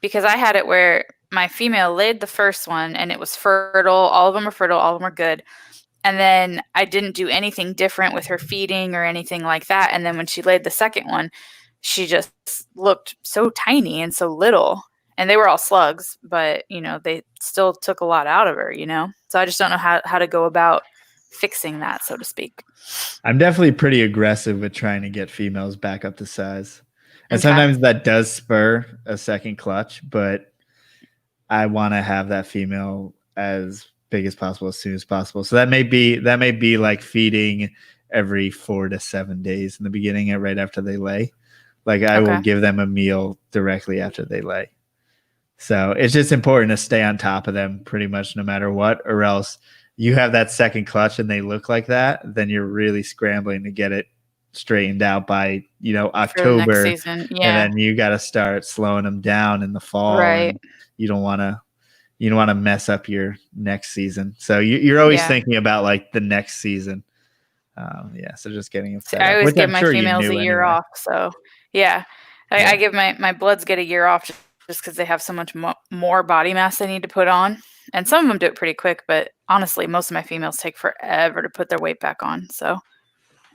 Because I had it where my female laid the first one and it was fertile. All of them are fertile. All of them are good. And then I didn't do anything different with her feeding or anything like that. And then when she laid the second one, she just looked so tiny and so little. And they were all slugs, but, they still took a lot out of her, So I just don't know how to go about fixing that, so to speak. I'm definitely pretty aggressive with trying to get females back up to size. And sometimes that does spur a second clutch, but I want to have that female as big as possible as soon as possible. So that may be like feeding every 4 to 7 days in the beginning and right after they lay. Like I will give them a meal directly after they lay. So it's just important to stay on top of them pretty much no matter what, or else you have that second clutch and they look like that, then you're really scrambling to get it straightened out by, October. Next season. Yeah. And then you got to start slowing them down in the fall. Right. You don't want to mess up your next season. So you're always thinking about like the next season. So just getting them set I up, always give I'm my sure females a year off. So I give my bloods get a year off just because they have so much more body mass they need to put on. And some of them do it pretty quick, but honestly, most of my females take forever to put their weight back on. So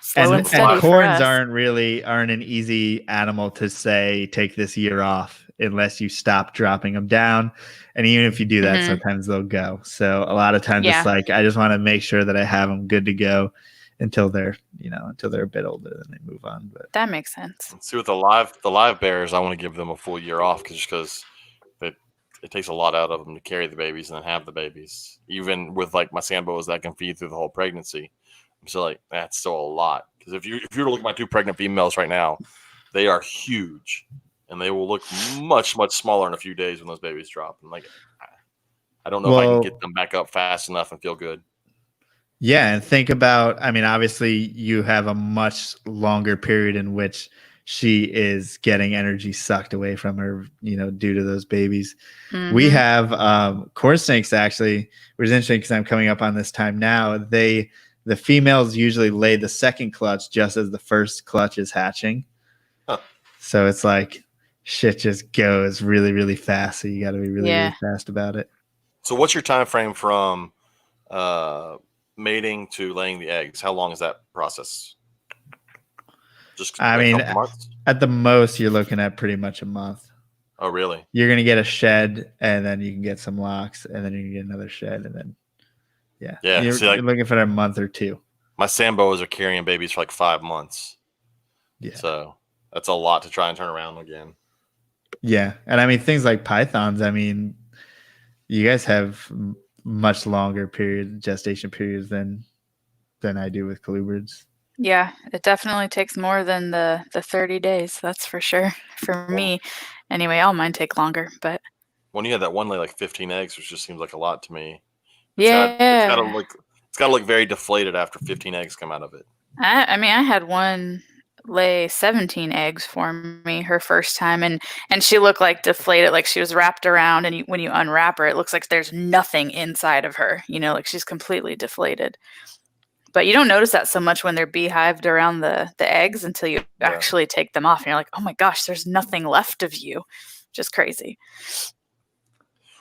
slow and steady. And corns aren't an easy animal to say take this year off. unless you stop dropping them down. And even if you do that, sometimes they'll go. So a lot of times it's like, I just want to make sure that I have them good to go until they're, until they're a bit older, then they move on. But that makes sense. See, with the live bears, I want to give them a full year off because it takes a lot out of them to carry the babies and then have the babies. Even with like my sand boas that can feed through the whole pregnancy, I'm still like, that's still a lot. Because if you were to look at my 2 pregnant females right now, they are huge, and they will look much, much smaller in a few days when those babies drop. And like, I don't know if I can get them back up fast enough and feel good. Yeah, and think about, obviously you have a much longer period in which she is getting energy sucked away from her, due to those babies. We have corn snakes, actually, which is interesting because I'm coming up on this time now. The females usually lay the second clutch just as the first clutch is hatching. Huh. So it's like shit just goes really, really fast. So you got to be really, really fast about it. So what's your time frame from mating to laying the eggs? How long is that process? Just a couple months? At the most, you're looking at pretty much a month. Oh, really? You're going to get a shed, and then you can get some locks, and then you can get another shed, and then, you're looking for a month or 2. My sand boas are carrying babies for like 5 months. Yeah. So that's a lot to try and turn around again. Yeah. And things like pythons, you guys have much longer gestation periods than I do with colubrids. Yeah, it definitely takes more than the 30 days. That's for sure. For me, anyway, all mine take longer. But when you had that one lay like 15 eggs, which just seems like a lot to me. It's got to look very deflated after 15 eggs come out of it. I had one lay 17 eggs for me her first time, and she looked like deflated, like she was wrapped around, and when you unwrap her, it looks like there's nothing inside of her, like she's completely deflated. But you don't notice that so much when they're beehived around the eggs until you actually take them off, and you're like, oh my gosh, there's nothing left of you. Just crazy.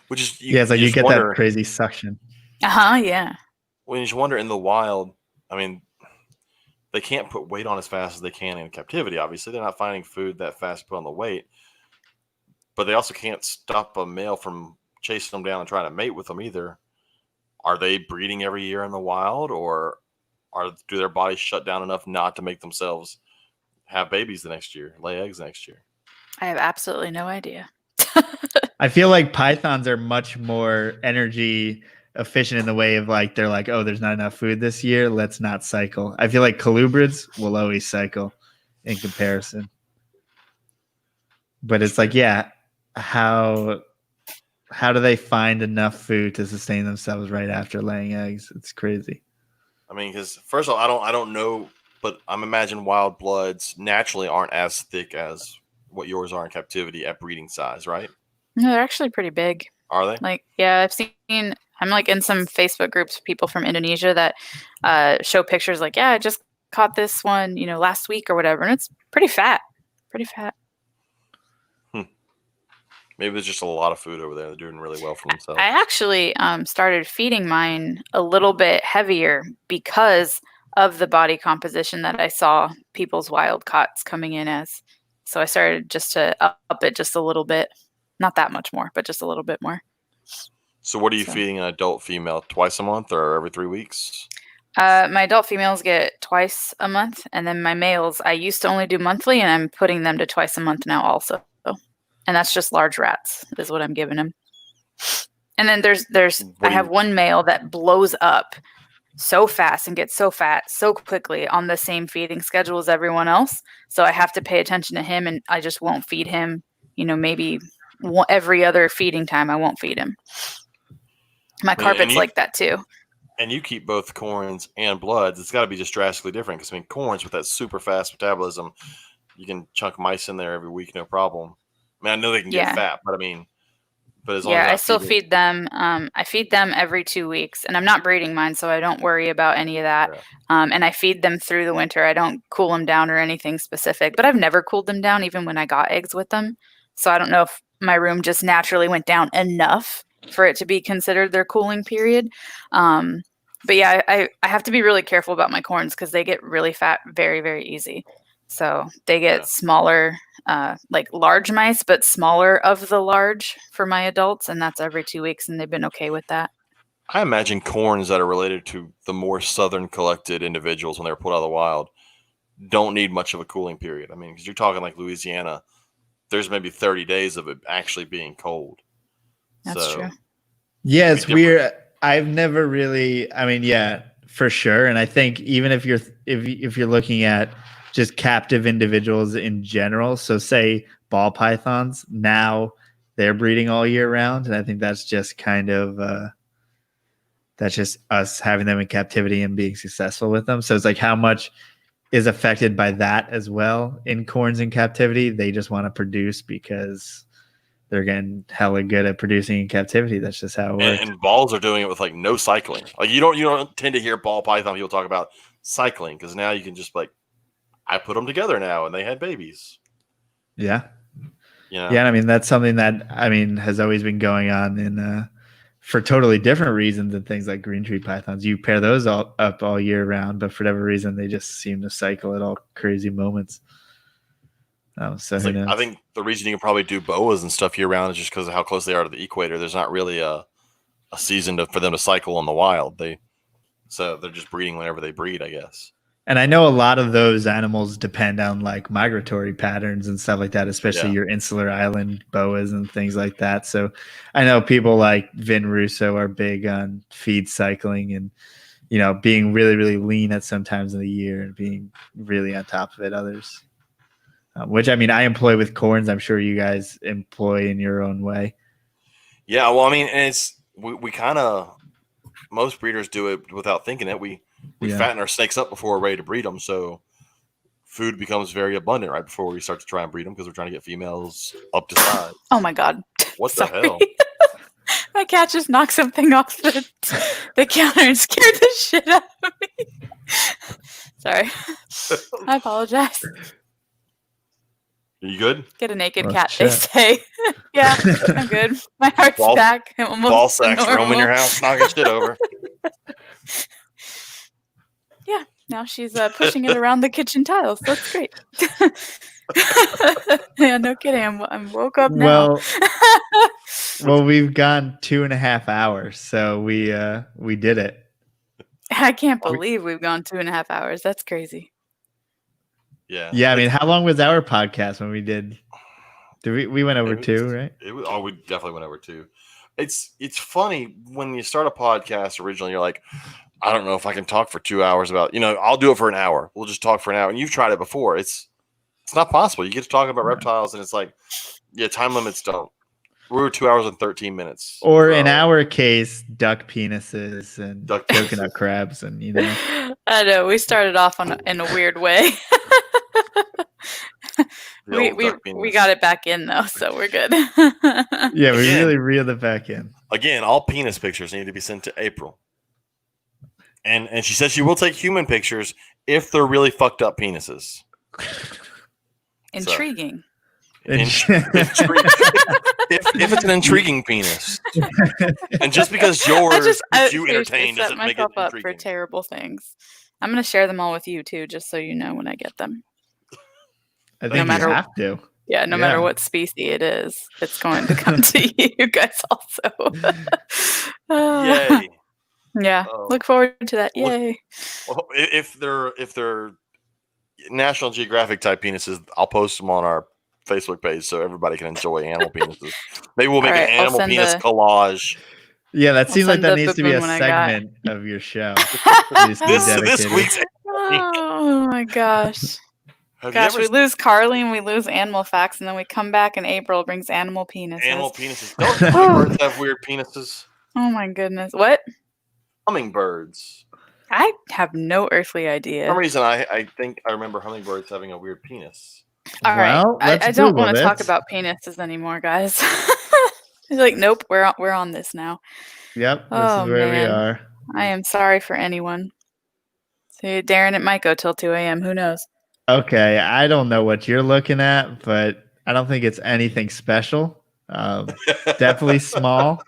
Which is it's like you get that crazy suction. Yeah. When you just wonder in the wild, they can't put weight on as fast as they can in captivity. Obviously, they're not finding food that fast to put on the weight, but they also can't stop a male from chasing them down and trying to mate with them either. Are they breeding every year in the wild, or do their bodies shut down enough not to make themselves have babies the next year, lay eggs next year? I have absolutely no idea. I feel like pythons are much more energy efficient in the way of like, they're like, oh, there's not enough food this year, let's not cycle. I feel like colubrids will always cycle in comparison. But it's like, how do they find enough food to sustain themselves right after laying eggs? It's crazy. Because first of all, I don't know, but I'm imagining wild bloods naturally aren't as thick as what yours are in captivity at breeding size, right? No, they're actually pretty big. Are they? Like, I've seen, I'm like in some Facebook groups, people from Indonesia that show pictures like, I just caught this one, last week or whatever. And it's pretty fat. Maybe there's just a lot of food over there. They're doing really well for themselves. I actually started feeding mine a little bit heavier because of the body composition that I saw people's wild caughts coming in as. So I started just to up it just a little bit. Not that much more, but just a little bit more. So what are you feeding an adult female? Twice a month or every 3 weeks? My adult females get twice a month. And then my males, I used to only do monthly, and I'm putting them to twice a month now also. And that's just large rats is what I'm giving them. And then I have one male that blows up so fast and gets so fat so quickly on the same feeding schedule as everyone else. So I have to pay attention to him, and I just won't feed him, maybe every other feeding time I won't feed him. My carpet's like that too. And you keep both corns and bloods. It's got to be just drastically different because corns with that super fast metabolism, you can chunk mice in there every week, no problem. I know they can get fat, but as long as I still feed them. I feed them every 2 weeks, and I'm not breeding mine, so I don't worry about any of that. Yeah. And I feed them through the winter. I don't cool them down or anything specific, but I've never cooled them down, even when I got eggs with them. So I don't know if my room just naturally went down enough for it to be considered their cooling period. But I have to be really careful about my corns because they get really fat very, very easy. So they get smaller, like large mice, but smaller of the large for my adults, and that's every 2 weeks, and they've been okay with that. I imagine corns that are related to the more southern collected individuals when they're pulled out of the wild don't need much of a cooling period. I mean, because you're talking like Louisiana, there's maybe 30 days of it actually being cold. That's true. Yeah, it's weird. I've never really. I mean, yeah, for sure. And I think even if you're looking at just captive individuals in general, so say ball pythons, now they're breeding all year round, and I think that's just kind of that's just us having them in captivity and being successful with them. So it's like how much is affected by that as well in corns in captivity. They just want to produce because they're getting hella good at producing in captivity. That's just how it works. And balls are doing it with like no cycling. Like you don't tend to hear ball python people talk about cycling because now you can just like, I put them together now and they had babies. Yeah. Yeah. Yeah. I mean, that's something that has always been going on in for totally different reasons than things like green tree pythons. You pair those up all year round, but for whatever reason, they just seem to cycle at all crazy moments. So who knows? I think the reason you can probably do boas and stuff year round is just because of how close they are to the equator. There's not really a season for them to cycle in the wild. So they're just breeding whenever they breed, I guess. And I know a lot of those animals depend on like migratory patterns and stuff like that, especially your insular island boas and things like that. So I know people like Vin Russo are big on feed cycling and, being really, really lean at some times of the year and being really on top of it others. Which, I mean, I employ with corns. I'm sure you guys employ in your own way. Yeah, well, I mean, and we kind of, most breeders do it without thinking it. We fatten our snakes up before we're ready to breed them, so food becomes very abundant right before we start to try and breed them because we're trying to get females up to size. Oh my God! What the hell? My cat just knocked something off the counter and scared the shit out of me. Sorry, I apologize. Are you good? Get a naked cat, they say. Yeah, I'm good. My heart's back. Ball sacks roaming your house, knocking shit over. Yeah, now she's pushing it around the kitchen tiles. That's great. Yeah, no kidding. I'm woke up now. Well, we've gone 2.5 hours, so we did it. I can't believe we've gone 2.5 hours. That's crazy. Yeah. Yeah, I mean, how long was our podcast when we did? We went over 2, right? We definitely went over 2. It's funny when you start a podcast originally, you're like, I don't know if I can talk for 2 hours about, I'll do it for an hour. We'll just talk for an hour. And you've tried it before. It's not possible. You get to talk about reptiles and it's like, time limits don't. We were 2 hours and 13 minutes. Or in our case, duck penises and coconut crabs and, I know. We started off in a weird way. We got it back in though, so we're good. Yeah, we really reeled it back in. Again, all penis pictures need to be sent to April. And she says she will take human pictures if they're really fucked up penises. Intriguing. If it's an intriguing penis. And just because yours you entertain doesn't make it up intriguing. For terrible things. I'm going to share them all with you too, just so you know when I get them. I think you have to. Yeah, no matter what species it is, it's going to come to you guys also. Yay. Yeah, look forward to that. Yay. Well, if they're National Geographic type penises, I'll post them on our Facebook page so everybody can enjoy animal penises. Maybe we'll make an animal penis collage. Yeah, that seems like that needs to be a segment of your show. this week's. Oh my gosh. We lose Carly and we lose animal facts, and then we come back and April brings animal penises. Animal penises. Don't hummingbirds have weird penises? Oh my goodness. What? Hummingbirds. I have no earthly idea. For some reason, I think I remember hummingbirds having a weird penis. All right. I don't want to talk about penises anymore, guys. He's like, nope, we're on this now. Yep, this is where we are. I am sorry for anyone. See, Darren, it might go till 2 a.m. Who knows? Okay, I don't know what you're looking at, but I don't think it's anything special. Definitely small.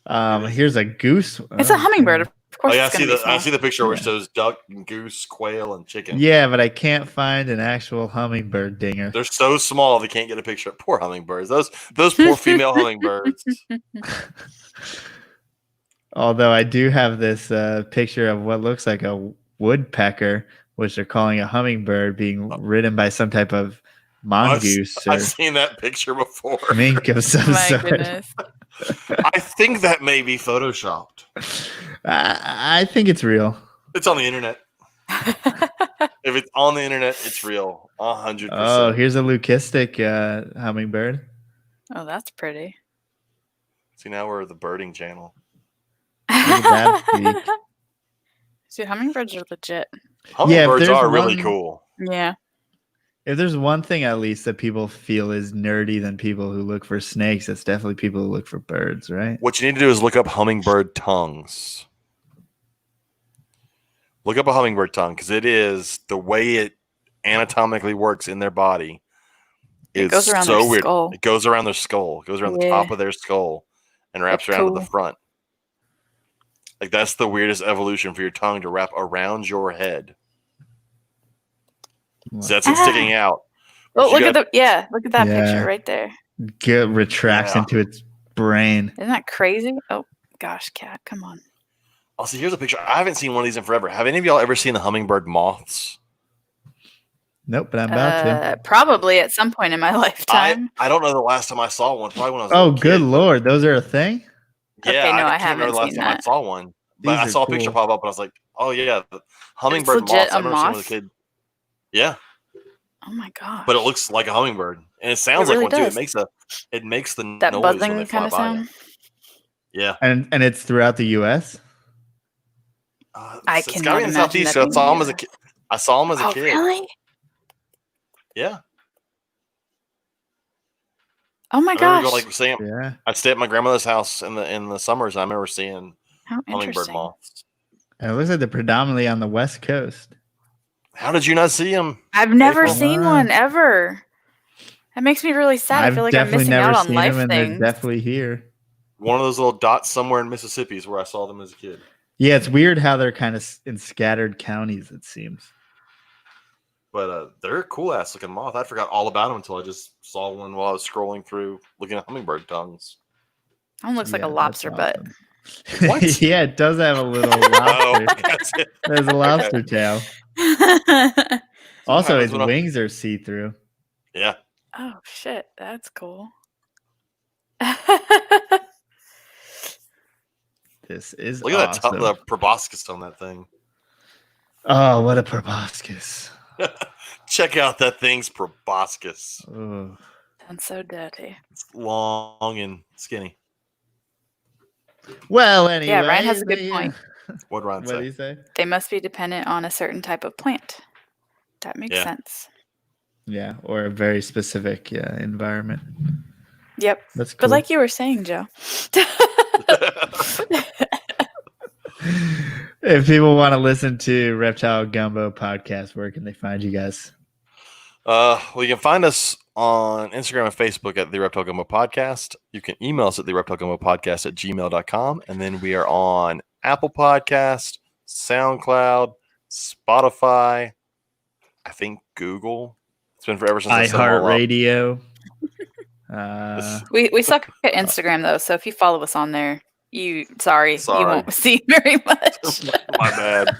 Here's a goose. It's a hummingbird Of course, I it's gonna be small. I see the picture where it Yeah. shows duck, and goose, quail, and chicken. Yeah, but I can't find an actual hummingbird dinger. They're so small they can't get a picture. Poor hummingbirds. Those poor female hummingbirds. Although I do have this picture of what looks like a woodpecker, which they're calling a hummingbird, being ridden by some type of mongoose I've or seen that picture before. mink of some My sort. goodness. I think that may be photoshopped. I think it's real. It's on the internet. If it's on the internet, it's real. 100%. Oh, here's a leucistic hummingbird. Oh, that's pretty. See, now we're the birding channel. Look at that beak. Dude, hummingbirds are legit. Hummingbirds there's are really one- cool. Yeah. If there's one thing at least that people feel is nerdy than people who look for snakes, it's definitely people who look for birds, right? What you need to do is look up hummingbird tongues. Look up a hummingbird tongue because it is the way it anatomically works in their body. It Is goes around so their weird. skull. It goes around their skull. It goes around the Yeah. top of their skull and wraps That's around to the cool. front. Like that's the weirdest evolution for your tongue to wrap around your head. So that's it sticking out. Oh, You look at that Yeah. picture right there. Get retracts Yeah. into its brain. Isn't that crazy? Oh gosh, cat, come on. Oh, see, here's a picture. I haven't seen one of these in forever. Have any of y'all ever seen the hummingbird moths? Nope, but I'm about to. Probably at some point in my lifetime. I don't know the last time I saw one. Probably when I was a Oh, little good kid. lord, those are a thing? Yeah, Okay, no, I can't remember the haven't last seen time I that. saw one. But These I are saw a picture cool. pop up and I was like, oh yeah, the hummingbird legit moths. a I remember seeing when I was a moth? kid. Yeah, Oh my gosh. but it looks like a hummingbird. And it sounds really like one does. too. It makes the that noise when buzzing they fly kind of by sound. you. Yeah. And it's throughout the US? I it's gotta be cannot in the imagine southeast. that I being saw in him the as a kid. I saw him as a Oh, kid. really? Yeah. Oh my I remember gosh. going, like seeing. Yeah. I'd stay at my grandmother's house in the summers. And I remember seeing How hummingbird interesting. moths. And it looks like they're predominantly on the West Coast. How did you not see them? I've never April? seen Wow. one ever. That makes me really sad. I I've feel like I'm definitely missing never out on seen life them, and they're things. definitely here. One of those little dots somewhere in Mississippi is where I saw them as a kid. Yeah, it's weird how they're kind of in scattered counties, it seems. But they're a cool ass looking moth. I forgot all about them until I just saw one while I was scrolling through looking at hummingbird tongues. That one looks like Yeah, a that's lobster butt. awesome. What? Yeah, it does have a little Oh, lobster. that's it. There's a lobster tail. Also, Sometimes its when I'm- wings are see-through. Yeah. Oh shit, that's cool. This is Look at awesome. the proboscis on that thing. Oh, what a proboscis. Check out that thing's proboscis. Oh. Sounds so dirty. It's long and skinny. Well, anyway. Yeah, Ryan has a good point. What did Ryan What do say? you say? They must be dependent on a certain type of plant. That makes Yeah. sense. Yeah, or a very specific environment. Yep. That's cool. But like you were saying, Joe. If people want to listen to Reptile Gumbo podcast, where can they find you guys? Well, you can find us on Instagram and Facebook at the Reptile Gumbo Podcast. You can email us at the Reptile Gumbo Podcast at gmail.com. And then we are on Apple Podcast, SoundCloud, Spotify, I think Google. It's been forever since I set them all up. iHeartRadio. We suck at Instagram though, so if you follow us on there, you won't see very much. My bad.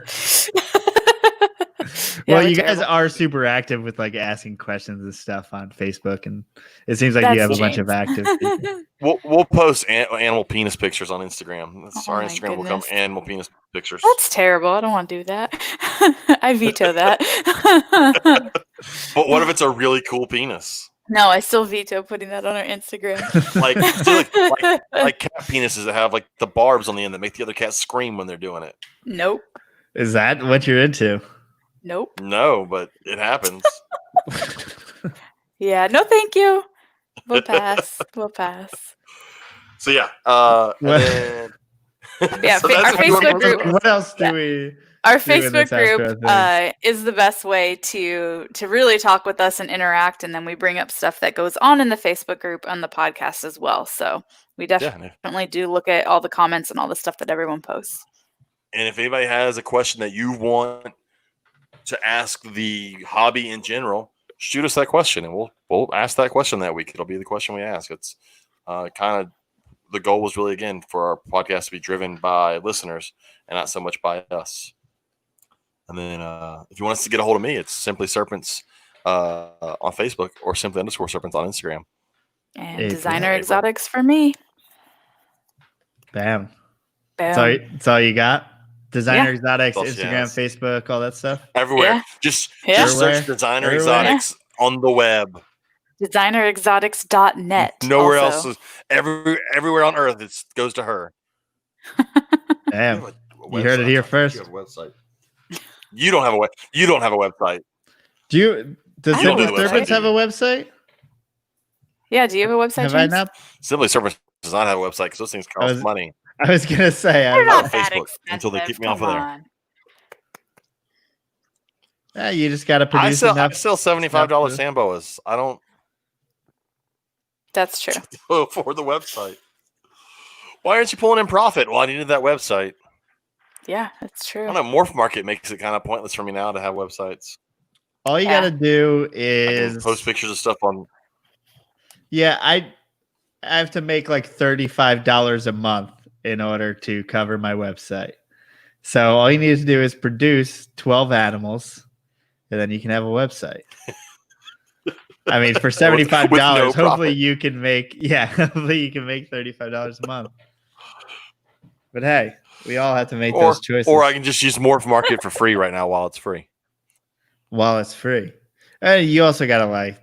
Yeah, Well, we're you guys terrible. are super active with like asking questions and stuff on Facebook, and it seems like you That's have a bunch of James. active people. We'll post animal penis pictures on Instagram. Oh Our my Instagram will come goodness. animal penis pictures. That's terrible. I don't want to do that. I veto that. But what if it's a really cool penis? No, I still veto putting that on our Instagram. Like, see, like cat penises that have like the barbs on the end that make the other cat scream when they're doing it. Nope. Is that what you're into? Nope. No, but it happens. Yeah, no thank you. We'll pass. We'll pass. So yeah. What? And then, Yeah, so our that's what you wanna Facebook do. group- What else do Yeah. we? Our Doing this Facebook outro group is the best way to really talk with us and interact, and then we bring up stuff that goes on in the Facebook group on the podcast as well. So we Yeah, definitely do look at all the comments and all the stuff that everyone posts. And if anybody has a question that you want to ask the hobby in general, shoot us that question, and we'll ask that question that week. It'll be the question we ask. It's kind of the goal was really, again, for our podcast to be driven by listeners and not so much by us. And then if you want us to get a hold of me, it's Simply Serpents on Facebook or Simply_Serpents on Instagram. And April. Designer Exotics for me. Bam. Boom. That's all you got? Designer Exotics, That's all she Instagram, has. Facebook, all that stuff? Everywhere. Yeah. Just Everywhere. search Designer Everywhere. Exotics on the web. DesignerExotics.net. Nowhere also. else. Everywhere on Earth, it goes to her. Damn. You have a You heard it website. here I thought first. You have a website. You don't have a website. Does I don't Simply do the website, Serpents do have a you? website? Yeah, do you have a website, Have I James? not? Simply Serpents does not have a website because those things cost money. I was gonna say They're I'm not on that Facebook expensive. until they kick me off of there. You just gotta I produce sell enough. $75 stuff. Samboas. I don't That's true. afford the website. Why aren't you pulling in profit? Well, I needed that website. Yeah, that's I true. don't know. Morph Market makes it kind of pointless for me now to have websites. All you Yeah. gotta do I can is post pictures of stuff on. Yeah, I have to make like $35 a month in order to cover my website. So all you need to do is produce 12 animals, and then you can have a website. I mean, for $75, with no hopefully profit. you can make hopefully you can make $35 a month. But hey, we all have to make those choices Or I can just use Morph Market for free right now while it's free. while it's free. And you also gotta like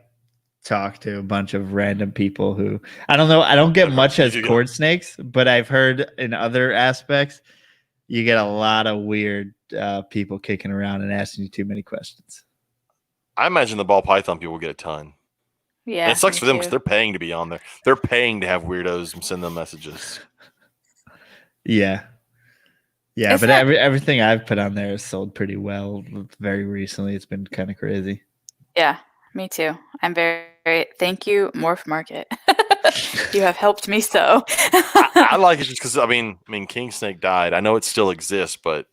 talk to a bunch of random people who I don't know. I don't get much as You do. cord snakes, but I've heard in other aspects you get a lot of weird people kicking around and asking you too many questions. I imagine the ball python people get a ton. Yeah. And it sucks me for them too. because they're paying to be on there. They're paying to have weirdos and send them messages. Yeah, Isn't but that- everything I've put on there has sold pretty well. Very recently, it's been kind of crazy. Yeah, me too. I'm very thank you, Morph Market. You have helped me so. I like it just because I mean, King Snake died. I know it still exists, but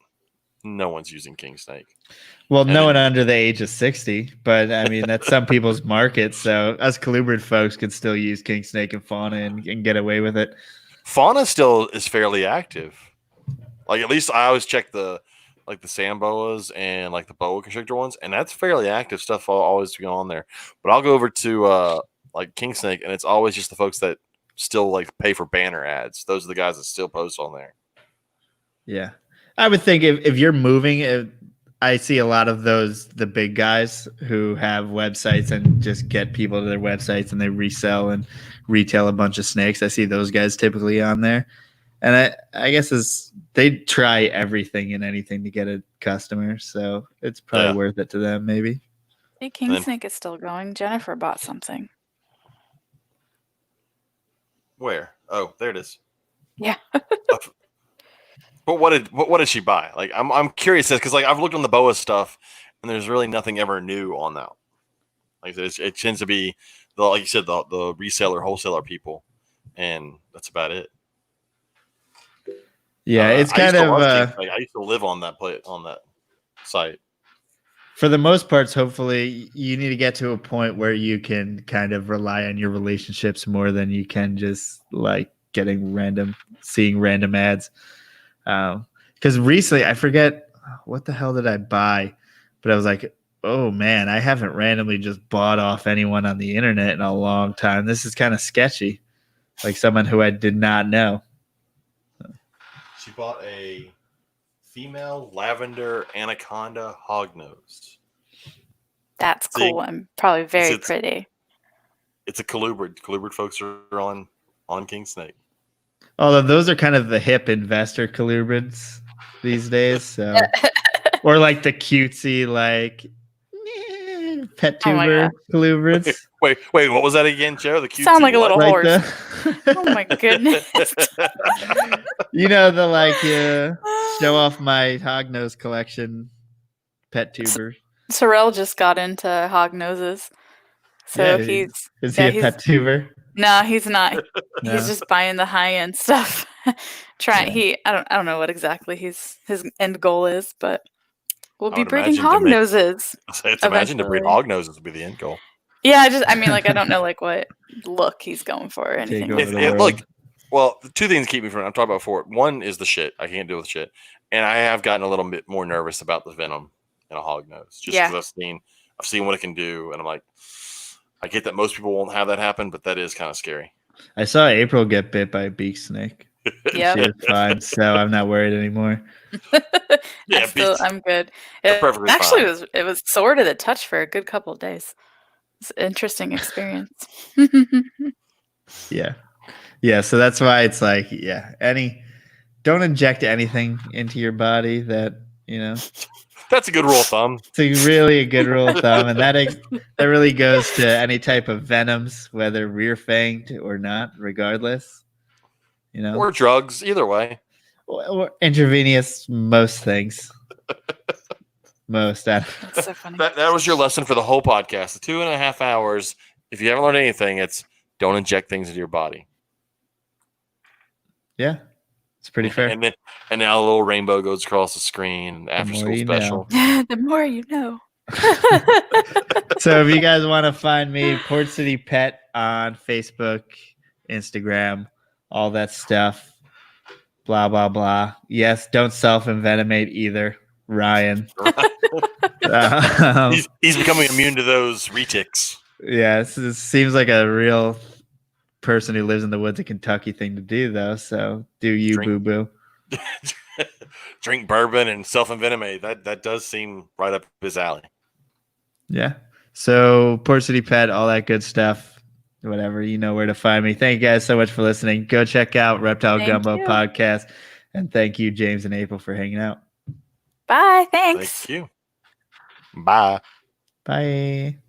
no one's using King Snake. Well, And no then- one under the age of 60, but I mean, that's some people's market. So us colubrid folks can still use king snake and fauna and get away with it. Fauna still is fairly active. Like at least I always check the sand boas and like the boa constrictor ones, and that's fairly active stuff. I'll always go on there. But I'll go over to like King Snake, and it's always just the folks that still like pay for banner ads. Those are the guys that still post on there. Yeah. I would think if you're moving, I see a lot of the big guys who have websites and just get people to their websites and they resell and retail a bunch of snakes. I see those guys typically on there. And I guess they try everything and anything to get a customer. So it's probably worth it to them, maybe. Hey, King Snake is still going. Jennifer bought something. Where? Oh, there it is. Yeah. But what did she buy? Like I'm curious because like I've looked on the boa stuff and there's really nothing ever new on that. Like it tends to be like you said the reseller wholesaler people, and that's about it. Yeah, it's I kind used to love of King Snake. I used to live on that site. for the most parts. Hopefully, you need to get to a point where you can kind of rely on your relationships more than you can just like seeing random ads. Because recently, I forget what the hell did I buy, but I was like, oh man, I haven't randomly just bought off anyone on the internet in a long time. This is kind of sketchy, like someone who I did not know. She bought a female lavender anaconda hognose. That's cool and probably very pretty. It's a colubrid. Colubrid folks are on King Snake. Although those are kind of the hip investor colubrids these days, so or like the cutesy like pet tuber colubrids. Wait, what was that again, Joe? The cutesy Sound like a little like horse. Oh my goodness. You know the like show off my hognose collection pet tuber. Sorrel just got into hog noses. So Yeah, he's is he a pet tuber? No, he's not. No. He's just buying the high end stuff. Trying. Yeah. I don't know what exactly his end goal is, but we'll I be would breeding imagine to hog make- noses. It's imagine to breed Eventually. hog noses would be the end goal. Yeah, I mean, like, I don't know, like, what look he's going for or anything. Take over like the that. world. Look, well, the two things keep me from. I'm talking about before. One is the shit. I can't deal with shit, and I have gotten a little bit more nervous about the venom in a hog nose, just Yeah. because I've seen what it can do, and I'm like, I get that most people won't have that happen, but that is kind of scary. I saw April get bit by a beak snake. Yep. She was fine, so I'm not worried anymore. Yeah, I'm good. they're It perfectly actually fine. it was sore to the touch for a good couple of days. It's an interesting experience. Yeah. Yeah. So that's why it's like, yeah, don't inject anything into your body that, That's a good rule of thumb. it's really a good rule of thumb. And that really goes to any type of venoms, whether rear fanged or not, regardless, Or drugs, either way. or intravenous, most things. Most. That's so funny. That was your lesson for the whole podcast. The 2.5 hours. If you haven't learned anything, it's don't inject things into your body. Yeah. It's pretty fair. And now a little rainbow goes across the screen. After more school you special. The more you know. So if you guys want to find me, Port City Pet on Facebook, Instagram, all that stuff. Blah, blah, blah. Yes, don't self-envenomate either, Ryan. He's becoming immune to those retics. Yeah, it seems like a real person who lives in the woods of Kentucky thing to do, though. So do you, boo-boo. Drink bourbon and self-envenomate. That does seem right up his alley. Yeah. So Port City Pet, all that good stuff. Whatever, you know where to find me. Thank you guys so much for listening. Go check out Reptile Gumbo podcast. And thank you, James and April, for hanging out. Bye. Thanks. Thank you. Bye. Bye.